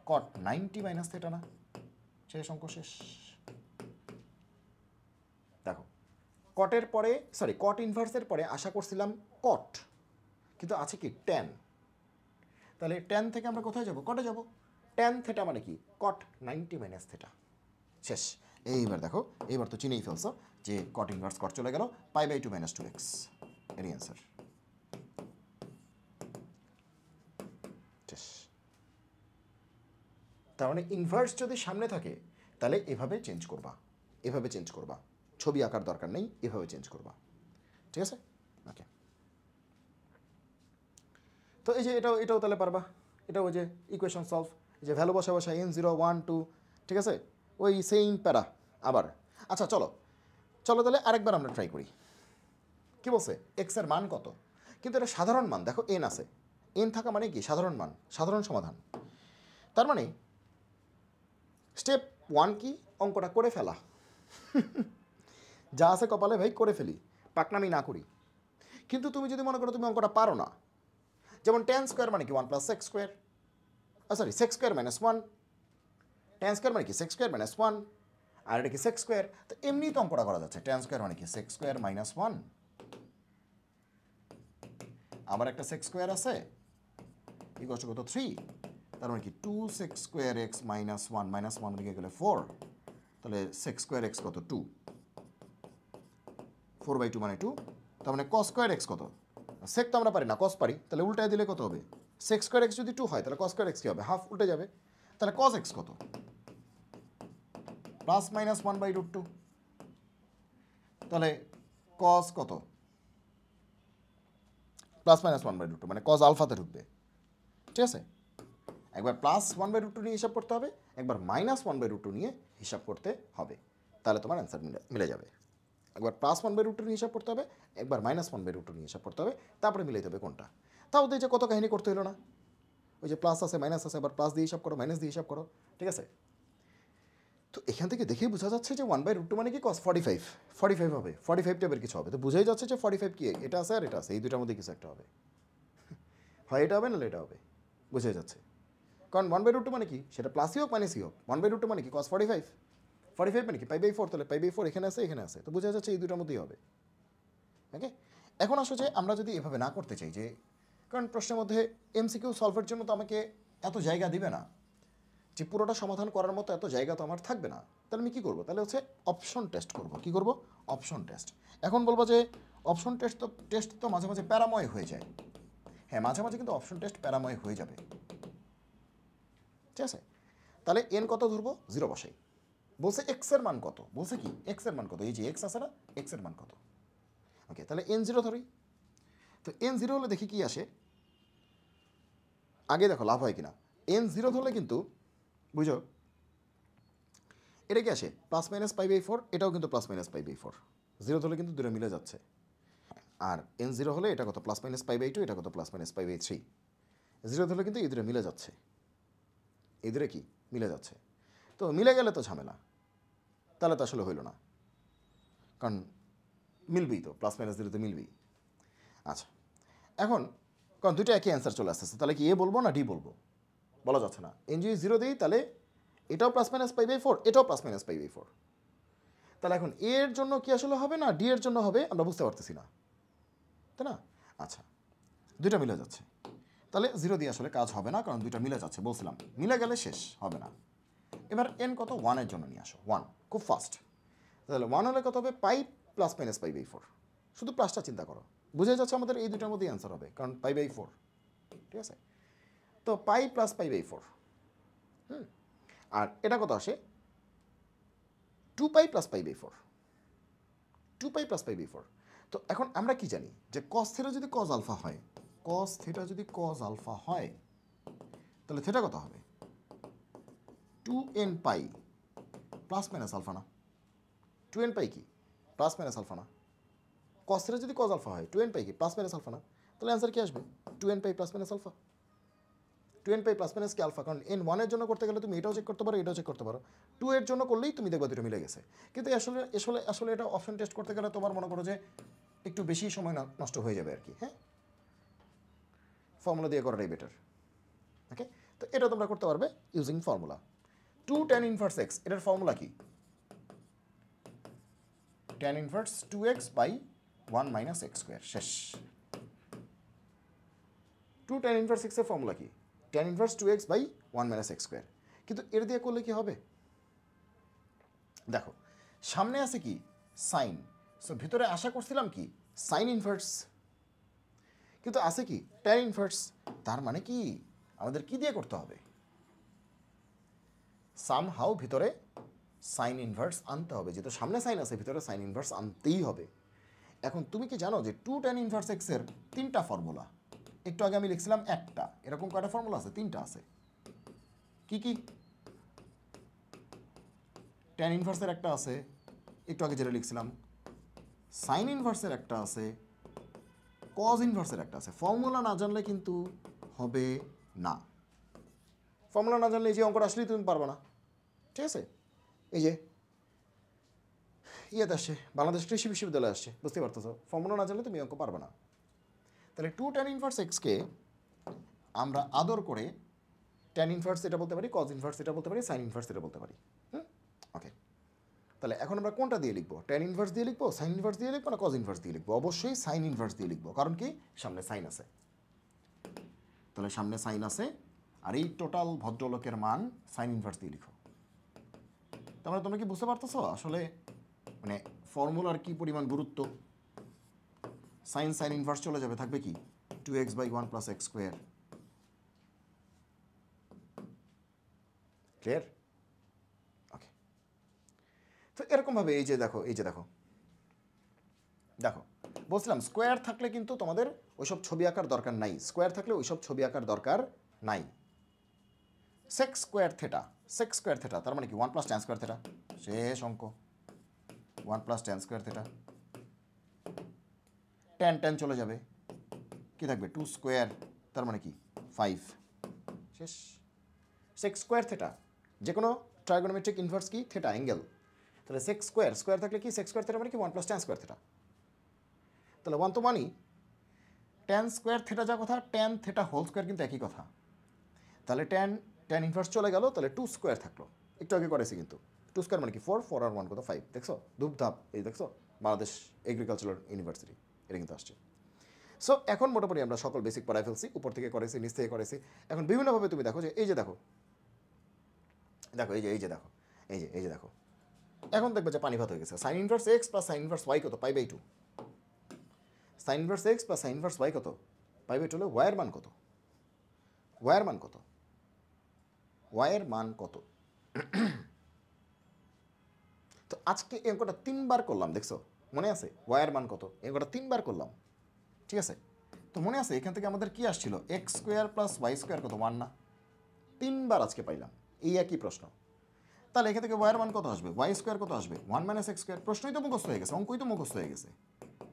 কট 90 মাইনাস থেটা না? শেষ অঙ্ক শেষ। দেখো কটের পরে কট ইনভার্সের পরে আশা করছিলাম কট, কিন্তু আছে কি ট্যান। তাহলে ট্যান থেকে আমরা কোথায় যাব? কটে যাব। ট্যান থেটা মানে কি? কট 90 মাইনাস থেটা। শেষ। এইবার দেখো, এইবার তো চিনেই ফেলছো যে কট ইনভার্স কট চলে গেল, π/2 - 2x এরই অ্যান্সার। শেষ। তার মানে ইনভার্স যদি সামনে থাকে তাহলে এভাবে চেঞ্জ করবা, এভাবে চেঞ্জ করবা, ছবি আঁকার দরকার নেই, এভাবে চেঞ্জ করবা। ঠিক আছে? ওকে। তো এই যে এটাও তাহলে পারবা। এটা ওই যে ইকুয়েশন সলভ, যে ভ্যালু বসা n0 1 2, ঠিক আছে, ওই সেম প্যারা আবার। আচ্ছা চলো তাহলে আরেকবার আমরা ট্রাই করি। কি বলছে? এক্সের মান কত? কিন্তু এটা সাধারণ মান, দেখো এন আছে, এন থাকা মানে কি? সাধারণ মান, সাধারণ সমাধান। তার মানে স্টেপ 1 কি? অঙ্কটা করে ফেলা। যা আছে কপালে ভাই করে ফেলি, পাকনামি না করি। কিন্তু তুমি যদি মনে করো তুমি অঙ্কটা পারো না, যেমন tan স্কোয়ার মানে কি 1 + sec square, sec square - 1, tan square মানে কি sec স্কোয়ার - 1, আর এটা কি sec স্কোয়ার। তো এমনি তো অঙ্কটা করা যাচ্ছে, tan স্কোয়ার মানে কি sec স্কোয়ার - 1, আবার একটা sec স্কোয়ার আছে ইকুয়াল টু কত 3, তার মানে কি 2 sec স্কোয়ার x - 1 - 1 দিকে গেলে 4, তাহলে sec স্কোয়ার x কত 2, 4/2 মানে 2, তার মানে cos স্কোয়ার x কত? sec তো আমরা পারি না, cos পারি, তাহলে উল্টায় দিলে কত হবে? sec স্কোয়ার x যদি 2 হয় তাহলে cos স্কোয়ার x কি হবে? হাফ, উল্টে যাবে। তাহলে cos x কত? +-1/√2, তাহলে cos কত? +-1/√2 মানে cos আলফাতে ঢুকবে। ঠিক আছে? একবার +1/√2 নিয়ে হিসাব করতে হবে, একবার -1/√2 নিয়ে হিসাব করতে হবে, তাহলে তোমার অ্যান্সার মিলে যাবে। একবার +1/√2 নিয়ে হিসাব করতে হবে, একবার -1/√2 নিয়ে হিসাব করতে হবে, তারপরে মিলাইতে হবে কোনটা। তাও তো এই যে কত কাহিনী করতে হলো না, ওই যে প্লাস আছে মাইনাস আছে, আবার প্লাস দিয়ে হিসাব করো, মাইনাস দিয়ে হিসাব করো। ঠিক আছে? তো এখান থেকে দেখেই বোঝা যাচ্ছে যে 1/√2 মানে কি? cos 45 হবে, 45 টাইপের কিছু হবে। তো বোঝাই যাচ্ছে যে 45 কি? এটা আছে আর এটা আছে, এই দুটার মধ্যে কিছু একটা হবে, হয় এটা হবে নাহলে এটা হবে, বোঝাই যাচ্ছে। কারণ 1/√2 মানে কি? সেটা প্লাসই হোক মাইনাসই হোক, 1/√2 মানে কি? cos 45 মানে কি? π/4, তাহলে π/4 এখানে আছে এখানে আছে, তো বোঝা যাচ্ছে এই দুটার মধ্যেই হবে। ওকে। এখন আসো যে আমরা যদি এভাবে না করতে চাই, যে কারণ প্রশ্নের মধ্যে এমসিকিউ সলভের জন্য তো আমাকে এত জায়গা দিবে না, যে পুরোটা সমাধান করার মতো এত জায়গা তো আমার থাকবে না। তাহলে আমি কী করবো? তাহলে হচ্ছে অপশন টেস্ট করব। কী করব? Option test. এখন বলবো যে অপশন টেস্ট তো মাঝে মাঝে প্যারাময় হয়ে যায়। হ্যাঁ, মাঝে মাঝে কিন্তু অপশন টেস্ট প্যারাময় হয়ে যাবে। ঠিক আছে? তাহলে এন কত ধরবো? 0 বসাই। বলছে এক্সের মান কত? বলছে কি এক্সের মান কত? এই যে এক্স আছে না, এক্সের মান কত? ওকে, তাহলে n0 ধরি। তো n0 হলে দেখি কি আসে, আগে দেখো লাভ হয় কিনা। n0 ধরলে কিন্তু বুঝো এটা কি আসে? +-π/4, এটাও কিন্তু +-π/4, 0 ধরলে কিন্তু দুটো মিলে যাচ্ছে। আর n0 হলে এটা কত? +-π/2, এটা কত? +-π/3, 0 ধরলে কিন্তু এই দুটো মিলে যাচ্ছে, এই দুটো কি মিলে যাচ্ছে। তো মিলে গেলে তো ঝামেলা, তাহলে তো আসলে হইল না, কারণ মিলবেই তো, +-0 তো মিলবেই। আচ্ছা, এখন কারণ দুটো একই অ্যান্সার চলে আসতেছে, তাহলে কি এ বলবো না ডি বলবো? বলা যাচ্ছে না। এন যদি 0 দিই তাহলে এটাও +-π/4, এটাও +-π/4, তাহলে এখন এর জন্য কি আসলে হবে না ডি এর জন্য হবে? আমরা বুঝতে পারতেছি না, তাই না? আচ্ছা, দুইটা মিলে যাচ্ছে, তাহলে 0 দিয়ে আসলে কাজ হবে না, কারণ দুইটা মিলে যাচ্ছে, বলছিলাম মিলে গেলে শেষ হবে না। এবার এন কত? 1 এর জন্য নিয়ে আসো, 1, খুব ফাস্ট। তাহলে 1 হলে কত হবে? পাই +-π/4, শুধু প্লাসটা চিন্তা করো, বুঝে যাচ্ছে আমাদের এই দুটার মধ্যেই অ্যান্সার হবে, কারণ π/4। ঠিক আছে? তো পাই +π/4, আর এটা কত আসে? 2π + π/4, 2π + π/4। তো এখন আমরা কি জানি যে cos থিটা যদি cos আলফা হয়, cos থিটা যদি cos আলফা হয়, তাহলে থিটা কত হবে? 2nπ ± আলফা না? 2nπ কি ± আলফা না? cos থিটা যদি cos আলফা হয়, 2nπ কি ± আলফা না? তাহলে অ্যান্সার কি আসবে? 2nπ ± alpha. 2nπ ± কি আলফা, কারণ n 1 এর জন্য করতে গেলে তুমি এটাও চেক করতে পারো, এটাও চেক করতে পারো, 2 এর জন্য করলেই তুমি দেখবা দুটো মিলে গেছে। কিন্তু আসলে আসলে আসলে এটা অপশন টেস্ট করতে গেলে তোমার মনে করো যে একটু বেশি সময় নষ্ট হয়ে যাবে আর কি। হ্যাঁ, ফর্মুলা দিয়ে করাটাই বেটার। ওকে, তো এটা তোমরা করতে পারবে using formula. 2 tan inverse x, এটার ফর্মুলা কি? Tan inverse 2x by 1 minus x square, শেষ। 2 ট্যান ইনভার্স এক্সের ফর্মুলা কি? Tan inverse 2x by 1 minus x square. কিন্তু এর দিয়ে করলে কি হবে? দেখো সামনে আছে কি সাইন, সো ভিতরে আশা করছিলাম কি সাইন ইনভার্স, কিন্তু আছে কি ট্যান ইনভার্স। তার মানে কি আমাদের কি দিয়ে করতে হবে? সামহাউ ভিতরে সাইন ইনভার্স আনতে হবে, যেহেতু সামনে সাইন আছে ভিতরে সাইন ইনভার্স আনতেই হবে। এখন তুমি কি জানো যে 2 ট্যান ইনভার্স এক্সের 3টা ফর্মুলা? একটু আগে আমি লিখছিলাম একটা, এরকম কয়টা ফর্মুলা আছে? 3টা আছে। কি কি? ট্যান ইনভার্সের একটা আছে, একটু আগে যেটা লিখছিলাম, সাইন ইনভার্সের একটা আছে, কজ ইনভার্সের একটা আছে। ফর্মুলা না জানলে কিন্তু হবে না। ফর্মুলা না জানলে এই যে অঙ্কটা আসলেই তুমি পারবে না, ঠিক আছে? এই যে ইয়েতে আসছে, বাংলাদেশ কৃষি বিশ্ববিদ্যালয়ে আসছে, বুঝতে পারতেছো? ফর্মুলা না জানলে তুমি অঙ্ক পারবে না। তাহলে 2 ট্যান ইনভার্স এক্সকে আমরা আদর করে ট্যান ইনভার্স এটা বলতে পারি, কজ ইনভার্স এটা বলতে পারি, সাইন ইনভার্স এটা বলতে পারি। ওকে, তাহলে এখন আমরা কোনটা দিয়ে লিখবো? ট্যান ইনভার্স দিয়ে লিখবো, সাইন ইনভার্স দিয়ে লিখবো, না কজ ইনভার্স দিয়ে লিখবো? অবশ্যই সাইন ইনভার্স দিয়ে লিখবো, কারণ কি সামনে সাইন আছে। তাহলে সামনে সাইন আছে, আর এই টোটাল ভদ্রলোকের মান সাইন ইনভার্স দিয়ে লিখো। তারপরে তোমরা কি বুঝতে পারতেছো আসলে মানে ফর্মুলার কি পরিমাণ গুরুত্ব? সাইন সাইন ইনভার্স চলে যাবে, থাকবে কি 2x by 1 plus x square. Clear? Okay, তো এরকমভাবে এই যে দেখো, এই যে দেখো দেখো বলছিলাম স্কোয়ার থাকলে কিন্তু তোমাদের ওইসব ছবি আঁকার দরকার নাই। স্কোয়ার থাকলে ওইসব ছবি আঁকার দরকার নাই। Sec square theta, sec square theta তার মানে কি 1 প্লাস ট্যান স্কোয়ার থেটা, শেষ অঙ্ক। 1 plus tan square theta, tan tan চলে যাবে, কি থাকবে 2 স্কোয়ার, তার মানে কি 5, শেষ। সেক স্কোয়ার থেটা, যে কোনো ট্রাইগোনোমেট্রিক ইনভার্স কি থেটা, অ্যাঙ্গেল। তাহলে সেক স্কোয়ার, স্কোয়ার থাকলে কি সেক স্কোয়ার থেটা মানে কি 1 প্লাস ট্যান স্কোয়ার থেটা। তাহলে 1 তো মানি ট্যান স্কোয়ার থেটা যা কথা, ট্যান থেটা হোল স্কোয়ার কিন্তু একই কথা। তাহলে ট্যান ট্যান ইনভার্স চলে গেল, তাহলে 2 স্কোয়ার থাকলো, একটু আগে করেছি কিন্তু। 2 স্কোয়ার মানে কি 4, 4 আর 1 কত 5, দেখছো? ধূপধাপ, এই দেখছো বাংলাদেশ এগ্রিকালচারাল ইউনিভার্সিটি, এটা কিন্তু আসছে। সো এখন মোটামুটি আমরা সকল বেসিক পড়ায় ফেলছি, উপর থেকে করেছি, নিচ থেকে করেছি। এখন বিভিন্নভাবে তুমি দেখো যে এই যে দেখো দেখো এই যে এই যে দেখো এই যে এই যে দেখো, এখন দেখবে যে পানি ভাত হয়ে গেছে। Sine inverse x plus sine inverse y কত? Pi by 2। Sine inverse x plus sine inverse y কত? পাই বাই 2 হলে ওয়াইয়ের মান কত? ওয়াইয়ের মান কত? ওয়াইয়ের মান কত? তো আজকে এই অঙ্কটা 3বার করলাম, দেখছো? মনে আছে ওয়াইয়ের মান কত? এই অঙ্কটা 3বার করলাম, ঠিক আছে? তো মনে আছে এখান থেকে আমাদের কি আসছিল? X square plus y square কত? 1 না? 3বার আজকে পাইলাম এই একই প্রশ্ন। তাহলে এখান থেকে ওয়াইয়ের মান কত আসবে? ওয়াই স্কোয়ার কত আসবে? 1 মাইনাস এক্স স্কোয়ার। প্রশ্নই তো মুখস্থ হয়ে গেছে, অঙ্কই তো মুখস্থ হয়ে গেছে।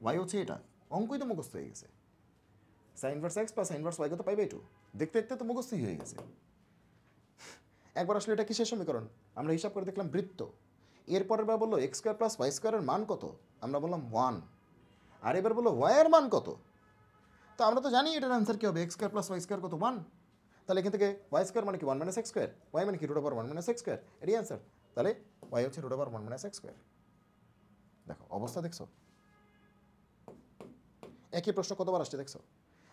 ওয়াই হচ্ছে এটা, অঙ্কই তো মুখস্থ হয়ে গেছে। Sine inverse x plus sine inverse y কত? Pi by 2। দেখতে দেখতে তো মুখস্থই হয়ে গেছে। একবার আসলে এটা কিসের সমীকরণ? আমরা হিসাব করে দেখলাম বৃত্ত। এরপরের বার বললো এক্স স্কোয়ার প্লাস ওয়াই স্কোয়ারের মান কত? আমরা বললাম 1। আর এবার বললো ওয়াইয়ের মান কত? তো আমরা তো জানি এটার অ্যান্সার কী হবে, x square plus y square কত? 1। তাহলে এখান থেকে ওয়াই স্কোয়ার মানে কি 1 মাইনাস এক্স স্কোয়ার, ওয়াই মানে কি root over 1 minus x square, এটাই অ্যান্সার। তাহলে ওয়াই হচ্ছে root over 1 minus x square. দেখো অবস্থা দেখছো? একই প্রশ্ন কতবার আসছে দেখছো?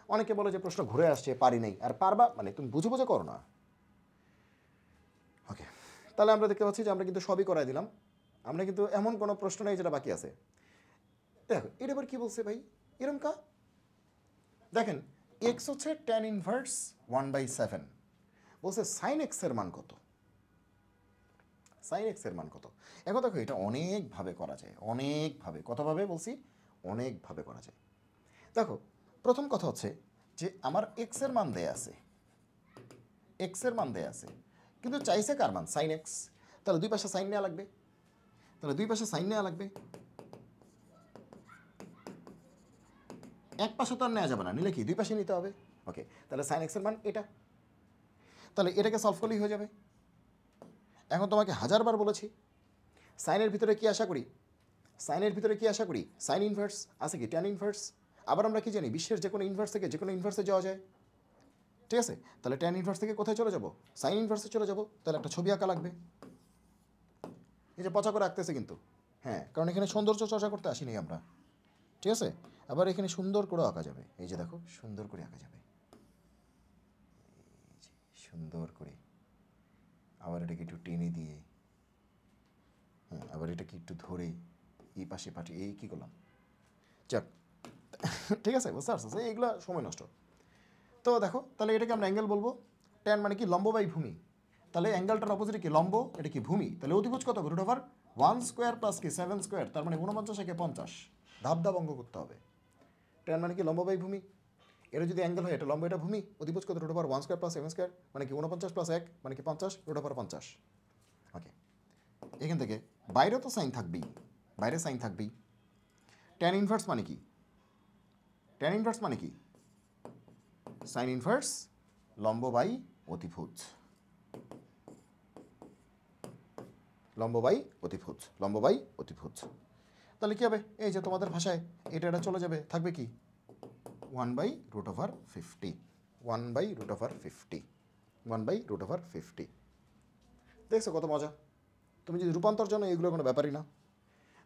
অনেকে বলে যে প্রশ্ন ঘুরে আসছে, পারি নাই। আর পারবা মানে তুমি বুঝে বুঝে করো না। ওকে, তাহলে আমরা দেখতে পাচ্ছি যে আমরা কিন্তু সবই করাই দিলাম। আমরা কিন্তু এমন কোনো প্রশ্ন নেই যেটা বাকি আছে। দেখো এটা এবার কী বলছে ভাই, এরম কা দেখেন এক্স হচ্ছে ট্যান ইনভার্স 1/7, বলছে সাইন এক্সের মান কত? সাইন এক্সের মান কত? এখন দেখো এটা অনেকভাবে করা যায়, অনেকভাবে। কতভাবে বলছি? অনেকভাবে করা যায়। দেখো প্রথম কথা হচ্ছে যে আমার এক্সের মান দেয়া আছে, এক্সের মান দেয়া আছে, কিন্তু চাইছে কার মান? Sine x. তাহলে দুই পাশে সাইন নেওয়া লাগবে, তাহলে দুই পাশে সাইন নেওয়া লাগবে। এক পাশে তো আর নেওয়া যাবে না, নিলে কি দুই পাশে নিতে হবে। ওকে, তাহলে সাইন এক্সের মান এটা। তাহলে এটাকে সলভ করলেই হয়ে যাবে। এখন তোমাকে হাজারবার বলেছি সাইনের ভিতরে কি আশা করি? সাইনের ভিতরে কি আশা করি? সাইন ইনভার্স আছে কি ট্যান ইনভার্স। আবার আমরা কি জানি বিশ্বের যে কোনো ইনভার্স থেকে যে কোনো ইনভার্সে যাওয়া যায়, ঠিক আছে? তাহলে ট্যান ইনভার্স থেকে কোথায় চলে যাব? সাইন ইনভার্সে চলে যাব। তাহলে একটা ছবি আঁকা লাগবে। এই যে পচা করে আঁকতেছে কিন্তু, হ্যাঁ, কারণ এখানে সৌন্দর্য চর্চা করতে আসিনি আমরা, ঠিক আছে। আবার এখানে সুন্দর করে আঁকা যাবে, এই যে দেখো সুন্দর করে আঁকা যাবে, এই যে সুন্দর করে। আবার এটাকে একটু টেনে দিয়ে, হ্যাঁ, আবার এটাকে একটু ধরে এই পাশে পাঠিয়ে এই কী করলাম, যাক ঠিক আছে, বুঝতে পারছো? এইগুলো সময় নষ্ট। তো দেখো তাহলে এটাকে আমরা অ্যাঙ্গেল বলবো। ট্যান মানে কি লম্ব বাই ভূমি, তাহলে অ্যাঙ্গেলটার অপোজিটে কি লম্ব, এটা কি ভূমি, তাহলে অতিভুজ কত রুট ওভার 1 স্কোয়ার প্লাস কি 7 স্কোয়ার, তার মানে 49 একে 50, ধাপ ধাপ অঙ্ক করতে হবে। ট্যান মানে কি লম্ব বাই ভূমি, এটা যদি অ্যাঙ্গেল হয় এটা লম্ব এটা ভূমি, অতিভুজ কত root over 1 square plus 7 square মানে কি 49 প্লাস 1 মানে কি 50 রুট ওভার 50। ওকে, এখান থেকে বাইরে তো সাইন থাকবেই, বাইরে সাইন থাকবেই। ট্যান ইনভার্স মানে কি, ট্যান ইনভার্স মানে কি সাইন ইনভার্স লম্ব বাই অতিভুজ, লম্ব বাই অতিভুজ, লম্ব বাই অতিভুজ। তাহলে কী হবে, এই যে তোমাদের ভাষায় এটা চলে যাবে, থাকবে কি 1/√50, 1/√50, 1/√50। দেখছো কত মজা, তুমি যদি রূপান্তর জানো এগুলো কোনো ব্যাপারই না।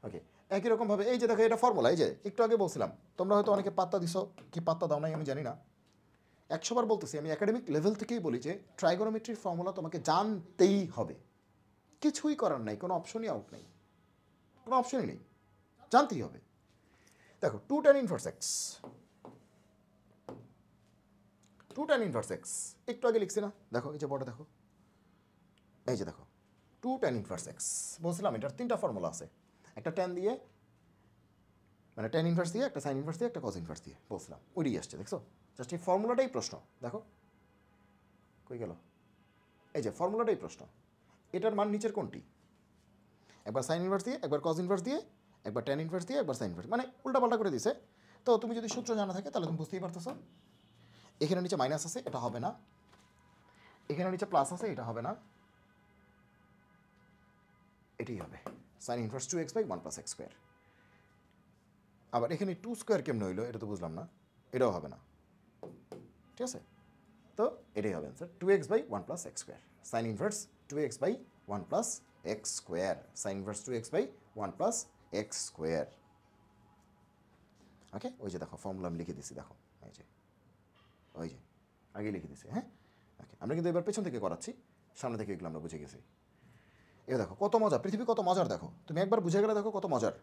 ওকে, একই রকমভাবে এই যে দেখো এটা ফর্মুলা, এই যে একটু আগে বলছিলাম, তোমরা হয়তো অনেকে পাত্তা দিছো কি পাত্তা দাও নাই আমি জানি না, 100 বার বলতেছি, আমি একাডেমিক লেভেল থেকেই বলি যে ট্রাইগোনোমেট্রির ফর্মুলা তোমাকে জানতেই হবে, কিছুই করার নাই, কোনো অপশনই আউট নেই, কোনো অপশনই নেই, জানতেই হবে। দেখো 2 tan inverse x, 2 tan inverse x একটু আগে লিখছি না, দেখো এই যে বড় দেখো, এই যে দেখো 2 tan ইনভার্স এক্স বলছিলাম, এটার 3টা ফর্মুলা আছে, একটা ট্যান দিয়ে মানে ট্যান ইনভার্স দিয়ে, একটা সাইন ইনভার্স দিয়ে, একটা কজ ইনভার্স দিয়ে বলছিলাম, ওইটাই আসছে দেখছো, জাস্ট এই ফর্মুলাটাই প্রশ্ন। দেখো কই গেল, এই যে ফর্মুলাটাই প্রশ্ন, এটার মান নিচের কোনটি, একবার সাইন ইনভার্স দিয়ে, একবার কজ ইনভার্স দিয়ে, একবার ট্যান ইনভার্স দিয়ে, একবার সাইন ইনভার্স, মানে উল্টাপাল্টা করে দিছে। তো তুমি যদি সূত্র জানা থাকে তাহলে তুমি বুঝতেই পারতেছো, এখানে নিচে মাইনাস আছে এটা হবে না, এখানে নিচে প্লাস আছে এটা হবে না, এটাই হবে sine inverse 2x/1 + x square. আবার এখানে 2 স্কোয়ার কেমন হইলো এটা তো বুঝলাম না, এটাও হবে না, ঠিক আছে। তো এটাই হবে answer 2x/1 + x square, sine inverse 2x/1 + x square, sine inverse 2x/1 + x square. Okay, ওই যে দেখো ফর্মুলা আমি লিখে দিছি, দেখো এই যে ওই যে আগে লিখে দিছি, হ্যাঁ। ওকে, আমরা কিন্তু এবার পেছন থেকে করাচ্ছি, সামনে থেকে এগুলো আমরা বুঝে গেছি। এ দেখো কত মজা, পৃথিবী কত মজার, দেখো তুমি একবার বুঝে গেলে দেখো কত মজার।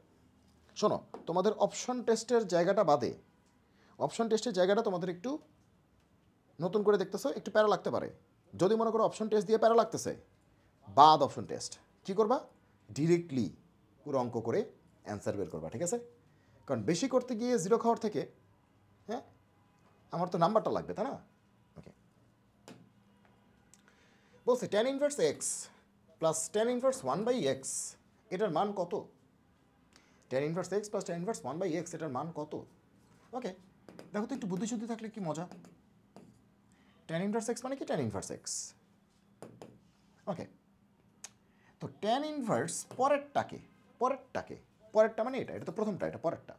শোনো, তোমাদের অপশন টেস্টের জায়গাটা বাদে, অপশন টেস্টের জায়গাটা তোমাদের একটু নতুন করে দেখতেছো, একটু প্যারা লাগতে পারে। যদি মনে করো অপশন টেস্ট দিয়ে প্যারা লাগতেছে, বাদ অপশন টেস্ট কী করবা, ডিরেক্টলি পুরো অঙ্ক করে অ্যান্সার বের করবা, ঠিক আছে। কারণ বেশি করতে গিয়ে 0 খাওয়ার থেকে, হ্যাঁ, আমার তো নাম্বারটা লাগবে তাই না। ওকে, বলছে tan inverse x plus tan inverse 1/x এটার মান কত, tan inverse x plus tan inverse 1/x এটার মান কত। ওকে, দেখো তো একটু বুদ্ধিশুদ্ধি থাকলে কি মজা। tan ইনভার্স এক্স মানে কি tan ইনভার্স এক্স। ওকে, তো tan ইনভার্স পরেরটাকে, পরেরটা মানে এটা, এটা তো প্রথমটা, এটা পরেরটা।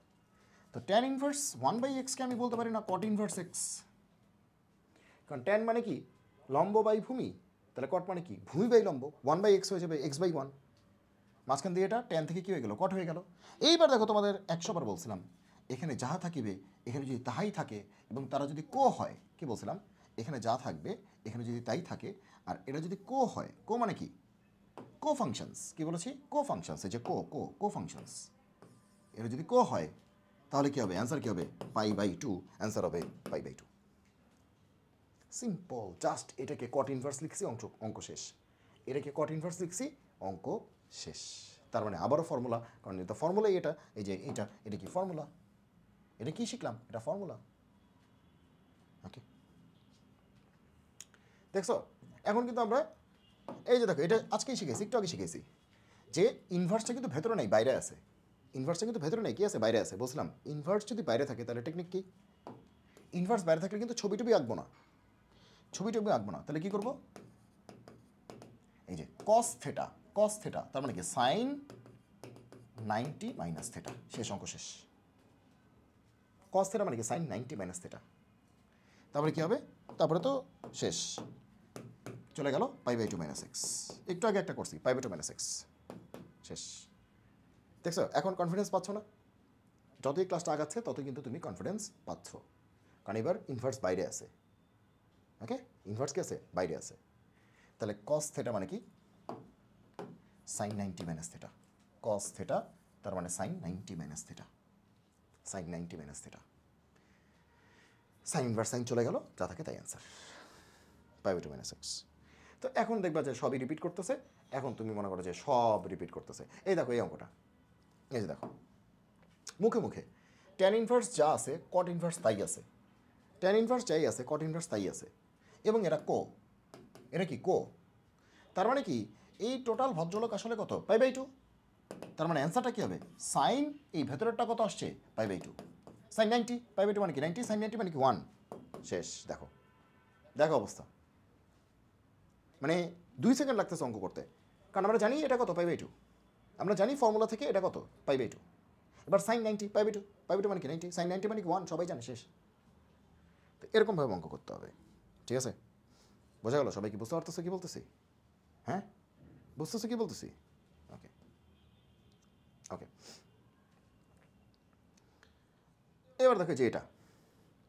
তো tan ইনভার্স 1/xকে আমি বলতে পারি না cot ইনভার্স এক্স, কারণ tan মানে কি লম্ব বাই ভূমি, তাহলে cot মানে কি ভূমি বাই লম্ব, 1/x হয়ে যাবে x/1, মাঝখান দিয়ে এটা tan থেকে কী হয়ে গেল cot হয়ে গেল। এইবার দেখো তোমাদের 100 বার বলছিলাম, এখানে যাহা থাকিবে এখানে যদি তাহাই থাকে এবং তারা যদি কো হয়, কি বলছিলাম, এখানে যা থাকবে এখানে যদি তাই থাকে, আর এটা যদি কো হয়, কো মানে কি কো ফাংশনস, কি বলেছি কো ফাংশনস, এই যে কো ফাংশনস, এটা যদি কো হয় তাহলে কী হবে, অ্যান্সার কী হবে π/2, অ্যান্সার হবে π/2। সিম্পল, জাস্ট এটাকে কট ইনভার্স লিখছি, অঙ্ক শেষ, এটাকে কট ইনভার্স লিখছি, অঙ্ক শেষ। তার মানে আবারও ফর্মুলা, কারণ এটা ফর্মুলাই, এটা এই যে এটা কি ফর্মুলা, এটা কি শিখলাম, এটা ফর্মুলা। ওকে, দেখছো এখন কিন্তু আমরা এই যে দেখো এটা আজকেই শিখেছি, একটু আগে শিখেছি যে ইনভার্সটা কিন্তু ভেতরে নেই, বাইরে আছে। ইনভার্সটা কিন্তু ভেতরে নেই, কি আছে বাইরে আছে। বলছিলাম ইনভার্স যদি বাইরে থাকে তাহলে টেকনিক কি, ইনভার্স বাইরে থাকলে কিন্তু ছবি টবি আঁকবো না, তাহলে কি করব, এই যে কস থেটা, তার মানে কি সাইন 90 - থেটা, শেষ, অঙ্ক শেষ। কস থেটা মানে কি সাইন 90 - থেটা, তারপরে কি হবে, তারপরে তো শেষ, চলে গেল π/2 - x, একটু আগে একটা করছি π/2 - x, শেষ। দেখছো এখন কনফিডেন্স পাচ্ছ না? যতই ক্লাসটা আগাচ্ছে ততই কিন্তু তুমি কনফিডেন্স পাচ্ছ, কারণ এবার ইনভার্স বাইরে আছে। ওকে, ইনভার্স কি আছে? বাইরে আছে। তাহলে কস থেটা মানে কি? Sine 90 minus theta. Cos theta তার মানে sine 90 minus theta. Sine 90 minus theta. Sine inverse sine চলে গেল, যা থাকে তাই অ্যান্সার, পাই/2 মাইনাস এক্স। তো এখন দেখবা যে সবই রিপিট করতেছে। এখন তুমি মনে করো যে সব রিপিট করতেছে। এই দেখো এই অঙ্কটা, এই যে দেখো মুখে মুখে ট্যান ইনভার্স যা আছে কট ইনভার্স তাই আছে, ট্যান ইনভার্স যাই আছে কট ইনভার্স তাই আছে, এবং এরা কো, এরা কি কো। তার মানে কি এই টোটাল ভদ্রলোক আসলে কত? পাই/2। তার মানে অ্যান্সারটা কী হবে? সাইন এই ভেতরেরটা কত আসছে? পাই/2। সাইন 90, পাই/2 মানে কি 90, সাইন 90 মানে কি 1। শেষ। দেখো দেখো অবস্থা, মানে 2 সেকেন্ড লাগতেছে অঙ্ক করতে, কারণ আমরা জানি এটা কত? পাই/2। আমরা জানি ফর্মুলা থেকে এটা কত? পাই/2। এবার সাইন 90, পাই/2, পাই/2 মানে কি 90, সাইন 90 মানে কি 1, সবাই জানে। শেষ। তো এরকমভাবে অঙ্ক করতে হবে, ঠিক আছে? বোঝা গেল? সবাই কি বুঝতে পারতেছে কী বলতেছি? হ্যাঁ, বুঝতেছে কী বলতেছি? ওকে ওকে। এবার দেখো যে এটা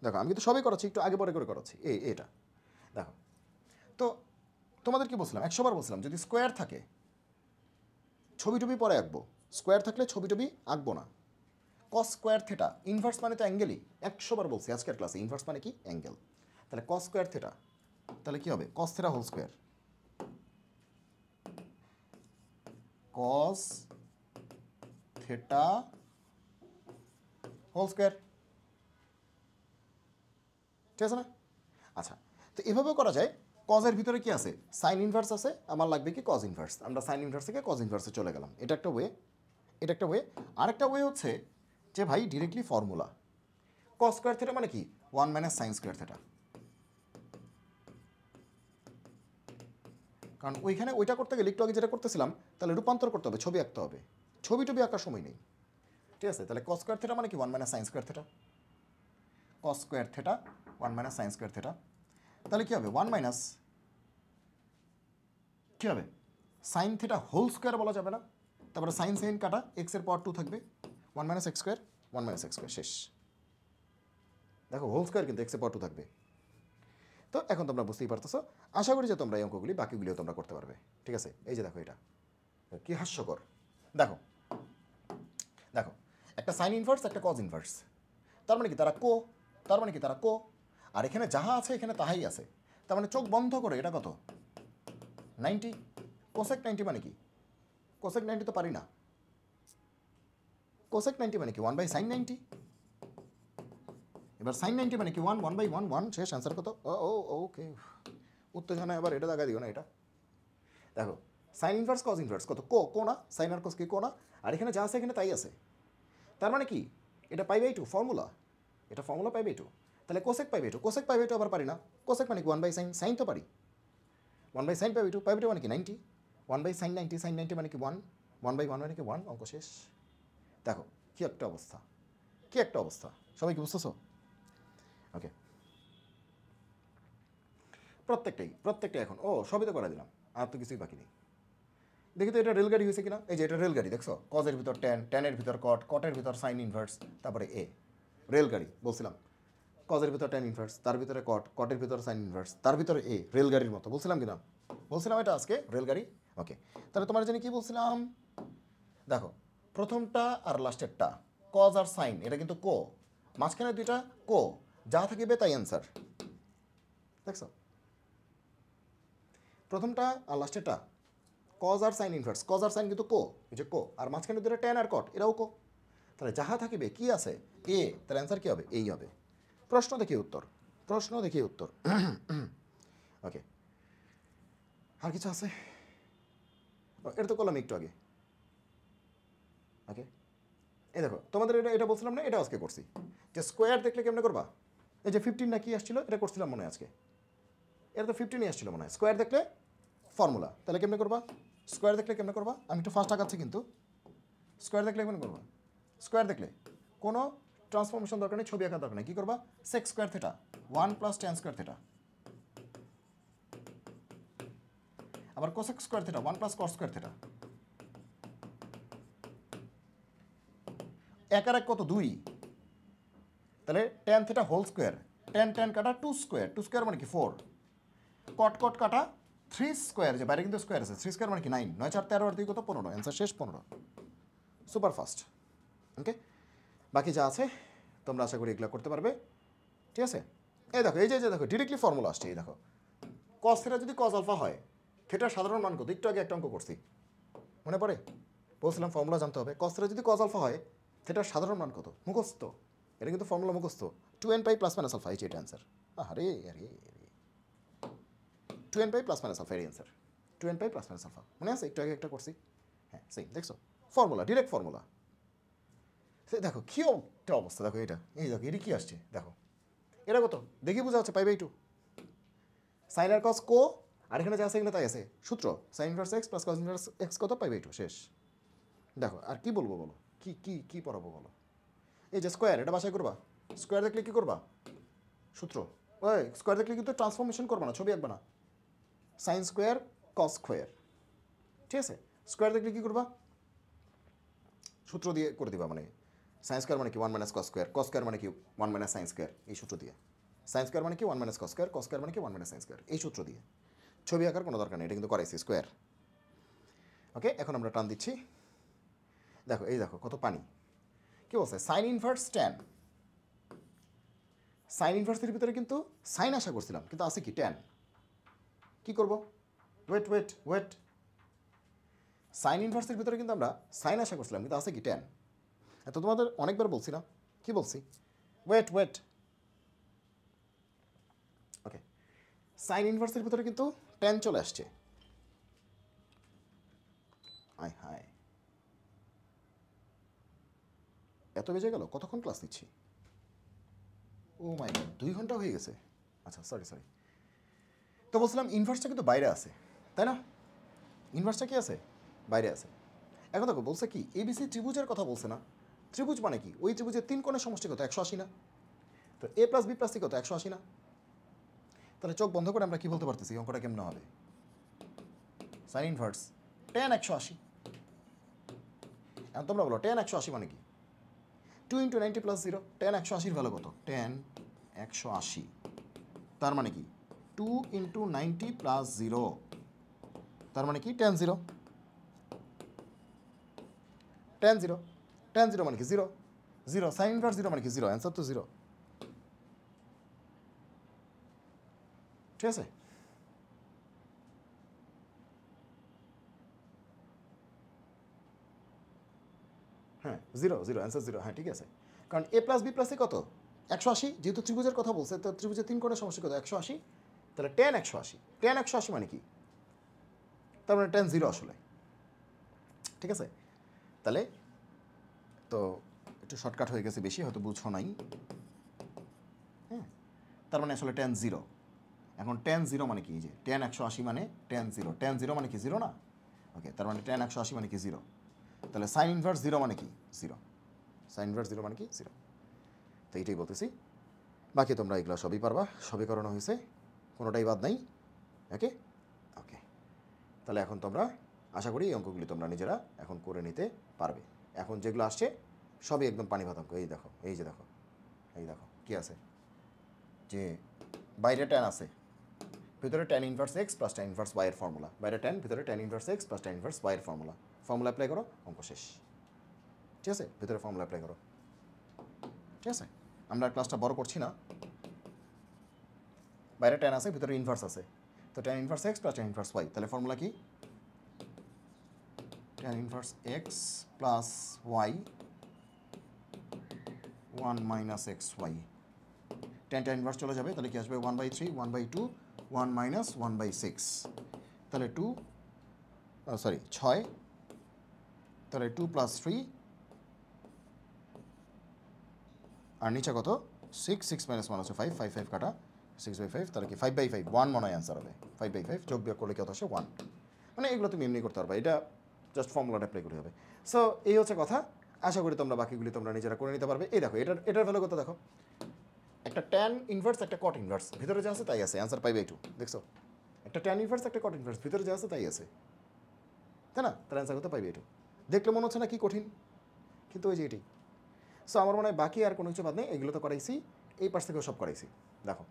দেখো, আমি কিন্তু সবই করাচ্ছি, একটু আগে পরে করে করাচ্ছি। এটা দেখো, তো তোমাদের কি বলছিলাম? 100 বার বলছিলাম যদি স্কোয়ার থাকে ছবি টবি পরে আঁকবো, স্কোয়ার থাকলে ছবি টবি আঁকবো না। কস স্কোয়ার থেটা, ইনভার্স মানে তো অ্যাঙ্গেলই। 100 বার বলছি আজকের ক্লাসে, ইনভার্স মানে কি? অ্যাঙ্গেল। তাহলে কস স্কোয়ার থেটা, তাহলে কী হবে? Cos theta whole square, cos theta whole square, ঠিক আছে না? আচ্ছা, তো এভাবেও করা যায়। কজের ভিতরে কি আছে? সাইন ইনভার্স আছে, আমার লাগবে কি? Cos inverse. আমরা সাইন ইনভার্স থেকে কজ ইনভার্সে চলে গেলাম। এটা একটা ওয়ে, এটা একটা ওয়ে। আরেকটা ওয়ে হচ্ছে যে ভাই ডিরেক্টলি ফর্মুলা। কস স্কোয়ার থেটা মানে কি? 1 মাইনাস সাইন স্কোয়ার থেটা। কারণ ওইখানে ওইটা করতে গেলে একটু আগে যেটা করতেছিলাম, তাহলে রূপান্তর করতে হবে, ছবি আঁকতে হবে। ছবি টবি আঁকার সময় নেই, ঠিক আছে? তাহলে কস স্কোয়ার থেটা মানে কি? 1 মাইনাস সাইন স্কোয়ার থেটা। কস square theta 1 minus sine square theta. তাহলে কী হবে? 1 মাইনাস কী হবে? সাইন থেটা হোল স্কোয়ার বলা যাবে না, তারপরে সাইন সাইন কাটা, এক্সের পাওয়ার 2 থাকবে, 1 minus x square, 1 minus x square. শেষ। দেখো হোল স্কোয়ার কিন্তু এক্সের পাওয়ার 2 থাকবে। তো এখন তোমরা বুঝতেই পারতেছো। আশা করি যে তোমরা এই অঙ্কগুলি বাকিগুলিও তোমরা করতে পারবে, ঠিক আছে? এই যে দেখো এটা কি হাস্যকর। দেখো দেখো, একটা সাইন ইনভার্স একটা কজ ইনভার্স, তার মানে কি তারা কো, তার মানে কি তারা কো। আর এখানে যাহা আছে এখানে তাহাই আছে, তার মানে চোখ বন্ধ করে এটা কত? 90। কোসেক 90 মানে কি? কোসেক 90 তো পারি না। কোসেক 90 মানে কি? 1 বাই সাইন 90। এবার সাইন 90 মানে কি? 1, 1 বাই 1, 1। শেষ। অ্যান্সার কত? ও ও ওকে, উত্তেজনা এবার এটা দেখা দিও না। এটা দেখো, সাইন ইনভার্স কজ ইনভার্স কত? কো না? সাইন আর কস কি কো না? আর এখানে যা আছে এখানে তাই আছে, তার মানে কি এটা পাই/2 ফর্মুলা, এটা ফর্মুলা পাই/2। তাহলে কোসেক পাই/2, কোসেক পাই/2 আবার পারি না। কোসেক মানে কি? 1 বাই সাইন, সাইন তো পারি। 1 বাই সাইন পাই/2, পাই/2 মানে কি 90, 1 বাই সাইন 90, সাইন 90 মানে কি 1, 1 বাই 1 মানে কি 1। অঙ্ক শেষ। দেখো কি একটা অবস্থা, কি একটা অবস্থা। সবাই কি বুঝতেছো? ওকে, প্রত্যেকটাই এখন সবই তো করে দিলাম, আর তো কিছুই বাকি নেই। দেখি তো এটা রেলগাড়ি হয়েছে কিনা। এই যে এটা রেলগাড়ি, দেখছো? কজের ভিতর ট্যান, ট্যানের ভিতর কট, কটের ভিতর সাইন ইনভার্স, তারপরে এ। রেলগাড়ি বলছিলাম, কজের ভিতর ট্যান ইনভার্স, তার ভিতরে কট, কটের ভিতর সাইন ইনভার্স, তার ভিতরে এ। রেলগাড়ির মতো বলছিলাম কিনা? বলছিলাম এটা আজকে রেলগাড়ি। ওকে, তাহলে তোমার জানি কি বলছিলাম? দেখো প্রথমটা আর লাস্টেরটা কজ আর সাইন, এটা কিন্তু কো, মাঝখানে দুইটা কো, যা থাকিবে তাই অ্যান্সার। দেখছো? প্রথমটা আর লাস্টেরটা কজ আর সাইন ইনভার্স, কজ আর সাইন কিন্তু কো, এই যে কো, আর মাঝখানে দুটো ট্যান আর কট, এরাও কো। তাহলে যাহা থাকিবে কি আছে? এ। তাহলে অ্যান্সার কী হবে? এই হবে। প্রশ্ন দেখি উত্তর, প্রশ্ন দেখি উত্তর। ওকে, আর কিছু আছে? এটা তো করলাম একটু আগে। ওকে, এই দেখো তোমাদের এটা বলছিলাম না, এটা আজকে করছি যে স্কোয়ার দেখলে কেমনে করবা? এই যে 15 না কি আসছিল, এটা করছিলাম মনে হয় আজকে। এটা তো 15ই আসছিল মনে হয়। স্কোয়ার দেখলে ফর্মুলা, তাহলে কেমনে করবা? স্কোয়ার দেখলে কেমনে করবা? আমি একটু ফাস্ট আঁকাচ্ছি কিন্তু। স্কোয়ার দেখলে কেমনে করবা? স্কোয়ার দেখলে কোনো ট্রান্সফরমেশন দরকার নেই, ছবি আঁকার দরকার নেই। কী করবা? Sec square theta 1 plus tan square theta, আবার cosec square theta 1 plus cos square theta. 1 আর 1 কত 2, তাহলে tan theta whole square, tan কাটা 2 স্কোয়ার, 2 স্কোয়ার মানে কি 4, কট কাটা 3 স্কোয়ার, যে বাইরে কিন্তু স্কোয়ার আছে, 3 স্কোয়ার মানে কি 9, 9 4 13 আর 2 কত 15, অ্যান্সার শেষ 15, সুপার ফাস্ট। ওকে, বাকি যা আছে তোমরা আশা করি এগুলো করতে পারবে, ঠিক আছে। এই দেখো, এই যে দেখো ডিরেক্টলি ফর্মুলা আসছে, এই দেখো কস থিটা যদি কস আলফা হয়, থিটার সাধারণ মান কত, একটু আগে একটা অঙ্ক করছি মনে পড়ে, বলছিলাম ফর্মুলা জানতে হবে, কস থিটা যদি কস আলফা হয় থিটার সাধারণ মান কত, মুখস্থ, এটা কিন্তু ফর্মুলা মুখস্থ, 2n pi plus minus alpha, এই যে এটা অ্যান্সার, আরে আরে 2n pi plus minus alpha এর answer, 2n pi plus minus alpha, মনে আছে একটু আগে একটা করছি, হ্যাঁ সেম, দেখছো ফর্মুলা, ডিরেক্ট ফর্মুলা। দেখো কি একটা অবস্থা, দেখো এটা, এই দেখো এটি কি আসছে, দেখো এটা কত দেখি বোঝা হচ্ছে, পাই 2 সাইন আর কস কো, আর এখানে যা আছে এখানে তাই আছে, সূত্র sign inverse x plus cos inverse x কত, পাই 2 শেষ। দেখো আর কি বলবো বলো, কি কি কি পড়াবো বলো, এই যে স্কোয়ার, এটা বাসায় করবা, স্কোয়ার দেখলে কি করবা, সূত্র, ওই স্কোয়ার দেখলে কিন্তু ট্রান্সফরমেশন করবা না, ছবি আঁকবা না, সাইন স্কোয়ার কস স্কোয়ার, ঠিক আছে, স্কোয়ার দেখলে কি করবা, সূত্র দিয়ে করে দিবা, মানে সাইন স্কোয়ার মানে কি 1 minus cos square, cos square মানে কি 1 মাইনাস সাইন স্কোয়ার, এই সূত্র দিয়ে, সাইন স্কোয়ার মানে কি 1 minus cos square, cos square মানে কি 1 মাইনাস সাইন স্কোয়ার, এই সূত্র দিয়ে, ছবি আঁকার কোনো দরকার নেই, এটা কিন্তু করাইছি স্কোয়ার। ওকে, এখন আমরা টান দিচ্ছি, দেখো এই দেখো কত পানি, কি বলছে সাইন ইনভার্স ট্যান, সাইন ইনভার্সের ভিতরে কিন্তু সাইন আশা করছিলাম, কিন্তু আছে কি ট্যান, কি করব, ওয়েট ওয়েট ওয়েট, সাইন ইনভার্সের ভিতরে কিন্তু আমরা সাইন আশা করছিলাম, কিন্তু আছে কি ট্যান, এত তোমাদের অনেকবার বলছি না, কি বলছি, ওয়েট ওয়েট, ওকে, সাইন ইনভার্সের ভিতরে কিন্তু ট্যান চলে আসছে, আয় হায় এত বেজে গেল, কতক্ষণ ক্লাস নিচ্ছি, ও মাই গড 2 ঘন্টা হয়ে গেছে, আচ্ছা সরি, তো বলছিলাম ইনভার্সটা কিন্তু বাইরে আছে, তাই না, ইনভার্সটা কি আছে, বাইরে আছে। এখন দেখো বলছে কি এবিসি ত্রিভুজের কথা বলছে না, ত্রিভুজ মানে কি, ওই ত্রিভুজের 3 কোণের সমষ্টি কত 180 না, তো এ প্লাস বি প্লাস সি কত 180 না, তাহলে চোখ বন্ধ করে আমরা কি বলতে পারতেছি, অঙ্কটা কেমন হবে, সাইন ইনভার্স tan 180, এখন তোমরা বলো tan 180 মানে কি, 2 × 90 + 0, tan 180 ভ্যালু কত, tan 180, তার মানে কি 2 × 90 + 0, তার মানে কি tan 0, tan 0 মানে কি 0, 0 সাইন ইনভার্স 0 মানে কি 0, অ্যান্সার তো 0, ঠিক আছে। হ্যাঁ 0 অ্যান্সার 0, হ্যাঁ ঠিক আছে, কারণ এ প্লাস বি প্লাস সি কত 180, যেহেতু ত্রিভুজের কথা বলছে, তো ত্রিভুজের 3 কোণের সমষ্টি কত 180, তাহলে tan 180 মানে কি, তার মানে tan 0 আসলে, ঠিক আছে। তাহলে তো একটু শর্টকাট হয়ে গেছে, বেশি হয়তো বুঝো নাই, হ্যাঁ, তার মানে আসলে tan 0, এখন tan 0 মানে কি, যে tan 180 মানে tan 0 মানে কি 0 না, ওকে, তার মানে tan 180 মানে কি 0, তাহলে সাইন ইনভার্স 0 মানে কি 0, সাইন ইনভার্স 0 মানে কি 0, তো এইটাই বলতেছি, বাকি তোমরা এগুলো সবই পারবা, সবই করানো হয়েছে, কোনোটাই বাদ নাই, ওকে ওকে, তাহলে এখন তোমরা আশা করি এই অঙ্কগুলি তোমরা নিজেরা এখন করে নিতে পারবে, এখন যেগুলো আসছে সবই একদম পানি ভাত অঙ্ক, এই দেখো এই যে দেখো, এই দেখো কি আছে, যে বাইরে ট্যান আছে, ভিতরে tan inverse x plus tan inverse y এর ফর্মুলা, বাইরে ট্যান, ভিতরে tan inverse x plus tan inverse y এর ফর্মুলা, ফর্মুলা অ্যাপ্লাই করো, অঙ্ক শেষ, ঠিক আছে, ভিতরে ফর্মুলা অ্যাপ্লাই করো, ঠিক আছে। আমরা ক্লাসটা বড় করছি না, বাইরে ট্যান আছে, ভিতরে ইনভার্স আছে, তো tan inverse x plus tan inverse y, তাহলে ফর্মুলা কি, tan inverse x plus Y 1 minus x y, tan inverse চলে যাবে, তাহলে কি আসবে 1/3 1/2 1 মাইনাস 1/6, তাহলে 2 সরি 6, তাহলে 2 + 3, আর নিচে কত 6 6 - 1 আছে 5 5 5 কাটা 6/5, তাহলে কি 5/5 1 মনে হয় অ্যান্সার হবে, 5/5 যোগ বিয়োগ করলে কত আসে 1, মানে এগুলো তুমি এমনি করতে পারবে, এটা জাস্ট ফর্মুলাটা অ্যাপ্লাই করতে হবে। সো এই হচ্ছে কথা, আশা করি তোমরা বাকিগুলি তোমরা নিজেরা করে নিতে পারবে। এই দেখো এটার ভ্যালু কত দেখো, একটা tan ইনভার্স একটা cot ইনভার্স, ভিতরে যা আছে তাই আছে, অ্যান্সার 5/2, দেখছো, একটা tan ইনভার্স একটা cot ইনভার্স, ভিতরে যা আছে তাই আছে, তাই না, তার অ্যান্সার কত 5/2, দেখলে মনে হচ্ছে না কি কঠিন, কিন্তু ওই যে এটি সো আমার মনে হয় বাকি আর কোনো কিছু বাদ নেই, এগুলো তো করাইছি, এই পাশ থেকেও সব করাইছি। দেখো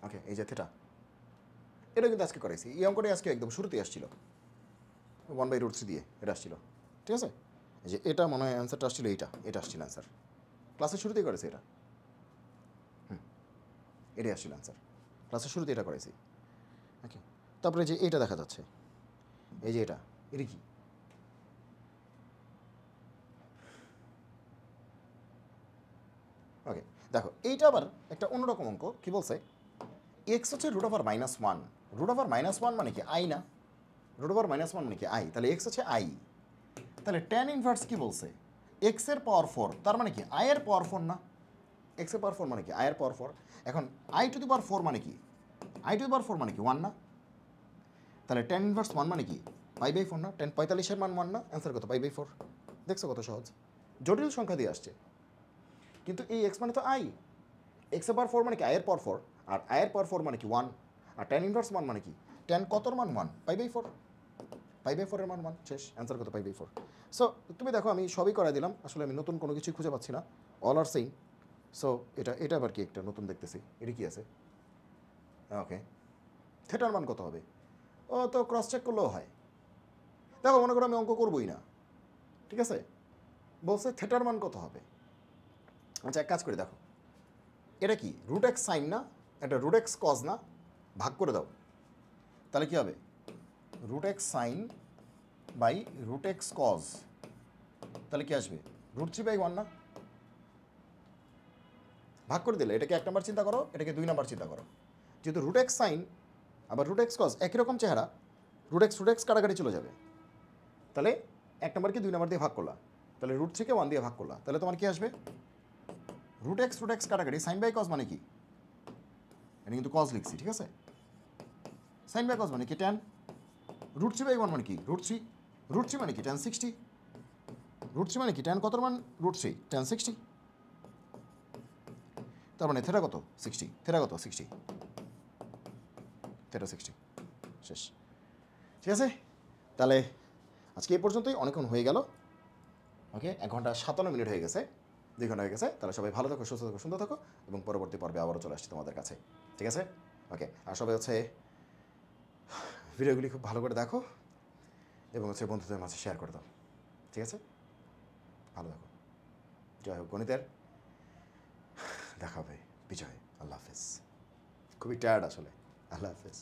ওকে, এই যে থিটা, এটা কিন্তু আজকে করাইছি, এই অঙ্কটাই আজকে একদম শুরুতেই আসছিল 1/√3 দিয়ে এটা আসছিল, ঠিক আছে। এই যে এটা মনে হয় অ্যান্সারটা আসছিল, এটা আসছিল অ্যান্সার, ক্লাসের শুরুতেই করেছে এটা, এটাই আসছিল অ্যান্সার, ক্লাসের শুরুতে এটা করেছি। ওকে, তারপরে যে এটা দেখা যাচ্ছে, এই যে এটা কি? ওকে, দেখো এইটা আবার একটা অন্যরকম অঙ্ক, কি বলছে এক্স হচ্ছে √(-1), √(-1) মানে কি আই না, √(-1) মানে কি আই, তাহলে এক্স হচ্ছে আই, তাহলে tan ইনভার্স কি বলছে এক্স এর পাওয়ার 4, তার মানে কি আই এর পাওয়ার 4 না, এক্স এর পাওয়ার 4 মানে কি আই এর পাওয়ার 4, এখন i⁴ মানে কি i⁴ মানে কি 1 না, তাহলে tan ইনভার্স 1 মানে কি π/4 না, tan 45 এর মান 1 না, অ্যান্সার কত π/4, দেখছো কত সহজ, জটিল সংখ্যা দিয়ে আসছে, কিন্তু এই এক্স মানে তো আই, এক্স এর পাওয়ার 4 মানে কি আই এর পাওয়ার 4, আর আই এর পাওয়ার 4 মানে কি 1, আর tan ইনভার্স 1 মানে কি tan কতর মান 1, π/4, π/4 এর মান 1, শেষ, অ্যান্সার কত π/4। সো তুমি দেখো আমি সবই করাই দিলাম, আসলে আমি নতুন কোনো কিছুই খুঁজে পাচ্ছি না, অল আর সেইম। সো এটা আবার কি একটা নতুন দেখতেছি, এটা কি আছে, ওকে থিটার মান কত হবে, ও তো ক্রস চেক করলেও হয়, দেখো মনে করো আমি অঙ্ক করবোই না, ঠিক আছে, বলছে থিটার মান কত হবে, আচ্ছা এক কাজ করে দেখো, এটা কি √x সাইন না, এটা √x কজ না, ভাগ করে দাও, তাহলে কি হবে √x sine by √x cos, তাহলে কি আসবে √3/1 না, ভাগ করে দিলে এটাকে 1 নম্বর চিন্তা করো, এটাকে 2 নম্বর চিন্তা করো, যেহেতু √x সাইন আবার √x কজ একই রকম চেহারা, √x কাটাকাটি চলে যাবে, তাহলে 1 নম্বরকে 2 নম্বর দিয়ে ভাগ করলা, তাহলে √3কে 1 দিয়ে ভাগ করলা, তাহলে তোমার কি আসবে √x কাটাকাটি সাইন বাই কজ মানে কি, এটা কিন্তু কজ লিখছি, ঠিক আছে, সাইন বাই কজ মানে কি tan, √3/1 মানে কি √3 মানে কি tan 60, √3 মানে কি tan কত মান √3 tan 60, তার মানে থেটা কত 60, থেটা কত 60, থেটা 60, শেষ, ঠিক আছে। তাহলে আজকে এই পর্যন্তই, অনেকক্ষণ হয়ে গেল, ওকে 1 ঘন্টা 57 মিনিট হয়ে গেছে, 2 ঘন্টা হয়ে গেছে, তাহলে সবাই ভালো থাকো, সুস্থ থাকো, সুন্দর থাকো, এবং পরবর্তী পর্বে আবারও চলে আসছি তোমাদের কাছে, ঠিক আছে। ওকে, আর সবাই হচ্ছে ভিডিওগুলি খুব ভালো করে দেখো এবং হচ্ছে বন্ধুদের মাঝে শেয়ার করে দাও, ঠিক আছে, ভালো থাকো, জয় হোক গণিতের, দেখা হবে বিজয়, আল্লাহ হাফেজ, খুবই টায়ার্ড আসলে, আল্লাহ হাফেজ।